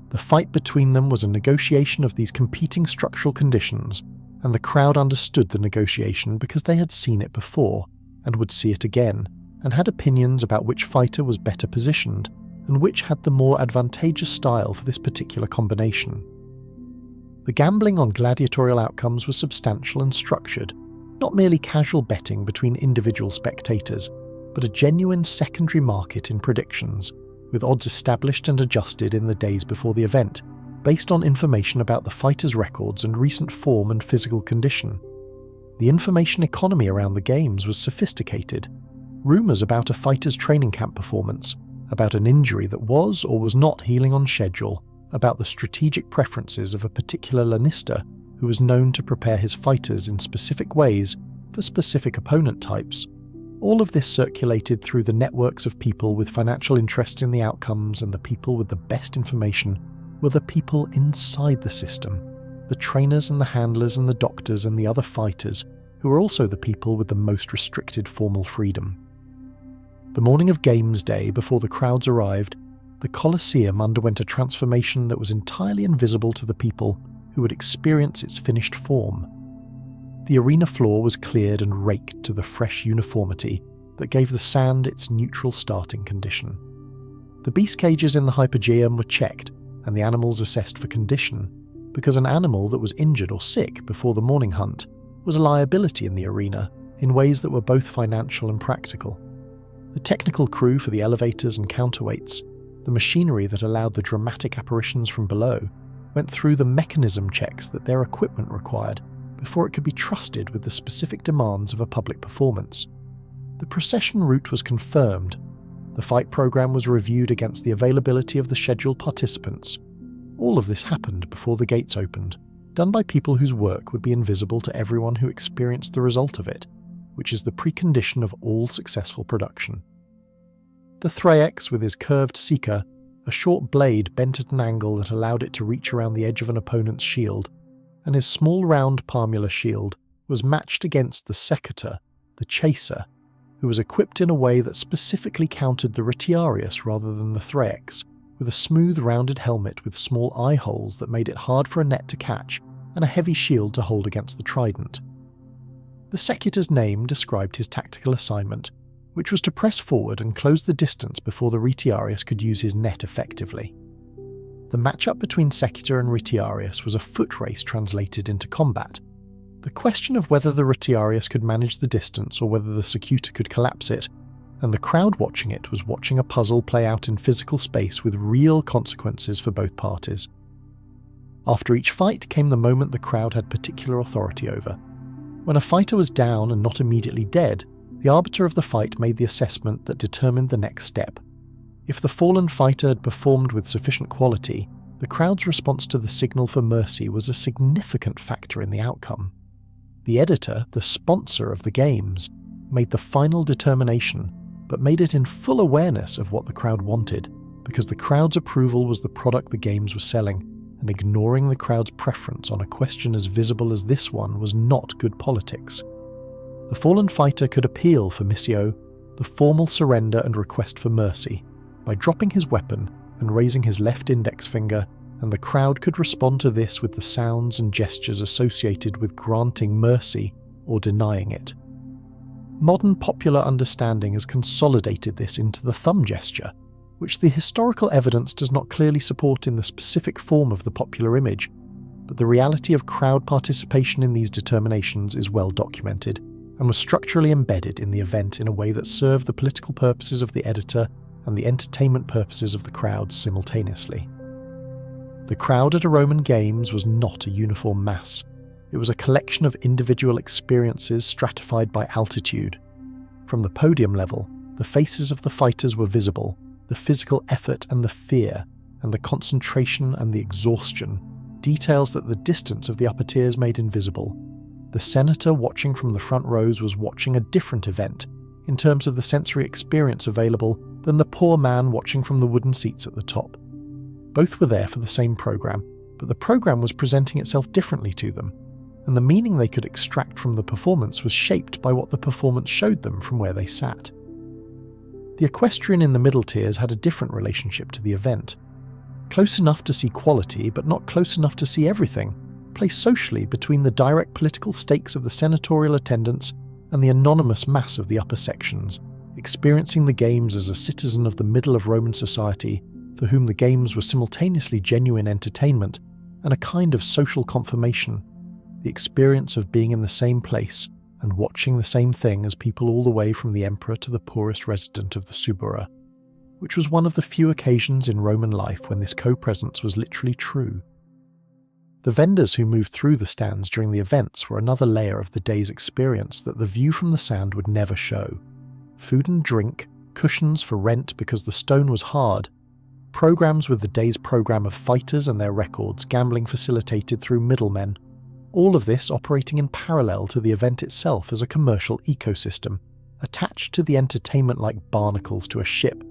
The fight between them was a negotiation of these competing structural conditions, and the crowd understood the negotiation because they had seen it before, and would see it again, and had opinions about which fighter was better positioned, and which had the more advantageous style for this particular combination. The gambling on gladiatorial outcomes was substantial and structured, not merely casual betting between individual spectators, but a genuine secondary market in predictions, with odds established and adjusted in the days before the event, based on information about the fighters' records and recent form and physical condition. The information economy around the games was sophisticated. Rumours about a fighter's training camp performance, about an injury that was or was not healing on schedule, about the strategic preferences of a particular lanista who was known to prepare his fighters in specific ways for specific opponent types. All of this circulated through the networks of people with financial interest in the outcomes, and the people with the best information were the people inside the system, the trainers and the handlers and the doctors and the other fighters, who were also the people with the most restricted formal freedom. The morning of Games Day, before the crowds arrived, the Colosseum underwent a transformation that was entirely invisible to the people who would experience its finished form. The arena floor was cleared and raked to the fresh uniformity that gave the sand its neutral starting condition. The beast cages in the hypogeum were checked and the animals assessed for condition, because an animal that was injured or sick before the morning hunt was a liability in the arena in ways that were both financial and practical. The technical crew for the elevators and counterweights, the machinery that allowed the dramatic apparitions from below, went through the mechanism checks that their equipment required before it could be trusted with the specific demands of a public performance. The procession route was confirmed. The fight program was reviewed against the availability of the scheduled participants. All of this happened before the gates opened, done by people whose work would be invisible to everyone who experienced the result of it, which is the precondition of all successful production. The Thraex with his curved seeker, a short blade bent at an angle that allowed it to reach around the edge of an opponent's shield, and his small round palmular shield was matched against the Secator, the Chaser, who was equipped in a way that specifically countered the Retiarius rather than the Thraex, with a smooth rounded helmet with small eye holes that made it hard for a net to catch, and a heavy shield to hold against the trident. The secutor's name described his tactical assignment, which was to press forward and close the distance before the retiarius could use his net effectively. The matchup between secutor and retiarius was a foot race translated into combat. The question of whether the retiarius could manage the distance or whether the secutor could collapse it, and the crowd watching it was watching a puzzle play out in physical space with real consequences for both parties. After each fight came the moment the crowd had particular authority over. When a fighter was down and not immediately dead, the arbiter of the fight made the assessment that determined the next step. If the fallen fighter had performed with sufficient quality, the crowd's response to the signal for mercy was a significant factor in the outcome. The editor, the sponsor of the games, made the final determination, but made it in full awareness of what the crowd wanted, because the crowd's approval was the product the games were selling, and ignoring the crowd's preference on a question as visible as this one was not good politics. The fallen fighter could appeal for missio, the formal surrender and request for mercy, by dropping his weapon and raising his left index finger, and the crowd could respond to this with the sounds and gestures associated with granting mercy or denying it. Modern popular understanding has consolidated this into the thumb gesture, which the historical evidence does not clearly support in the specific form of the popular image, but the reality of crowd participation in these determinations is well documented, and was structurally embedded in the event in a way that served the political purposes of the editor and the entertainment purposes of the crowd simultaneously. The crowd at a Roman Games was not a uniform mass. It was a collection of individual experiences stratified by altitude. From the podium level, the faces of the fighters were visible, the physical effort and the fear, and the concentration and the exhaustion, details that the distance of the upper tiers made invisible. The senator watching from the front rows was watching a different event, in terms of the sensory experience available, than the poor man watching from the wooden seats at the top. Both were there for the same program, but the program was presenting itself differently to them, and the meaning they could extract from the performance was shaped by what the performance showed them from where they sat. The equestrian in the middle tiers had a different relationship to the event. Close enough to see quality, but not close enough to see everything, placed socially between the direct political stakes of the senatorial attendance and the anonymous mass of the upper sections, experiencing the games as a citizen of the middle of Roman society, for whom the games were simultaneously genuine entertainment and a kind of social confirmation, the experience of being in the same place and watching the same thing as people all the way from the emperor to the poorest resident of the Subura, which was one of the few occasions in Roman life when this co-presence was literally true. The vendors who moved through the stands during the events were another layer of the day's experience that the view from the sand would never show. Food and drink, cushions for rent because the stone was hard, programs with the day's program of fighters and their records, gambling facilitated through middlemen, all of this operating in parallel to the event itself as a commercial ecosystem, attached to the entertainment like barnacles to a ship,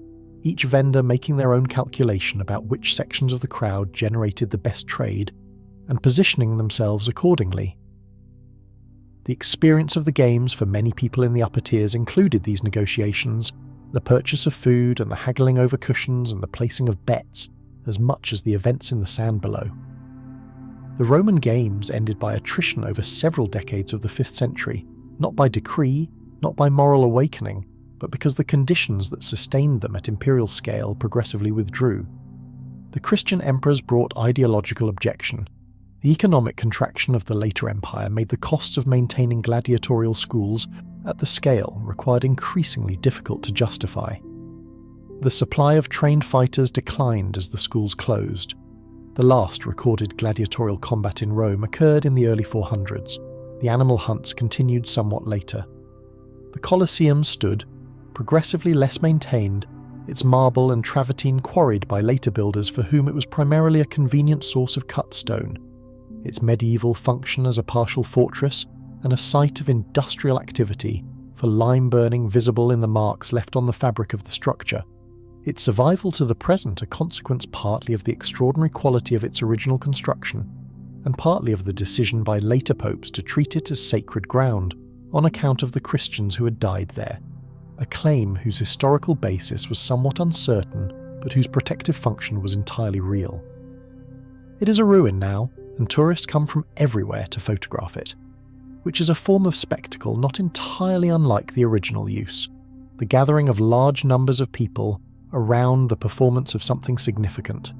each vendor making their own calculation about which sections of the crowd generated the best trade, and positioning themselves accordingly. The experience of the games for many people in the upper tiers included these negotiations, the purchase of food and the haggling over cushions and the placing of bets, as much as the events in the sand below. The Roman Games ended by attrition over several decades of the 5th century, not by decree, not by moral awakening, but because the conditions that sustained them at imperial scale progressively withdrew. The Christian emperors brought ideological objection. The economic contraction of the later empire made the costs of maintaining gladiatorial schools at the scale required increasingly difficult to justify. The supply of trained fighters declined as the schools closed. The last recorded gladiatorial combat in Rome occurred in the early 400s. The animal hunts continued somewhat later. The Colosseum stood, progressively less maintained, its marble and travertine quarried by later builders for whom it was primarily a convenient source of cut stone, its medieval function as a partial fortress and a site of industrial activity, for lime burning visible in the marks left on the fabric of the structure. Its survival to the present a consequence partly of the extraordinary quality of its original construction, and partly of the decision by later popes to treat it as sacred ground on account of the Christians who had died there, a claim whose historical basis was somewhat uncertain but whose protective function was entirely real. It is a ruin now, and tourists come from everywhere to photograph it, which is a form of spectacle not entirely unlike the original use, the gathering of large numbers of people around the performance of something significant.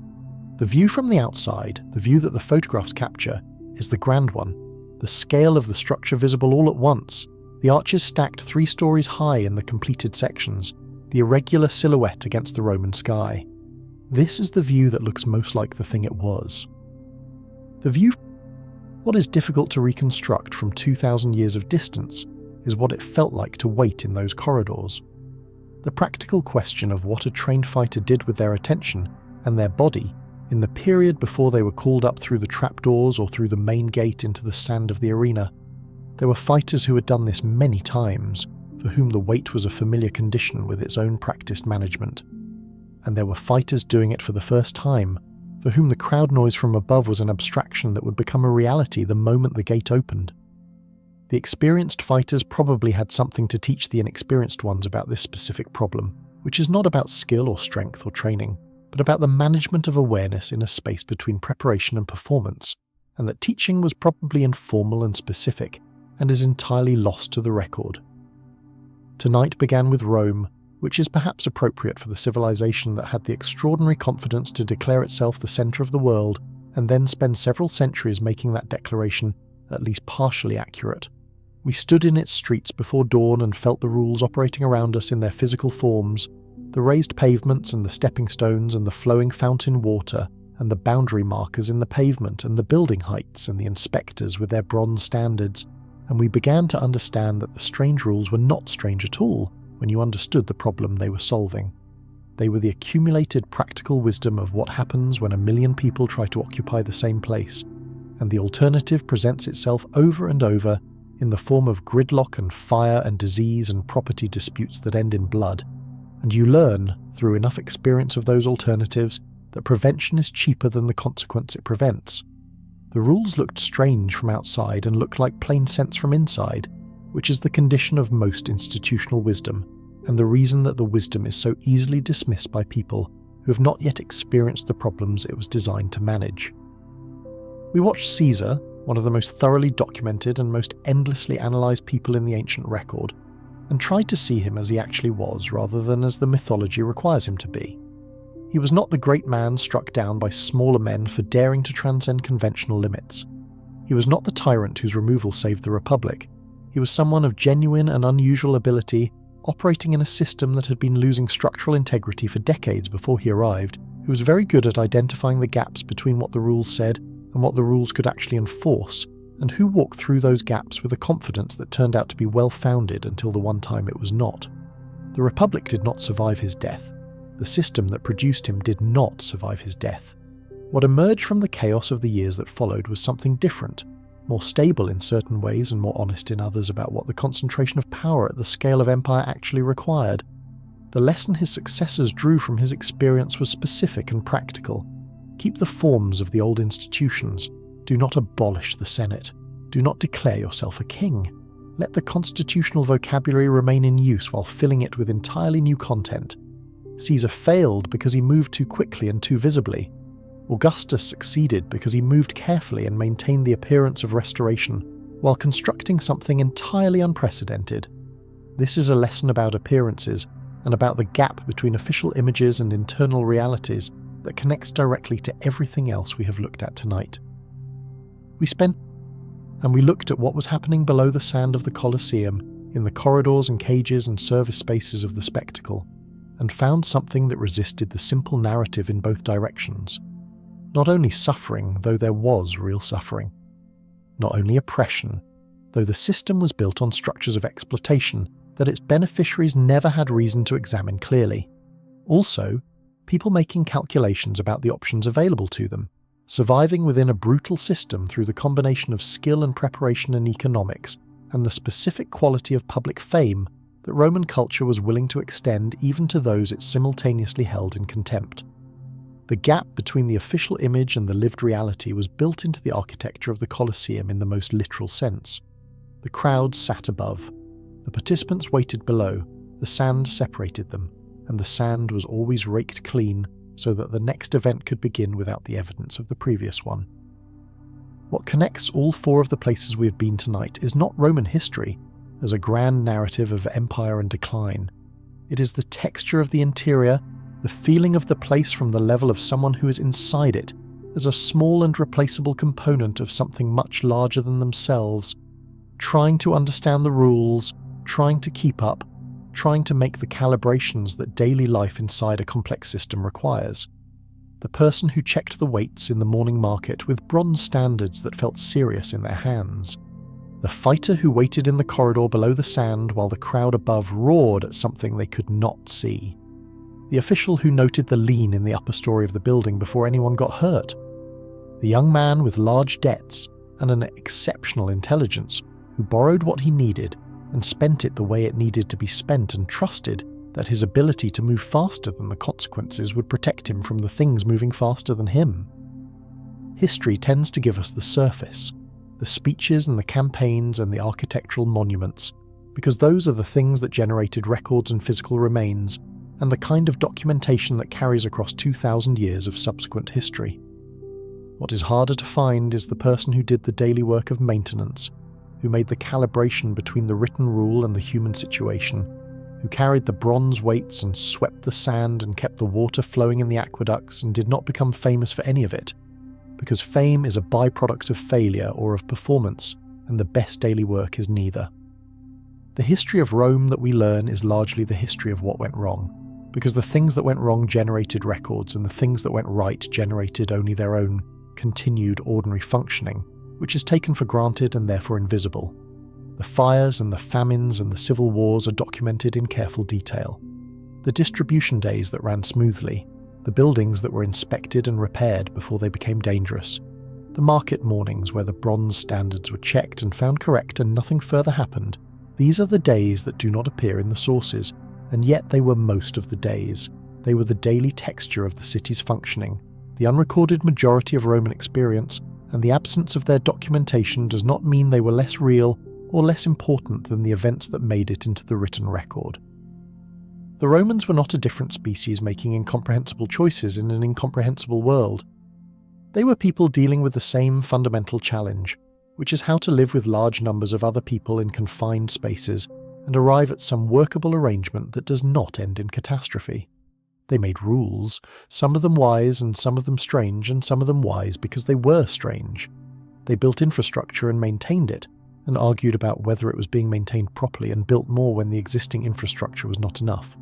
The view from the outside, the view that the photographs capture, is the grand one, the scale of the structure visible all at once, the arches stacked 3 stories high in the completed sections, the irregular silhouette against the Roman sky. This is the view that looks most like the thing it was. The view, what is difficult to reconstruct from 2,000 years of distance, is what it felt like to wait in those corridors. The practical question of what a trained fighter did with their attention and their body in the period before they were called up through the trapdoors or through the main gate into the sand of the arena. There were fighters who had done this many times, for whom the wait was a familiar condition with its own practiced management. And there were fighters doing it for the first time, for whom the crowd noise from above was an abstraction that would become a reality the moment the gate opened. The experienced fighters probably had something to teach the inexperienced ones about this specific problem, which is not about skill or strength or training, but about the management of awareness in a space between preparation and performance, and that teaching was probably informal and specific, and is entirely lost to the record. Tonight began with Rome, which is perhaps appropriate for the civilization that had the extraordinary confidence to declare itself the centre of the world, and then spend several centuries making that declaration at least partially accurate. We stood in its streets before dawn and felt the rules operating around us in their physical forms, the raised pavements and the stepping stones and the flowing fountain water and the boundary markers in the pavement and the building heights and the inspectors with their bronze standards, and we began to understand that the strange rules were not strange at all when you understood the problem they were solving. They were the accumulated practical wisdom of what happens when 1 million people try to occupy the same place, and the alternative presents itself over and over in the form of gridlock and fire and disease and property disputes that end in blood. And you learn, through enough experience of those alternatives, that prevention is cheaper than the consequence it prevents. The rules looked strange from outside and looked like plain sense from inside, which is the condition of most institutional wisdom, and the reason that the wisdom is so easily dismissed by people who have not yet experienced the problems it was designed to manage. We watched Caesar, one of the most thoroughly documented and most endlessly analysed people in the ancient record, and tried to see him as he actually was rather than as the mythology requires him to be. He was not the great man struck down by smaller men for daring to transcend conventional limits. He was not the tyrant whose removal saved the Republic. He was someone of genuine and unusual ability, operating in a system that had been losing structural integrity for decades before he arrived, who was very good at identifying the gaps between what the rules said and what the rules could actually enforce, and who walked through those gaps with a confidence that turned out to be well-founded until the one time it was not. The Republic did not survive his death. The system that produced him did not survive his death. What emerged from the chaos of the years that followed was something different, more stable in certain ways and more honest in others about what the concentration of power at the scale of empire actually required. The lesson his successors drew from his experience was specific and practical. Keep the forms of the old institutions. Do not abolish the Senate. Do not declare yourself a king. Let the constitutional vocabulary remain in use while filling it with entirely new content. Caesar failed because he moved too quickly and too visibly. Augustus succeeded because he moved carefully and maintained the appearance of restoration, while constructing something entirely unprecedented. This is a lesson about appearances, and about the gap between official images and internal realities that connects directly to everything else we have looked at tonight. We looked at what was happening below the sand of the Colosseum, in the corridors and cages and service spaces of the spectacle, and found something that resisted the simple narrative in both directions. Not only suffering, though there was real suffering. Not only oppression, though the system was built on structures of exploitation that its beneficiaries never had reason to examine clearly. Also, people making calculations about the options available to them, surviving within a brutal system through the combination of skill and preparation and economics, and the specific quality of public fame that Roman culture was willing to extend even to those it simultaneously held in contempt. The gap between the official image and the lived reality was built into the architecture of the Colosseum in the most literal sense. The crowds sat above. The participants waited below. The sand separated them, and the sand was always raked clean so that the next event could begin without the evidence of the previous one. What connects all four of the places we have been tonight is not Roman history as a grand narrative of empire and decline. It is the texture of the interior, the feeling of the place from the level of someone who is inside it, as a small and replaceable component of something much larger than themselves, trying to understand the rules, trying to keep up, trying to make the calibrations that daily life inside a complex system requires. The person who checked the weights in the morning market with bronze standards that felt serious in their hands. The fighter who waited in the corridor below the sand while the crowd above roared at something they could not see. The official who noted the lean in the upper story of the building before anyone got hurt. The young man with large debts and an exceptional intelligence who borrowed what he needed and spent it the way it needed to be spent and trusted that his ability to move faster than the consequences would protect him from the things moving faster than him. History tends to give us the surface, the speeches and the campaigns and the architectural monuments, because those are the things that generated records and physical remains, and the kind of documentation that carries across 2,000 years of subsequent history. What is harder to find is the person who did the daily work of maintenance, who made the calibration between the written rule and the human situation, who carried the bronze weights and swept the sand and kept the water flowing in the aqueducts and did not become famous for any of it, because fame is a byproduct of failure or of performance, and the best daily work is neither. The history of Rome that we learn is largely the history of what went wrong, because the things that went wrong generated records, and the things that went right generated only their own continued ordinary functioning, which is taken for granted and therefore invisible. The fires and the famines and the civil wars are documented in careful detail. The distribution days that ran smoothly, the buildings that were inspected and repaired before they became dangerous, the market mornings where the bronze standards were checked and found correct and nothing further happened, these are the days that do not appear in the sources, and yet they were most of the days. They were the daily texture of the city's functioning, the unrecorded majority of Roman experience, and the absence of their documentation does not mean they were less real or less important than the events that made it into the written record. The Romans were not a different species making incomprehensible choices in an incomprehensible world. They were people dealing with the same fundamental challenge, which is how to live with large numbers of other people in confined spaces and arrive at some workable arrangement that does not end in catastrophe. They made rules, some of them wise and some of them strange, and some of them wise because they were strange. They built infrastructure and maintained it, and argued about whether it was being maintained properly, and built more when the existing infrastructure was not enough.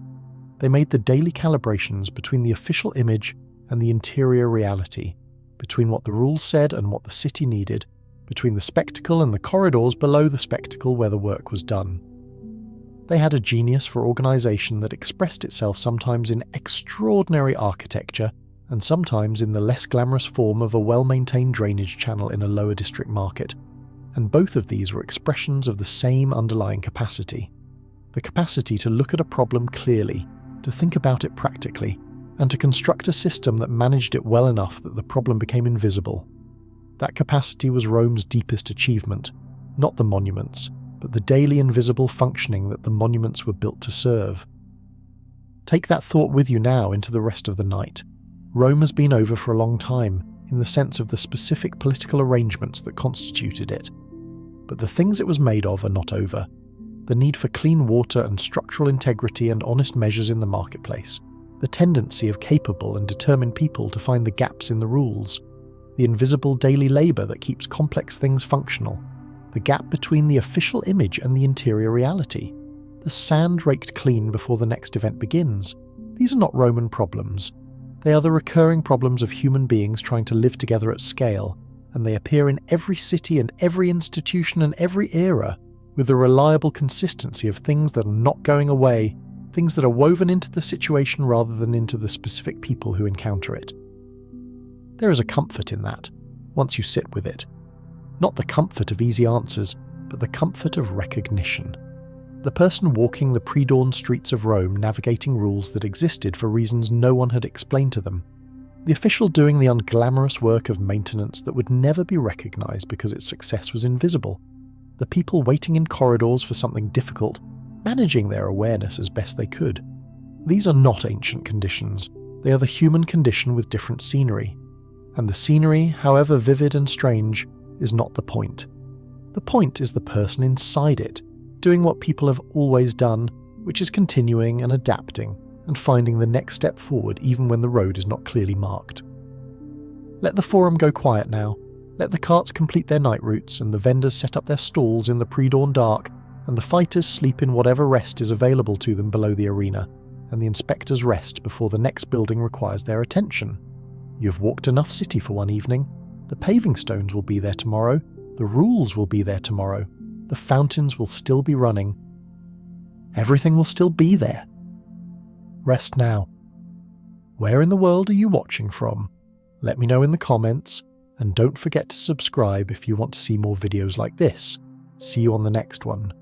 They made the daily calibrations between the official image and the interior reality, between what the rules said and what the city needed, between the spectacle and the corridors below the spectacle where the work was done. They had a genius for organisation that expressed itself sometimes in extraordinary architecture and sometimes in the less glamorous form of a well-maintained drainage channel in a lower district market, and both of these were expressions of the same underlying capacity. The capacity to look at a problem clearly, to think about it practically, and to construct a system that managed it well enough that the problem became invisible. That capacity was Rome's deepest achievement, not the monuments, but the daily invisible functioning that the monuments were built to serve. Take that thought with you now into the rest of the night. Rome has been over for a long time, in the sense of the specific political arrangements that constituted it. But the things it was made of are not over. The need for clean water and structural integrity and honest measures in the marketplace, the tendency of capable and determined people to find the gaps in the rules, the invisible daily labour that keeps complex things functional, the gap between the official image and the interior reality, the sand raked clean before the next event begins. These are not Roman problems. They are the recurring problems of human beings trying to live together at scale, and they appear in every city and every institution and every era, with the reliable consistency of things that are not going away, things that are woven into the situation rather than into the specific people who encounter it. There is a comfort in that, once you sit with it. Not the comfort of easy answers, but the comfort of recognition. The person walking the pre-dawn streets of Rome navigating rules that existed for reasons no one had explained to them. The official doing the unglamorous work of maintenance that would never be recognised because its success was invisible. The people waiting in corridors for something difficult, managing their awareness as best they could. These are not ancient conditions. They are the human condition with different scenery. And the scenery, however vivid and strange, is not the point. The point is the person inside it, doing what people have always done, which is continuing and adapting and finding the next step forward even when the road is not clearly marked. Let the forum go quiet now. Let the carts complete their night routes and the vendors set up their stalls in the pre-dawn dark, and the fighters sleep in whatever rest is available to them below the arena, and the inspectors rest before the next building requires their attention. You've walked enough city for one evening. The paving stones will be there tomorrow. The rules will be there tomorrow. The fountains will still be running. Everything will still be there. Rest now. Where in the world are you watching from? Let me know in the comments, and don't forget to subscribe if you want to see more videos like this. See you on the next one.